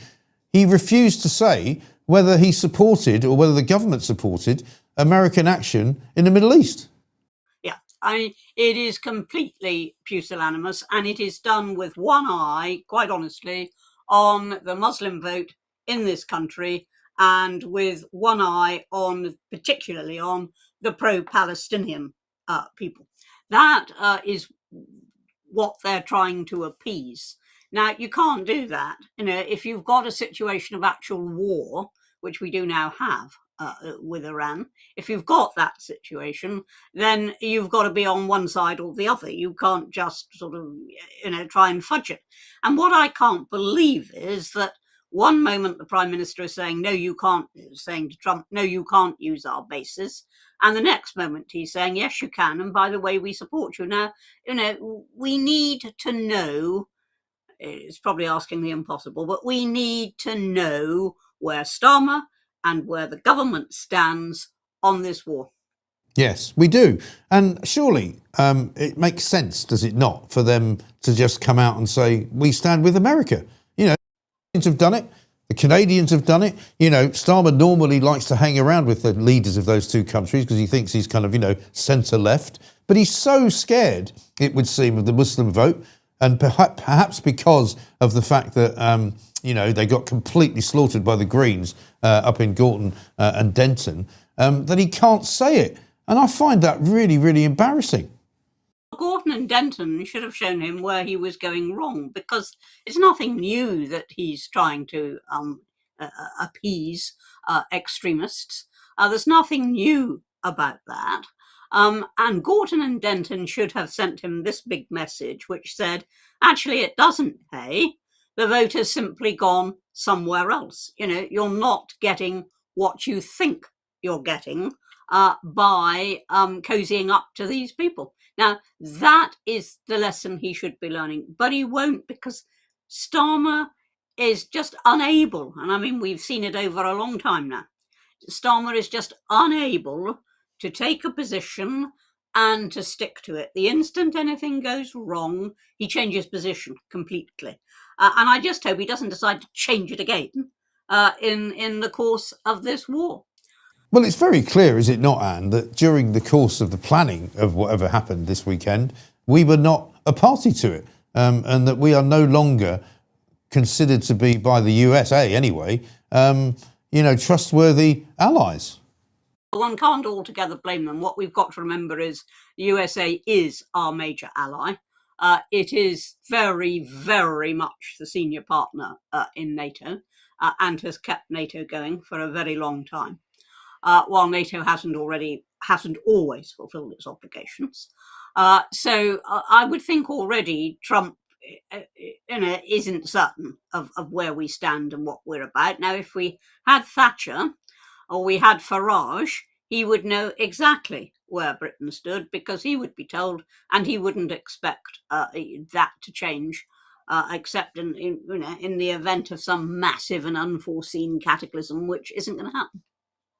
he refused to say whether he supported or whether the government supported American action in the Middle East. Yeah, I mean, it is completely pusillanimous, and it is done with one eye, quite honestly, on the Muslim vote in this country, and with one eye on, particularly on, the pro-Palestinian people. That is what they're trying to appease. Now, you can't do that. If you've got a situation of actual war, which we do now have with Iran, if you've got that situation, then you've got to be on one side or the other. You can't just sort of, try and fudge it. And what I can't believe is that one moment the Prime Minister is saying, no, you can't, saying to Trump, no, you can't use our bases. And the next moment he's saying, yes, you can. And by the way, we support you. Now, we need to know, it's probably asking the impossible, but we need to know where Starmer and where the government stands on this war. Yes, we do. And surely it makes sense, does it not, for them to just come out and say, we stand with America. You know, the Americans have done it. The Canadians have done it. You know, Starmer normally likes to hang around with the leaders of those two countries because he thinks he's kind of, you know, centre-left. But he's so scared, it would seem, of the Muslim vote. And perhaps because of the fact that, you know, they got completely slaughtered by the Greens up in Gorton and Denton, that he can't say it. And I find that really, really embarrassing. Gorton and Denton should have shown him where he was going wrong, because it's nothing new that he's trying to appease extremists. There's nothing new about that. And Gorton and Denton should have sent him this big message, which said, actually, it doesn't pay. The vote has simply gone somewhere else. You know, you're not getting what you think you're getting by cozying up to these people. Now, that is the lesson he should be learning, but he won't, because Starmer is just unable, and I mean, we've seen it over a long time now. Starmer is just unable to take a position and to stick to it. The instant anything goes wrong, he changes position completely. And I just hope he doesn't decide to change it again in the course of this war. Well, it's very clear, is it not, Anne, that during the course of the planning of whatever happened this weekend, we were not a party to it, and that we are no longer considered to be, by the USA anyway, you know, trustworthy allies. One can't altogether blame them. What we've got to remember is the USA is our major ally. It is very, very much the senior partner in NATO and has kept NATO going for a very long time. While NATO hasn't always fulfilled its obligations. So I would think already Trump isn't certain of where we stand and what we're about. Now, if we had Thatcher or we had Farage, he would know exactly where Britain stood, because he would be told, and he wouldn't expect that to change, except in the event of some massive and unforeseen cataclysm, which isn't going to happen.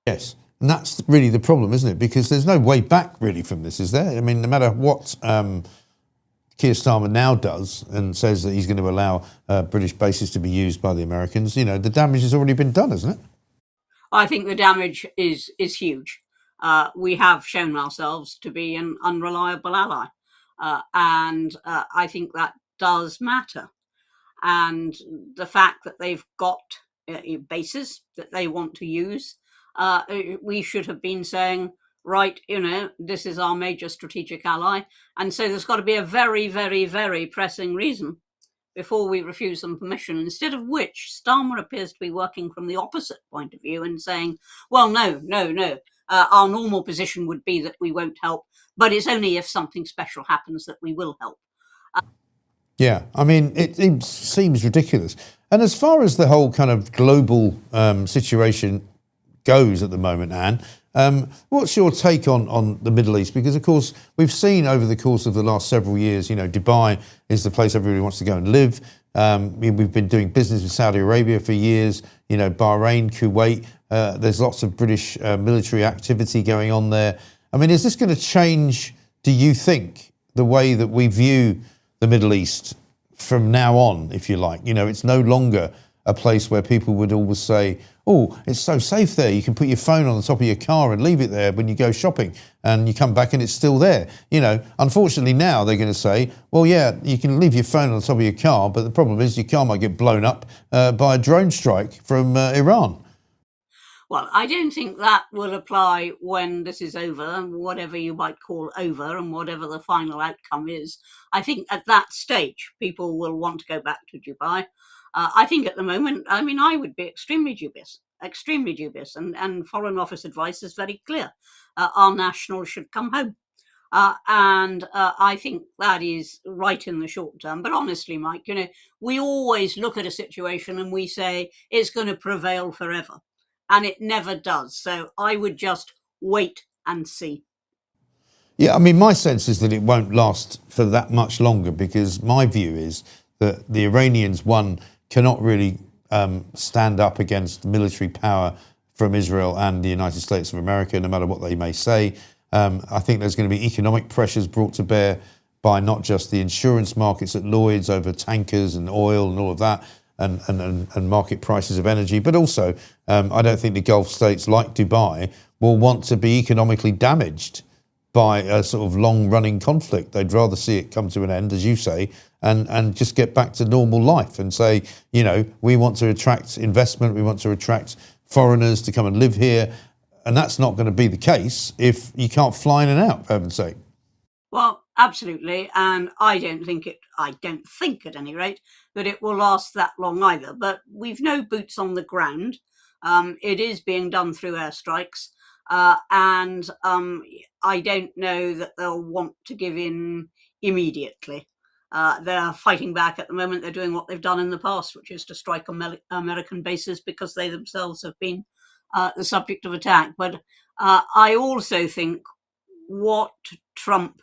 Yes, and that's really the problem, isn't it? Because there's no way back really from this, is there? I mean, no matter what Keir Starmer now does and says that he's going to allow British bases to be used by the Americans, you know, the damage has already been done, hasn't it? I think the damage is huge. We have shown ourselves to be an unreliable ally, and I think that does matter. And the fact that they've got bases that they want to use, we should have been saying, right, you know, this is our major strategic ally. And so there's got to be a very, very, very pressing reason before we refuse them permission, instead of which Starmer appears to be working from the opposite point of view and saying, well, no. Our normal position would be that we won't help, but it's only if something special happens that we will help. Yeah, I mean, it seems ridiculous. And as far as the whole kind of global situation goes at the moment, Anne, what's your take on the Middle East? Because, of course, we've seen over the course of the last several years, you know, Dubai is the place everybody wants to go and live. We've been doing business with Saudi Arabia for years, you know, Bahrain, Kuwait. There's lots of British military activity going on there. I mean, is this going to change, do you think, the way that we view the Middle East from now on, if you like? You know, it's no longer a place where people would always say, oh, it's so safe there. You can put your phone on the top of your car and leave it there when you go shopping, and you come back and it's still there. You know, unfortunately now they're going to say, well, yeah, you can leave your phone on the top of your car, but the problem is your car might get blown up by a drone strike from Iran. Well, I don't think that will apply when this is over, whatever you might call over, and whatever the final outcome is. I think at that stage, people will want to go back to Dubai. I think at the moment, I mean, I would be extremely dubious, and Foreign Office advice is very clear. Our nationals should come home. And I think that is right in the short term. But honestly, Mike, you know, we always look at a situation and we say it's going to prevail forever. And it never does. So I would just wait and see. Yeah, I mean, my sense is that it won't last for that much longer, because my view is that the Iranians, one, cannot really stand up against military power from Israel and the United States of America, no matter what they may say. I think there's going to be economic pressures brought to bear by not just the insurance markets at Lloyd's over tankers and oil and all of that, and market prices of energy, but also I don't think the Gulf states like Dubai will want to be economically damaged by a sort of long-running conflict. They'd rather see it come to an end, as you say, and just get back to normal life and say, you know, we want to attract investment, we want to attract foreigners to come and live here, and that's not going to be the case if you can't fly in and out, for heaven's sake. Well, absolutely, and I don't think at any rate that it will last that long either. But we've no boots on the ground. It is being done through airstrikes, and I don't know that they'll want to give in immediately. They're fighting back at the moment. They're doing what they've done in the past, which is to strike American bases because they themselves have been the subject of attack. But I also think what Trump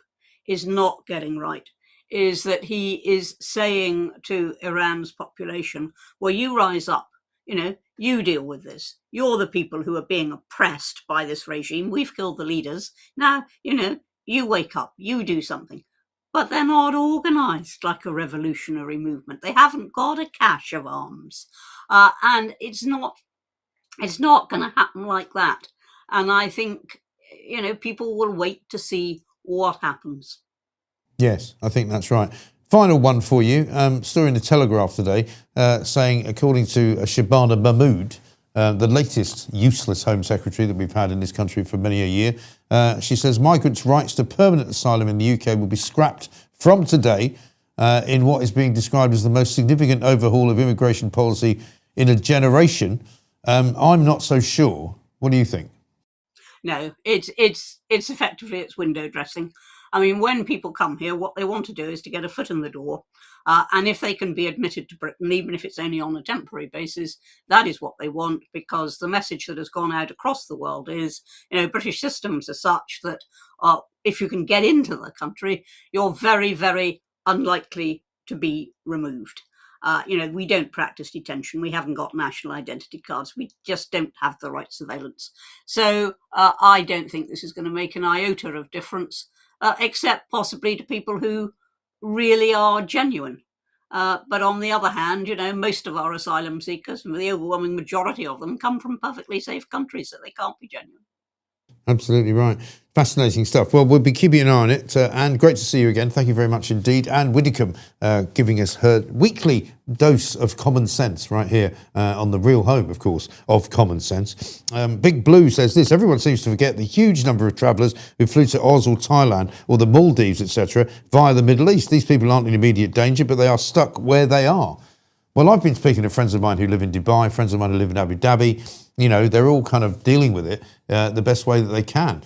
is not getting right is that he is saying to Iran's population, well, you rise up, you know, you deal with this. You're the people who are being oppressed by this regime. We've killed the leaders. Now, you know, you wake up, you do something. But they're not organised like a revolutionary movement. They haven't got a cache of arms. And it's not going to happen like that. And I think, you know, people will wait to see what happens. Yes, I think that's right. Final one for you. Story in the Telegraph today saying, according to Shabana Mahmood, the latest useless Home Secretary that we've had in this country for many a year, she says migrants' rights to permanent asylum in the UK will be scrapped from today in what is being described as the most significant overhaul of immigration policy in a generation. I'm not so sure. What do you think? No, it's effectively it's window dressing. I mean, when people come here, what they want to do is to get a foot in the door. And if they can be admitted to Britain, even if it's only on a temporary basis, that is what they want, because the message that has gone out across the world is, you know, British systems are such that if you can get into the country, you're very, very unlikely to be removed. You know, we don't practice detention. We haven't got national identity cards. We just don't have the right surveillance. So I don't think this is going to make an iota of difference, except possibly to people who really are genuine. But on the other hand, you know, most of our asylum seekers, the overwhelming majority of them, come from perfectly safe countries, so they can't be genuine. Absolutely right. Fascinating stuff. Well, we'll be keeping an eye on it. And great to see you again. Thank you very much indeed. Anne Widdicombe giving us her weekly dose of common sense right here on the real home, of course, of common sense. Big Blue says this: everyone seems to forget the huge number of travellers who flew to Oz or Thailand or the Maldives, etc., via the Middle East. These people aren't in immediate danger, but they are stuck where they are. Well, I've been speaking to friends of mine who live in Dubai, friends of mine who live in Abu Dhabi. You know, they're all kind of dealing with it the best way that they can.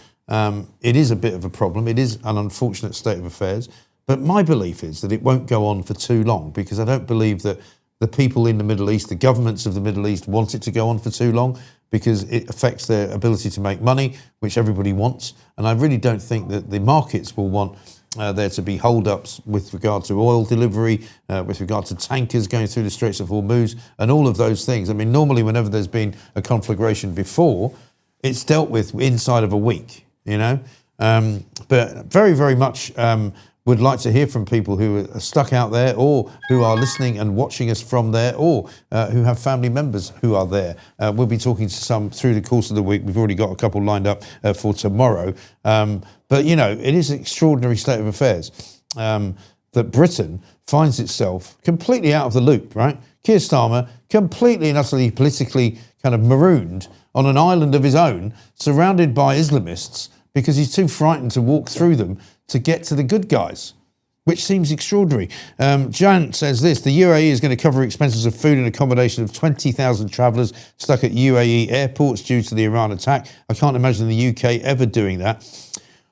It is a bit of a problem. It is an unfortunate state of affairs. But my belief is that it won't go on for too long, because I don't believe that the people in the Middle East, the governments of the Middle East, want it to go on for too long, because it affects their ability to make money, which everybody wants. And I really don't think that the markets will want there to be hold-ups with regard to oil delivery, with regard to tankers going through the Straits of Hormuz, and all of those things. I mean, normally whenever there's been a conflagration before, it's dealt with inside of a week, you know. But very, very much would like to hear from people who are stuck out there, or who are listening and watching us from there, or who have family members who are there. We'll be talking to some through the course of the week. We've already got a couple lined up for tomorrow. But, you know, it is an extraordinary state of affairs that Britain finds itself completely out of the loop, right? Keir Starmer, completely and utterly politically kind of marooned on an island of his own, surrounded by Islamists, because he's too frightened to walk through them to get to the good guys, which seems extraordinary. Jan says this: the UAE is going to cover expenses of food and accommodation of 20,000 travellers stuck at UAE airports due to the Iran attack. I can't imagine the UK ever doing that.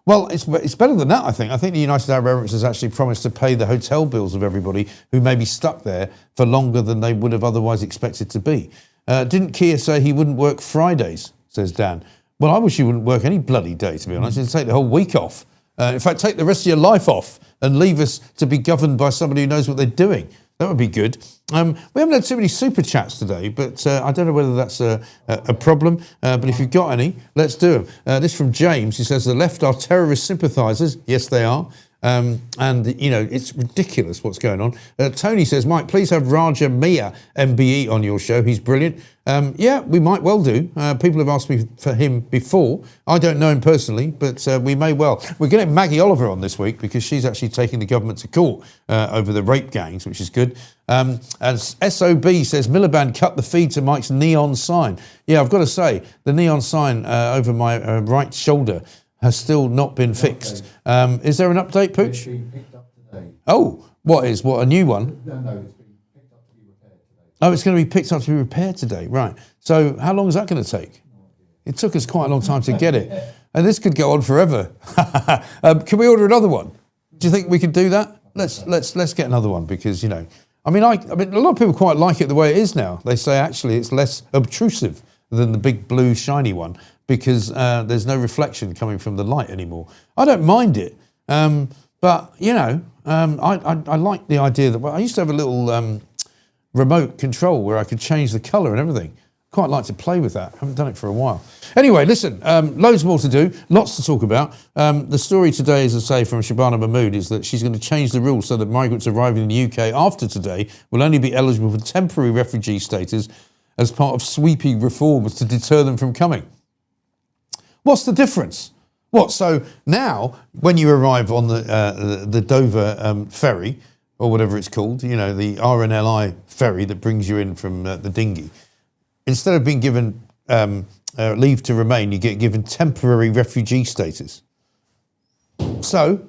Well, it's better than that, I think. I think the United Arab Emirates has actually promised to pay the hotel bills of everybody who may be stuck there for longer than they would have otherwise expected to be. Didn't Keir say he wouldn't work Fridays, says Dan. Well, I wish he wouldn't work any bloody day, to be honest. He'd take the whole week off. In fact, take the rest of your life off and leave us to be governed by somebody who knows what they're doing. That would be good. We haven't had too many super chats today, but I don't know whether that's a problem. But if you've got any, let's do them. This from James. He says, the left are terrorist sympathisers. Yes, they are. And, you know, it's ridiculous what's going on. Tony says, Mike, please have Raja Mia MBE on your show. He's brilliant. Yeah, we might well do. People have asked me for him before. I don't know him personally, but we may well. We're getting Maggie Oliver on this week because she's actually taking the government to court over the rape gangs, which is good. As SOB says, Miliband cut the feed to Mike's neon sign. Yeah, I've got to say, the neon sign over my right shoulder has still not been fixed. Is there an update, Pooch? It's been picked up today. Oh, what, a new one? No, it's been picked up to be repaired today. Oh, it's going to be picked up to be repaired today, right. So how long is that going to take? It took us quite a long time to get it. And this could go on forever. Can we order another one? Do you think we could do that? Let's get another one because, you know, I mean, a lot of people quite like it the way it is now. They say actually it's less obtrusive than the big blue shiny one because there's no reflection coming from the light anymore. I don't mind it, but you know, I like the idea that I used to have a little remote control where I could change the colour and everything. Quite like to play with that. Haven't done it for a while. Anyway, listen, loads more to do, lots to talk about. The story today, as I say, from Shabana Mahmood is that she's going to change the rules so that migrants arriving in the UK after today will only be eligible for temporary refugee status as part of sweeping reforms to deter them from coming. What's the difference? What, so now, when you arrive on the Dover ferry, or whatever it's called, you know, the RNLI ferry that brings you in from the dinghy, instead of being given leave to remain, you get given temporary refugee status. So,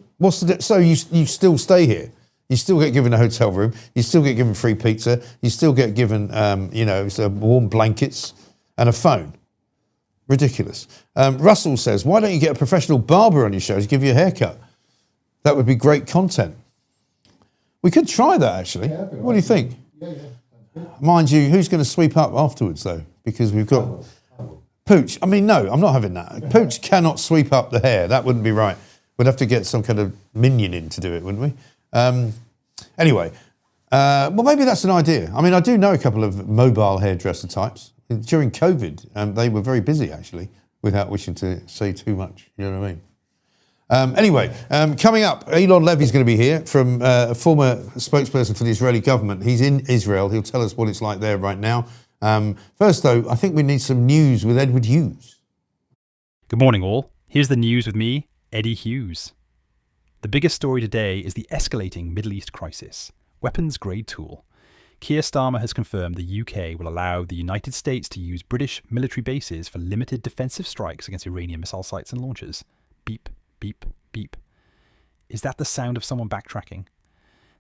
so you still stay here. You still get given a hotel room. You still get given free pizza. You still get given, you know, warm blankets and a phone. Ridiculous. Russell says, why don't you get a professional barber on your show to give you a haircut? That would be great content. We could try that, actually. Yeah, what do you think? Yeah. Mind you, who's going to sweep up afterwards, though? Because we've got... Pooch. I mean, no, I'm not having that. Pooch cannot sweep up the hair. That wouldn't be right. We'd have to get some kind of minion in to do it, wouldn't we? Anyway, well, maybe that's an idea. I mean, I do know a couple of mobile hairdresser types. During COVID, they were very busy, actually, without wishing to say too much. You know what I mean? Anyway, coming up, Elon Levy's going to be here, from a former spokesperson for the Israeli government. He's in Israel. He'll tell us what it's like there right now. First, though, I think we need some news with Edward Hughes. Good morning, all. Here's the news with me, Eddie Hughes. The biggest story today is the escalating Middle East crisis. Weapons-grade tool. Keir Starmer has confirmed the UK will allow the United States to use British military bases for limited defensive strikes against Iranian missile sites and launchers. Beep, beep, beep. Is that the sound of someone backtracking?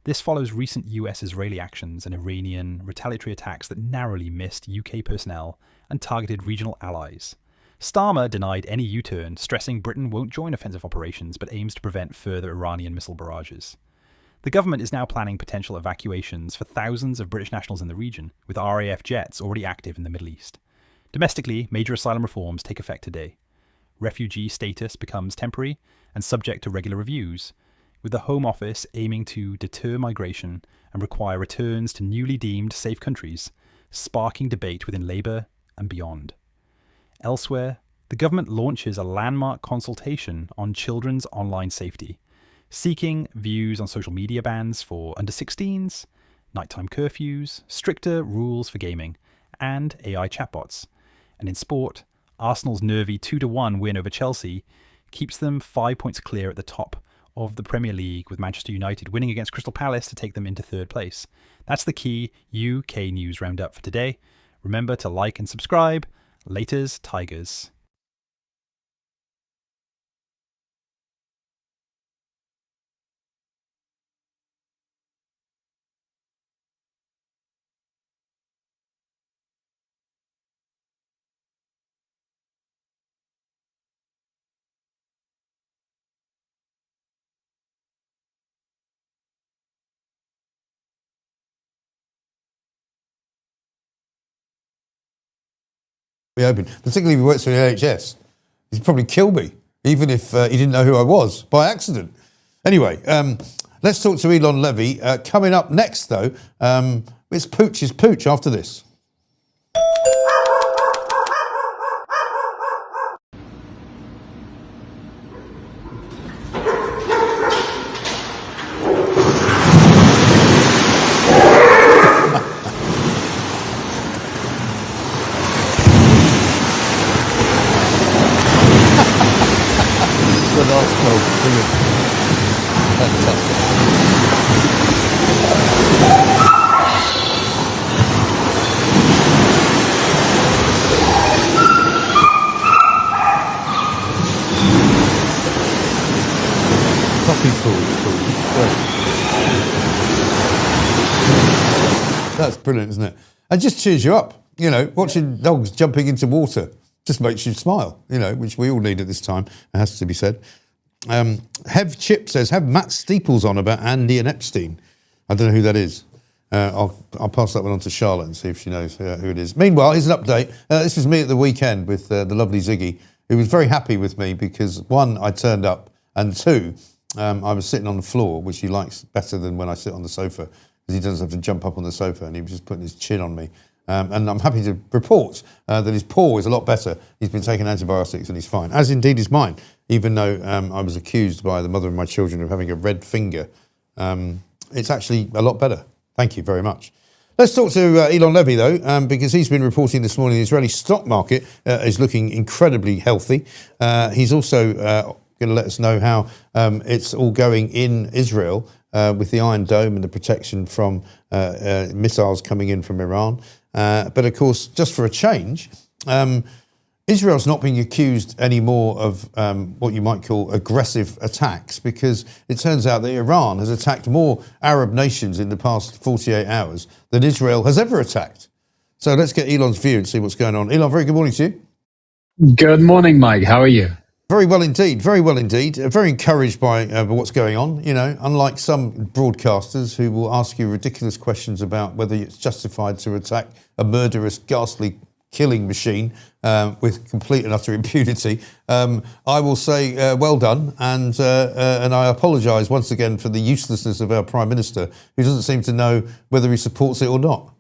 This follows recent US-Israeli actions and Iranian retaliatory attacks that narrowly missed UK personnel and targeted regional allies. Starmer denied any U-turn, stressing Britain won't join offensive operations but aims to prevent further Iranian missile barrages. The government is now planning potential evacuations for thousands of British nationals in the region, with RAF jets already active in the Middle East. Domestically, major asylum reforms take effect today. Refugee status becomes temporary and subject to regular reviews, with the Home Office aiming to deter migration and require returns to newly deemed safe countries, sparking debate within Labour and beyond. Elsewhere, the government launches a landmark consultation on children's online safety, seeking views on social media bans for under-16s, nighttime curfews, stricter rules for gaming, and AI chatbots. And in sport, Arsenal's nervy 2-1 win over Chelsea keeps them 5 points clear at the top of the Premier League, with Manchester United winning against Crystal Palace to take them into third place. That's the key UK news roundup for today. Remember to like and subscribe. Laters, Tigers. Be open, particularly if he works for the NHS. He'd probably kill me, even if he didn't know who I was, by accident. Anyway, Let's talk to Elon Levy. Coming up next, though, it's Pooch's Pooch after this. The last goal, brilliant. Fantastic. Puppy pool is called. Great. That's brilliant, isn't it? And just cheers you up. You know, watching dogs jumping into water just makes you smile, you know, which we all need at this time, it has to be said. Hev Chip says, have Matt Steeples on about Andy and Epstein. I don't know who that is. I'll pass that one on to Charlotte and see if she knows who it is. Meanwhile, here's an update. This is me at the weekend with the lovely Ziggy, who was very happy with me because, one, I turned up, and two, I was sitting on the floor, which he likes better than when I sit on the sofa, because he doesn't have to jump up on the sofa, and he was just putting his chin on me. And I'm happy to report that his paw is a lot better. He's been taking antibiotics and he's fine, as indeed is mine, even though I was accused by the mother of my children of having a red finger. It's actually a lot better. Thank you very much. Let's talk to Elon Levy, though, because he's been reporting this morning the Israeli stock market is looking incredibly healthy. He's also going to let us know how it's all going in Israel with the Iron Dome and the protection from missiles coming in from Iran. But of course, just for a change, Israel's not being accused anymore of what you might call aggressive attacks, because it turns out that Iran has attacked more Arab nations in the past 48 hours than Israel has ever attacked. So let's get Elon's view and see what's going on. Elon, very good morning to you. Good morning, Mike. How are you? Very well indeed, very well indeed. Very encouraged by what's going on, you know, unlike some broadcasters who will ask you ridiculous questions about whether it's justified to attack a murderous, ghastly killing machine with complete and utter impunity. I will say well done, and I apologise once again for the uselessness of our Prime Minister, who doesn't seem to know whether he supports it or not.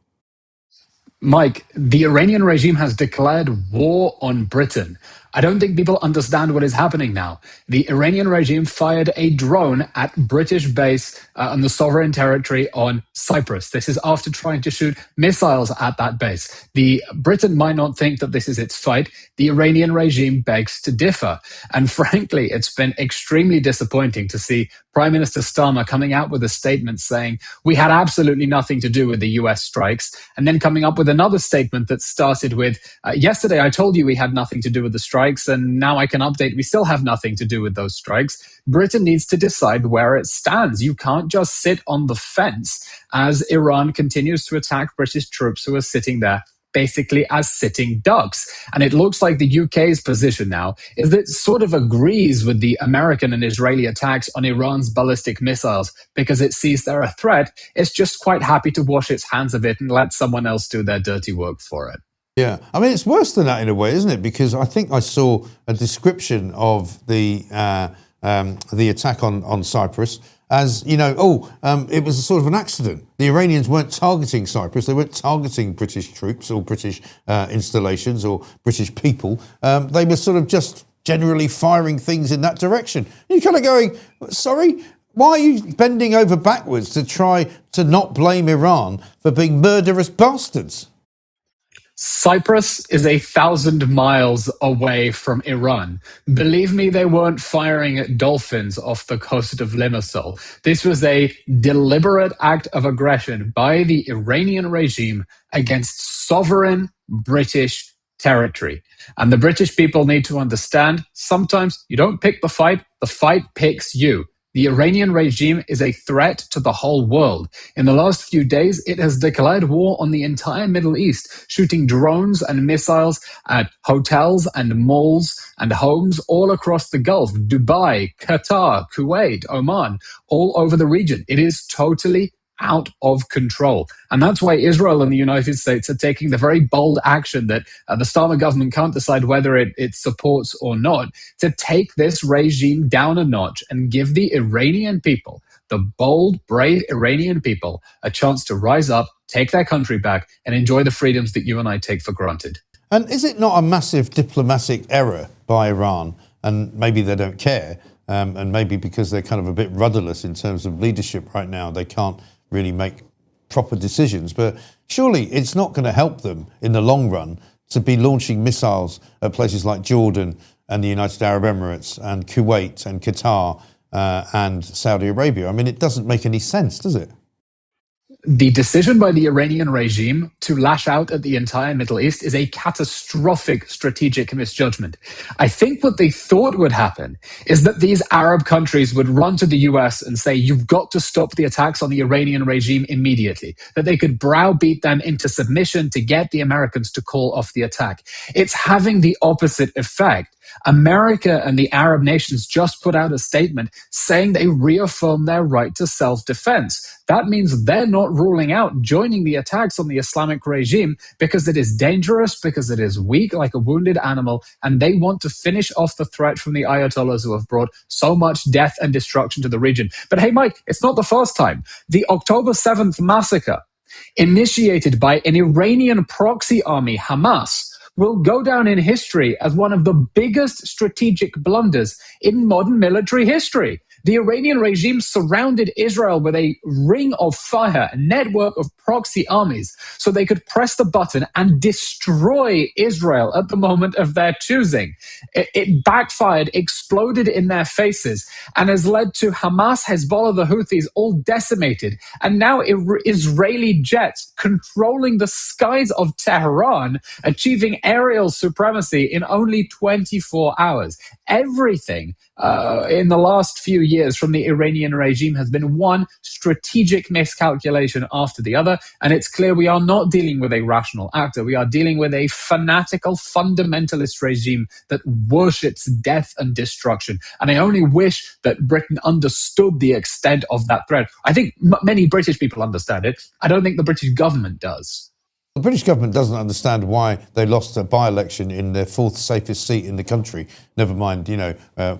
Mike, the Iranian regime has declared war on Britain. I don't think people understand what is happening now. The Iranian regime fired a drone at British base on the sovereign territory on Cyprus. This is after trying to shoot missiles at that base. Britain might not think that this is its fight. The Iranian regime begs to differ. And frankly, it's been extremely disappointing to see Prime Minister Starmer coming out with a statement saying, we had absolutely nothing to do with the US strikes, and then coming up with another statement that started with, yesterday I told you we had nothing to do with the strikes, and now I can update we still have nothing to do with those strikes. Britain needs to decide where it stands. You can't just sit on the fence as Iran continues to attack British troops who are sitting there basically as sitting ducks. And it looks like the UK's position now is that it sort of agrees with the American and Israeli attacks on Iran's ballistic missiles because it sees they're a threat. It's just quite happy to wash its hands of it and let someone else do their dirty work for it. Yeah, I mean, it's worse than that in a way, isn't it? Because I think I saw a description of the attack on Cyprus as, you know, it was a sort of an accident. The Iranians weren't targeting Cyprus. They weren't targeting British troops or British installations or British people. They were sort of just generally firing things in that direction. And you're kind of going, sorry? Why are you bending over backwards to try to not blame Iran for being murderous bastards? Cyprus is 1,000 miles away from Iran. Believe me, they weren't firing at dolphins off the coast of Limassol. This was a deliberate act of aggression by the Iranian regime against sovereign British territory. And the British people need to understand, sometimes you don't pick the fight picks you. The Iranian regime is a threat to the whole world. In the last few days, it has declared war on the entire Middle East, shooting drones and missiles at hotels and malls and homes all across the Gulf, Dubai, Qatar, Kuwait, Oman, all over the region. It is totally out of control. And that's why Israel and the United States are taking the very bold action that the Starmer government can't decide whether it supports or not, to take this regime down a notch and give the Iranian people the bold, brave Iranian people a chance to rise up, take their country back, and enjoy the freedoms that you and I take for granted. And is it not a massive diplomatic error by Iran? And maybe they don't care, and maybe because they're kind of a bit rudderless in terms of leadership right now, they can't really make proper decisions. But surely it's not going to help them in the long run to be launching missiles at places like Jordan and the United Arab Emirates and Kuwait and Qatar and Saudi Arabia. I mean, it doesn't make any sense, does it? The decision by the Iranian regime to lash out at the entire Middle East is a catastrophic strategic misjudgment. I think what they thought would happen is that these Arab countries would run to the US and say, you've got to stop the attacks on the Iranian regime immediately, that they could browbeat them into submission to get the Americans to call off the attack. It's having the opposite effect. America and the Arab nations just put out a statement saying they reaffirm their right to self-defense. That means they're not ruling out joining the attacks on the Islamic regime because it is dangerous, because it is weak like a wounded animal, and they want to finish off the threat from the Ayatollahs who have brought so much death and destruction to the region. But hey, Mike, it's not the first time. The October 7th massacre, initiated by an Iranian proxy army, Hamas, will go down in history as one of the biggest strategic blunders in modern military history. The Iranian regime surrounded Israel with a ring of fire, a network of proxy armies, so they could press the button and destroy Israel at the moment of their choosing. It backfired, exploded in their faces, and has led to Hamas, Hezbollah, the Houthis all decimated, and now Israeli jets controlling the skies of Tehran, achieving aerial supremacy in only 24 hours. Everything in the last few years from the Iranian regime has been one strategic miscalculation after the other, and it's clear we are not dealing with a rational actor. We are dealing with a fanatical, fundamentalist regime that worships death and destruction. And I only wish that Britain understood the extent of that threat. I think many British people understand it. I don't think the British government does. The British government doesn't understand why they lost a by-election in their fourth safest seat in the country. Never mind,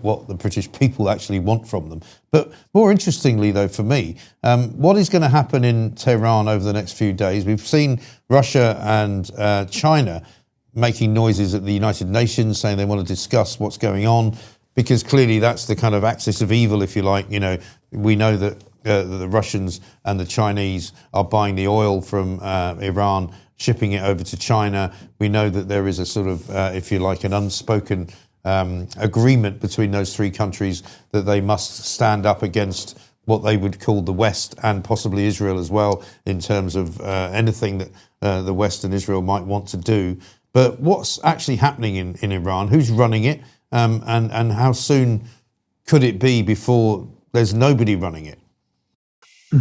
what the British people actually want from them. But more interestingly, though, for me, what is going to happen in Tehran over the next few days? We've seen Russia and China making noises at the United Nations, saying they want to discuss what's going on, because clearly that's the kind of axis of evil, if you like. We know that the Russians and the Chinese are buying the oil from Iran, shipping it over to China. We know that there is a sort of, if you like, an unspoken agreement between those three countries that they must stand up against what they would call the West and possibly Israel as well, in terms of anything that the West and Israel might want to do. But what's actually happening in Iran? Who's running it? And how soon could it be before there's nobody running it?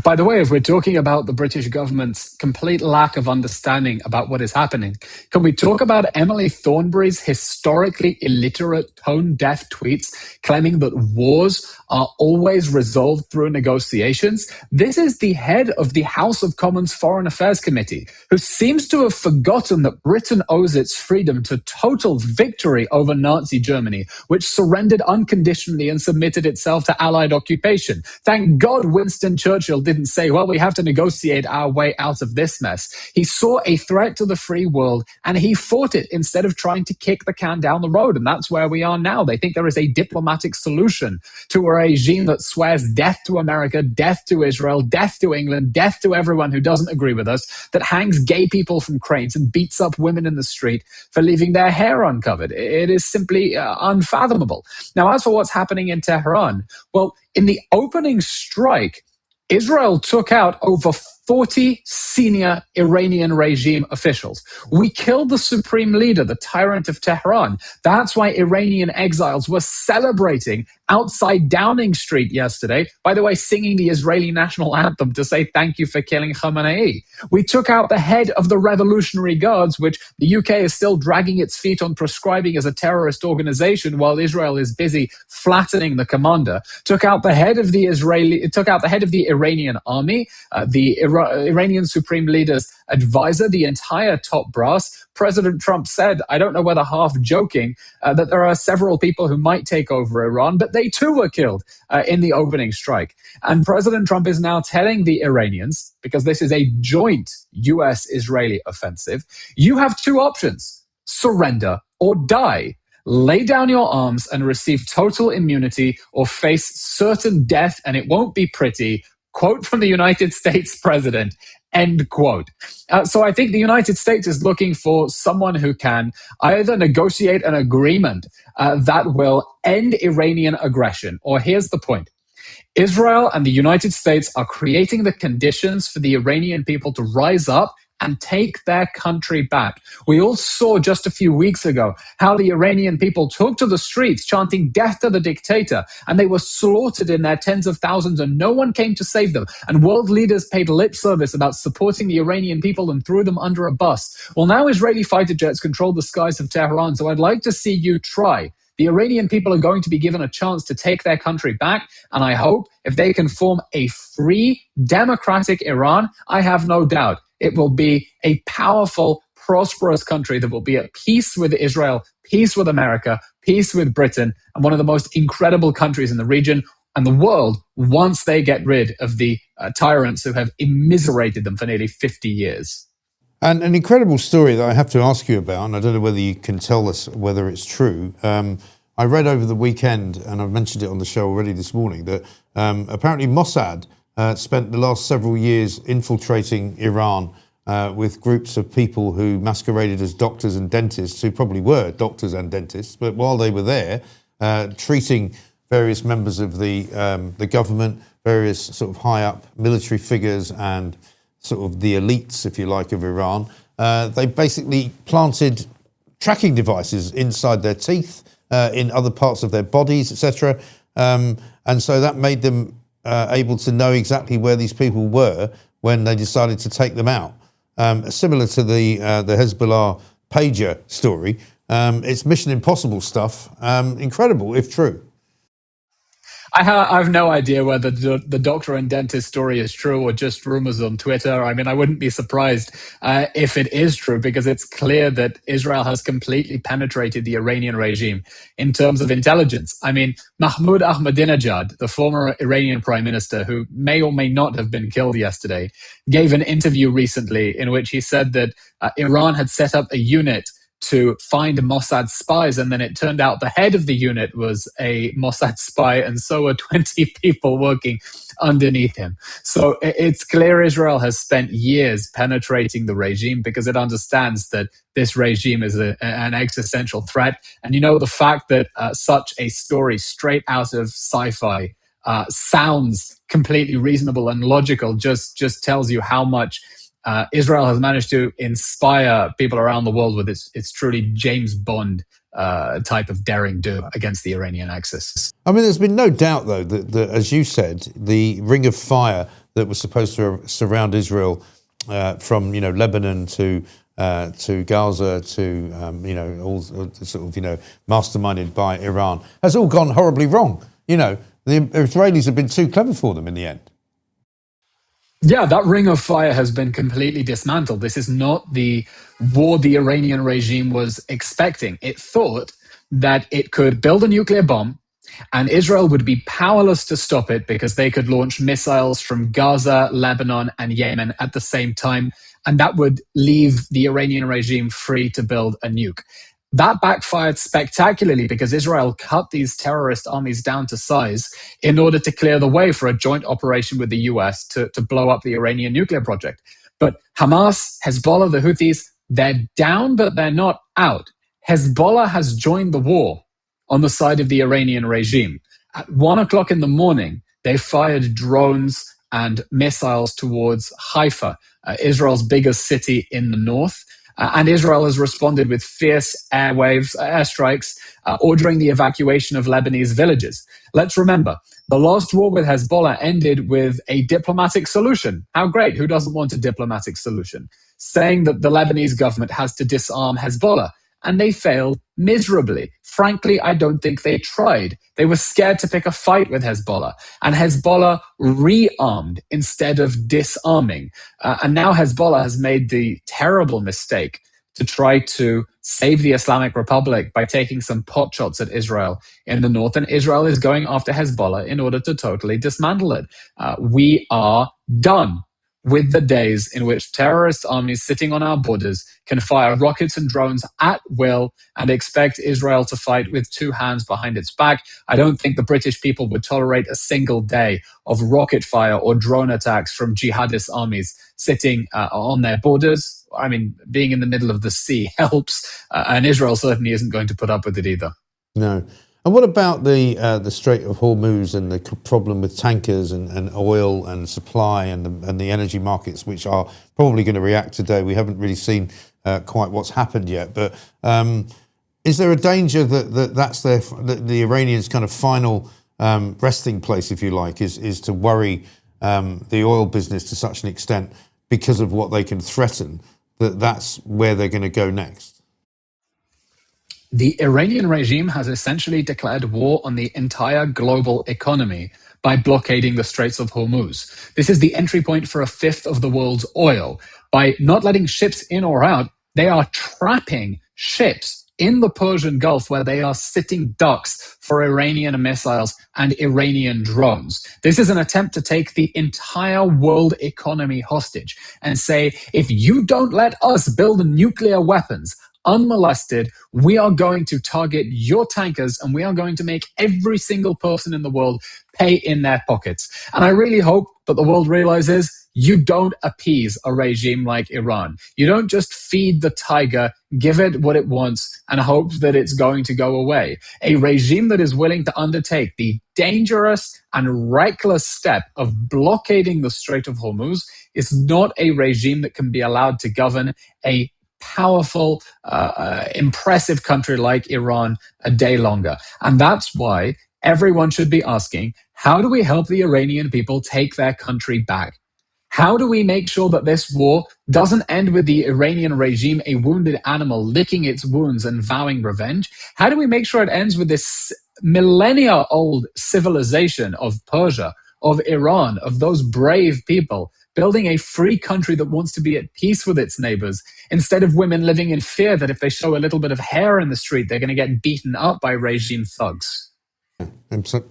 By the way, if we're talking about the British government's complete lack of understanding about what is happening, can we talk about Emily Thornberry's historically illiterate, tone-deaf tweets claiming that wars are always resolved through negotiations? This is the head of the House of Commons Foreign Affairs Committee, who seems to have forgotten that Britain owes its freedom to total victory over Nazi Germany, which surrendered unconditionally and submitted itself to Allied occupation. Thank God Winston Churchill didn't say, well, we have to negotiate our way out of this mess. He saw a threat to the free world and he fought it instead of trying to kick the can down the road. And that's where we are now. They think there is a diplomatic solution to a regime that swears death to America, death to Israel, death to England, death to everyone who doesn't agree with us, that hangs gay people from cranes and beats up women in the street for leaving their hair uncovered. It is simply unfathomable. Now, as for what's happening in Tehran, well, in the opening strike, Israel took out over 40 senior Iranian regime officials. We killed the supreme leader, the tyrant of Tehran. That's why Iranian exiles were celebrating outside Downing Street yesterday, by the way, singing the Israeli national anthem to say thank you for killing Khamenei. We took out the head of the Revolutionary Guards, which the UK is still dragging its feet on prescribing as a terrorist organization while Israel is busy flattening the commander. Took out the head of the Iranian army. The Iranian Supreme Leader's advisor, the entire top brass. President Trump said, I don't know whether half joking, that there are several people who might take over Iran, but they too were killed in the opening strike. And President Trump is now telling the Iranians, because this is a joint US-Israeli offensive, you have two options: surrender or die. Lay down your arms and receive total immunity or face certain death, and it won't be pretty. Quote from the United States president, end quote. So I think the United States is looking for someone who can either negotiate an agreement that will end Iranian aggression, or here's the point. Israel and the United States are creating the conditions for the Iranian people to rise up and take their country back. We all saw just a few weeks ago how the Iranian people took to the streets chanting death to the dictator, and they were slaughtered in their tens of thousands, and no one came to save them. And world leaders paid lip service about supporting the Iranian people and threw them under a bus. Well, now Israeli fighter jets control the skies of Tehran, so I'd like to see you try. The Iranian people are going to be given a chance to take their country back, and I hope if they can form a free, democratic Iran, I have no doubt it will be a powerful, prosperous country that will be at peace with Israel, peace with America, peace with Britain, and one of the most incredible countries in the region and the world once they get rid of the tyrants who have immiserated them for nearly 50 years. And an incredible story that I have to ask you about, and I don't know whether you can tell us whether it's true. I read over the weekend, and I've mentioned it on the show already this morning, that apparently Mossad spent the last several years infiltrating Iran with groups of people who masqueraded as doctors and dentists, who probably were doctors and dentists, but while they were there, treating various members of the government, various sort of high-up military figures and sort of the elites, if you like, of Iran, they basically planted tracking devices inside their teeth, in other parts of their bodies, etc. And so that made them able to know exactly where these people were when they decided to take them out. Similar to the Hezbollah pager story, it's Mission Impossible stuff. Incredible, if true. I have no idea whether the doctor and dentist story is true or just rumors on Twitter. I mean, I wouldn't be surprised if it is true, because it's clear that Israel has completely penetrated the Iranian regime in terms of intelligence. I mean, Mahmoud Ahmadinejad, the former Iranian prime minister, who may or may not have been killed yesterday, gave an interview recently in which he said that Iran had set up a unit to find Mossad spies, and then it turned out the head of the unit was a Mossad spy, and so were 20 people working underneath him. So it's clear Israel has spent years penetrating the regime because it understands that this regime is an existential threat. And you know, the fact that such a story straight out of sci-fi sounds completely reasonable and logical just tells you how much Israel has managed to inspire people around the world with its truly James Bond type of daring do against the Iranian axis. I mean, there's been no doubt, though, that as you said, the ring of fire that was supposed to surround Israel from Lebanon to Gaza to all sort of masterminded by Iran has all gone horribly wrong. The Israelis have been too clever for them in the end. Yeah, that ring of fire has been completely dismantled. This is not the war the Iranian regime was expecting. It thought that it could build a nuclear bomb and Israel would be powerless to stop it because they could launch missiles from Gaza, Lebanon, and Yemen at the same time, and that would leave the Iranian regime free to build a nuke. That backfired spectacularly because Israel cut these terrorist armies down to size in order to clear the way for a joint operation with the US to blow up the Iranian nuclear project. But Hamas, Hezbollah, the Houthis, they're down, but they're not out. Hezbollah has joined the war on the side of the Iranian regime. At 1 o'clock in the morning, they fired drones and missiles towards Haifa, Israel's biggest city in the north. And Israel has responded with fierce airstrikes, ordering the evacuation of Lebanese villages. Let's remember, the last war with Hezbollah ended with a diplomatic solution. How great? Who doesn't want a diplomatic solution? Saying that the Lebanese government has to disarm Hezbollah. and they failed miserably. Frankly, I don't think they tried. They were scared to pick a fight with Hezbollah, and Hezbollah rearmed instead of disarming. And now Hezbollah has made the terrible mistake to try to save the Islamic Republic by taking some potshots at Israel in the north, and Israel is going after Hezbollah in order to totally dismantle it. We are done with the days in which terrorist armies sitting on our borders can fire rockets and drones at will and expect Israel to fight with two hands behind its back. I don't think the British people would tolerate a single day of rocket fire or drone attacks from jihadist armies sitting on their borders. I mean, being in the middle of the sea helps, and Israel certainly isn't going to put up with it either. No. And what about the Strait of Hormuz and the problem with tankers and oil and supply and the energy markets, which are probably going to react today? We haven't really seen quite what's happened yet, but is there a danger that's the Iranians' kind of final resting place, if you like, is to worry the oil business to such an extent because of what they can threaten, that's where they're going to go next? The Iranian regime has essentially declared war on the entire global economy by blockading the Straits of Hormuz. This is the entry point for a fifth of the world's oil. By not letting ships in or out, they are trapping ships in the Persian Gulf where they are sitting ducks for Iranian missiles and Iranian drones. This is an attempt to take the entire world economy hostage and say, if you don't let us build nuclear weapons unmolested, we are going to target your tankers and we are going to make every single person in the world pay in their pockets. And I really hope that the world realizes you don't appease a regime like Iran. You don't just feed the tiger, give it what it wants, and hope that it's going to go away. A regime that is willing to undertake the dangerous and reckless step of blockading the Strait of Hormuz is not a regime that can be allowed to govern a powerful, impressive country like Iran a day longer. And that's why everyone should be asking, how do we help the Iranian people take their country back? How do we make sure that this war doesn't end with the Iranian regime, a wounded animal, licking its wounds and vowing revenge? How do we make sure it ends with this millennia-old civilization of Persia, of Iran, of those brave people, building a free country that wants to be at peace with its neighbors, instead of women living in fear that if they show a little bit of hair in the street, they're going to get beaten up by regime thugs?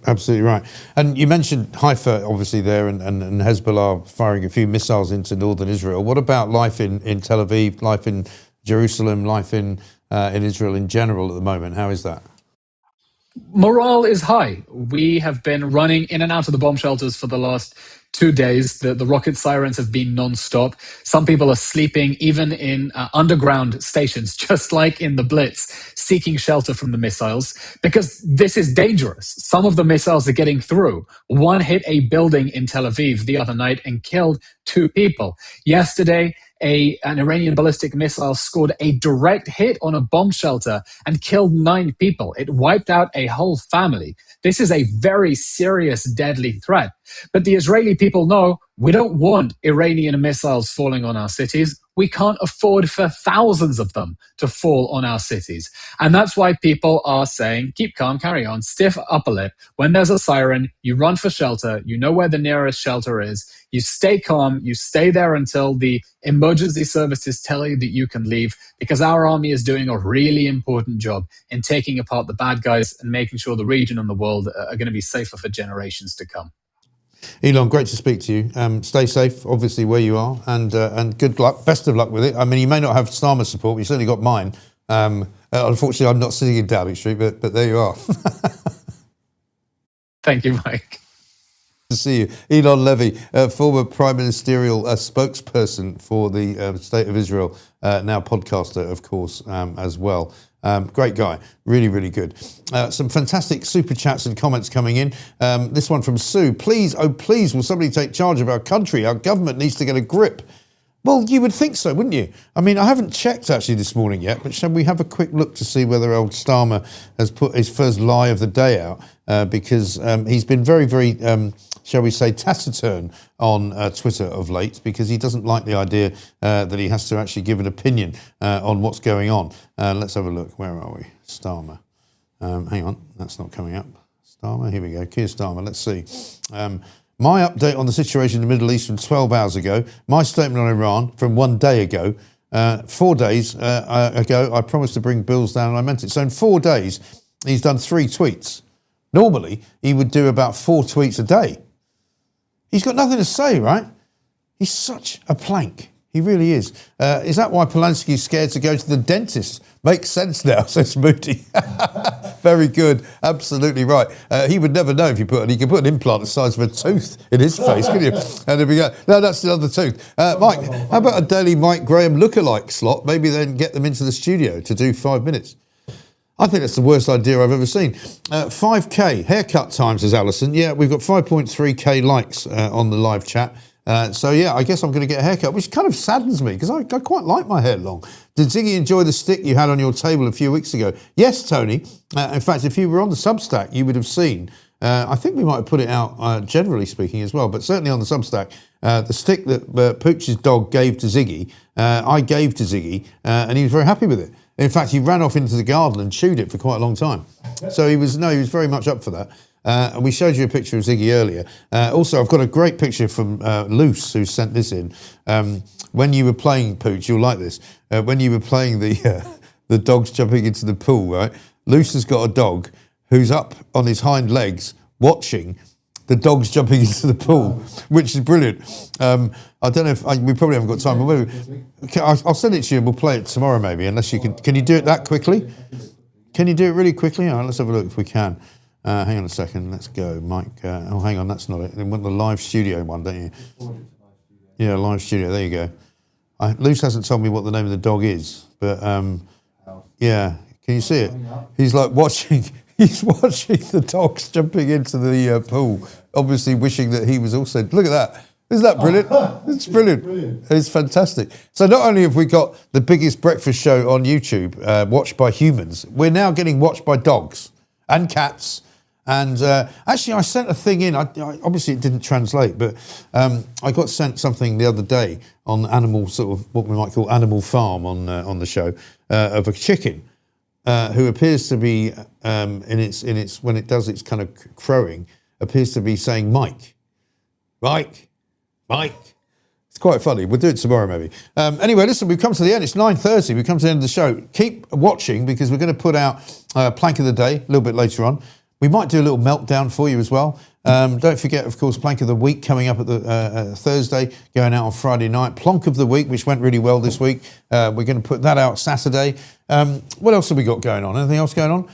Absolutely right. And you mentioned Haifa, obviously, there, and Hezbollah firing a few missiles into northern Israel. What about life in Tel Aviv, life in Jerusalem, life in Israel in general at the moment? How is that? Morale is high. We have been running in and out of the bomb shelters for the last 2 days. The rocket sirens have been non-stop. Some people are sleeping even in underground stations, just like in the Blitz, seeking shelter from the missiles, because this is dangerous. Some of the missiles are getting through. One hit a building in Tel Aviv the other night and killed 2 people. Yesterday, an Iranian ballistic missile scored a direct hit on a bomb shelter and killed 9 people. It wiped out a whole family. This is a very serious, deadly threat. But the Israeli people know we don't want Iranian missiles falling on our cities. We can't afford for thousands of them to fall on our cities. And that's why people are saying, keep calm, carry on, stiff upper lip. When there's a siren, you run for shelter. You know where the nearest shelter is. You stay calm. You stay there until the emergency services tell you that you can leave, because our army is doing a really important job in taking apart the bad guys and making sure the region and the world are going to be safer for generations to come. Elon, great to speak to you. Stay safe, obviously, where you are, and good luck. Best of luck with it. I mean, you may not have Starmer support, but you certainly got mine. Unfortunately, I'm not sitting in Downing Street, but there you are. Thank you, Mike. To see you. Elon Levy, former prime ministerial spokesperson for the State of Israel, now podcaster, of course, as well. Great guy, really, really good. Some fantastic super chats and comments coming in. This one from Sue. Please, oh please, will somebody take charge of our country? Our government needs to get a grip. Well, you would think so, wouldn't you? I mean, I haven't checked actually this morning yet, but shall we have a quick look to see whether old Starmer has put his first lie of the day out? Because he's been very, very, shall we say, taciturn on Twitter of late, because he doesn't like the idea that he has to actually give an opinion on what's going on. Let's have a look. Where are we? Starmer. Hang on, that's not coming up. Starmer, here we go. Keir Starmer, let's see. My update on the situation in the Middle East from 12 hours ago. My statement on Iran from 1 day ago. 4 days ago, I promised to bring bills down and I meant it. So in 4 days, he's done 3 tweets. Normally, he would do about 4 tweets a day. He's got nothing to say, right? He's such a plank. He really is. Is that why Polanski's scared to go to the dentist? Makes sense now, says Moody. Very good. Absolutely right. He would never know if you he could put an implant the size of a tooth in his face, couldn't you? And there we go. No, that's the other tooth. Mike, how about a daily Mike Graham lookalike slot? Maybe then get them into the studio to do 5 minutes. I think that's the worst idea I've ever seen. 5K haircut time, says Alison. Yeah, we've got 5.3K likes on the live chat. So yeah, I guess I'm going to get a haircut, which kind of saddens me because I quite like my hair long. Did Ziggy enjoy the stick you had on your table a few weeks ago? Yes, Tony. In fact, if you were on the Substack, you would have seen. I think we might have put it out, generally speaking, as well, but certainly on the Substack, the stick that Pooch's dog gave to Ziggy, I gave to Ziggy, and he was very happy with it. In fact, he ran off into the garden and chewed it for quite a long time. So he was very much up for that. And we showed you a picture of Ziggy earlier. Also, I've got a great picture from Luce, who sent this in. When you were playing, Pooch, you'll like this. When you were playing the dogs jumping into the pool, right? Luce has got a dog who's up on his hind legs watching the dogs jumping into the pool, which is brilliant. I don't know if we probably haven't got time, but maybe I'll send it to you and we'll play it tomorrow maybe, unless you can. Can you do it that quickly? Can you do it really quickly? All right, let's have a look if we can. Hang on a second, let's go. Mike, oh, hang on, that's not it. You want the live studio one, don't you? Yeah, live studio, there you go. Luce hasn't told me what the name of the dog is, but yeah, can you see it? He's like watching the dogs jumping into the pool, obviously wishing that he was also, look at that. Isn't that brilliant? It's brilliant. It's fantastic. So not only have we got the biggest breakfast show on YouTube, watched by humans, we're now getting watched by dogs and cats. And actually, I sent a thing in. Obviously, it didn't translate, but I got sent something the other day on animal, sort of what we might call Animal Farm on the show, of a chicken who appears to be in its when it does its kind of crowing, appears to be saying Mike. It's quite funny. We'll do it tomorrow, maybe. Anyway, listen, we've come to the end. It's 9:30. We've come to the end of the show. Keep watching because we're going to put out Plank of the Day a little bit later on. We might do a little meltdown for you as well. Don't forget, of course, Plank of the Week coming up at the Thursday, going out on Friday night. Plonk of the Week, which went really well this week. We're going to put that out Saturday. What else have we got going on? Anything else going on?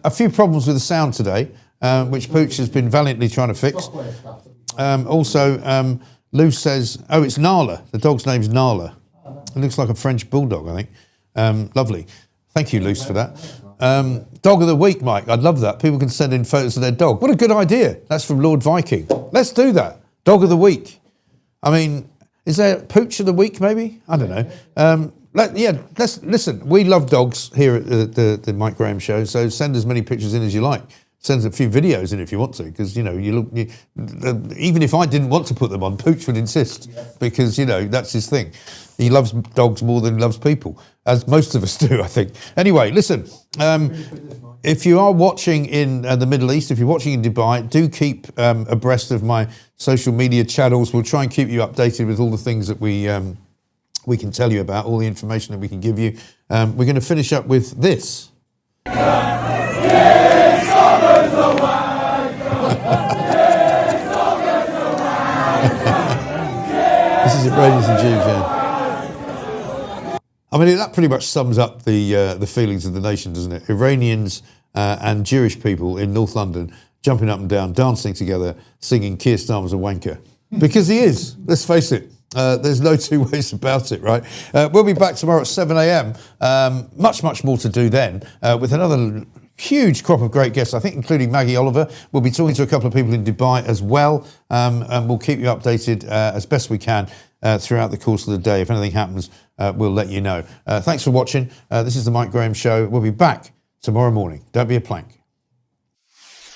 A few problems with the sound today, which Pooch has been valiantly trying to fix. Also, Lou says, oh, it's Nala. The dog's name's Nala. It looks like a French bulldog, I think. Lovely. Thank you, Luce, for that. Dog of the Week, Mike. I'd love that. People can send in photos of their dog. What a good idea. That's from Lord Viking. Let's do that. Dog of the Week. I mean, is there Pooch of the Week, maybe? I don't know. Let's listen. We love dogs here at the Mike Graham Show, so send as many pictures in as you like. Send a few videos in if you want to, because, you know, even if I didn't want to put them on, Pooch would insist, because, you know, that's his thing. He loves dogs more than he loves people, as most of us do, I think. Anyway, listen, if you are watching in the Middle East, if you're watching in Dubai, do keep abreast of my social media channels. We'll try and keep you updated with all the things that we can tell you about, all the information that we can give you. We're going to finish up with this. This is Iranians and Jews, yeah. I mean, that pretty much sums up the feelings of the nation, doesn't it? Iranians and Jewish people in North London jumping up and down, dancing together, singing Keir Starmer's a wanker. Because he is, let's face it. There's no two ways about it, right? We'll be back tomorrow at 7 a.m. Much, much more to do then with another huge crop of great guests, I think, including Maggie Oliver. We'll be talking to a couple of people in Dubai as well, and we'll keep you updated as best we can. throughout the course of the day. If anything happens, we'll let you know. Thanks for watching. This is the Mike Graham Show. We'll be back tomorrow morning. Don't be a plank.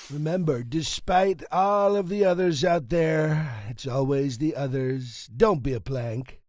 Remember, despite all of the others out there, it's always the others. Don't be a plank.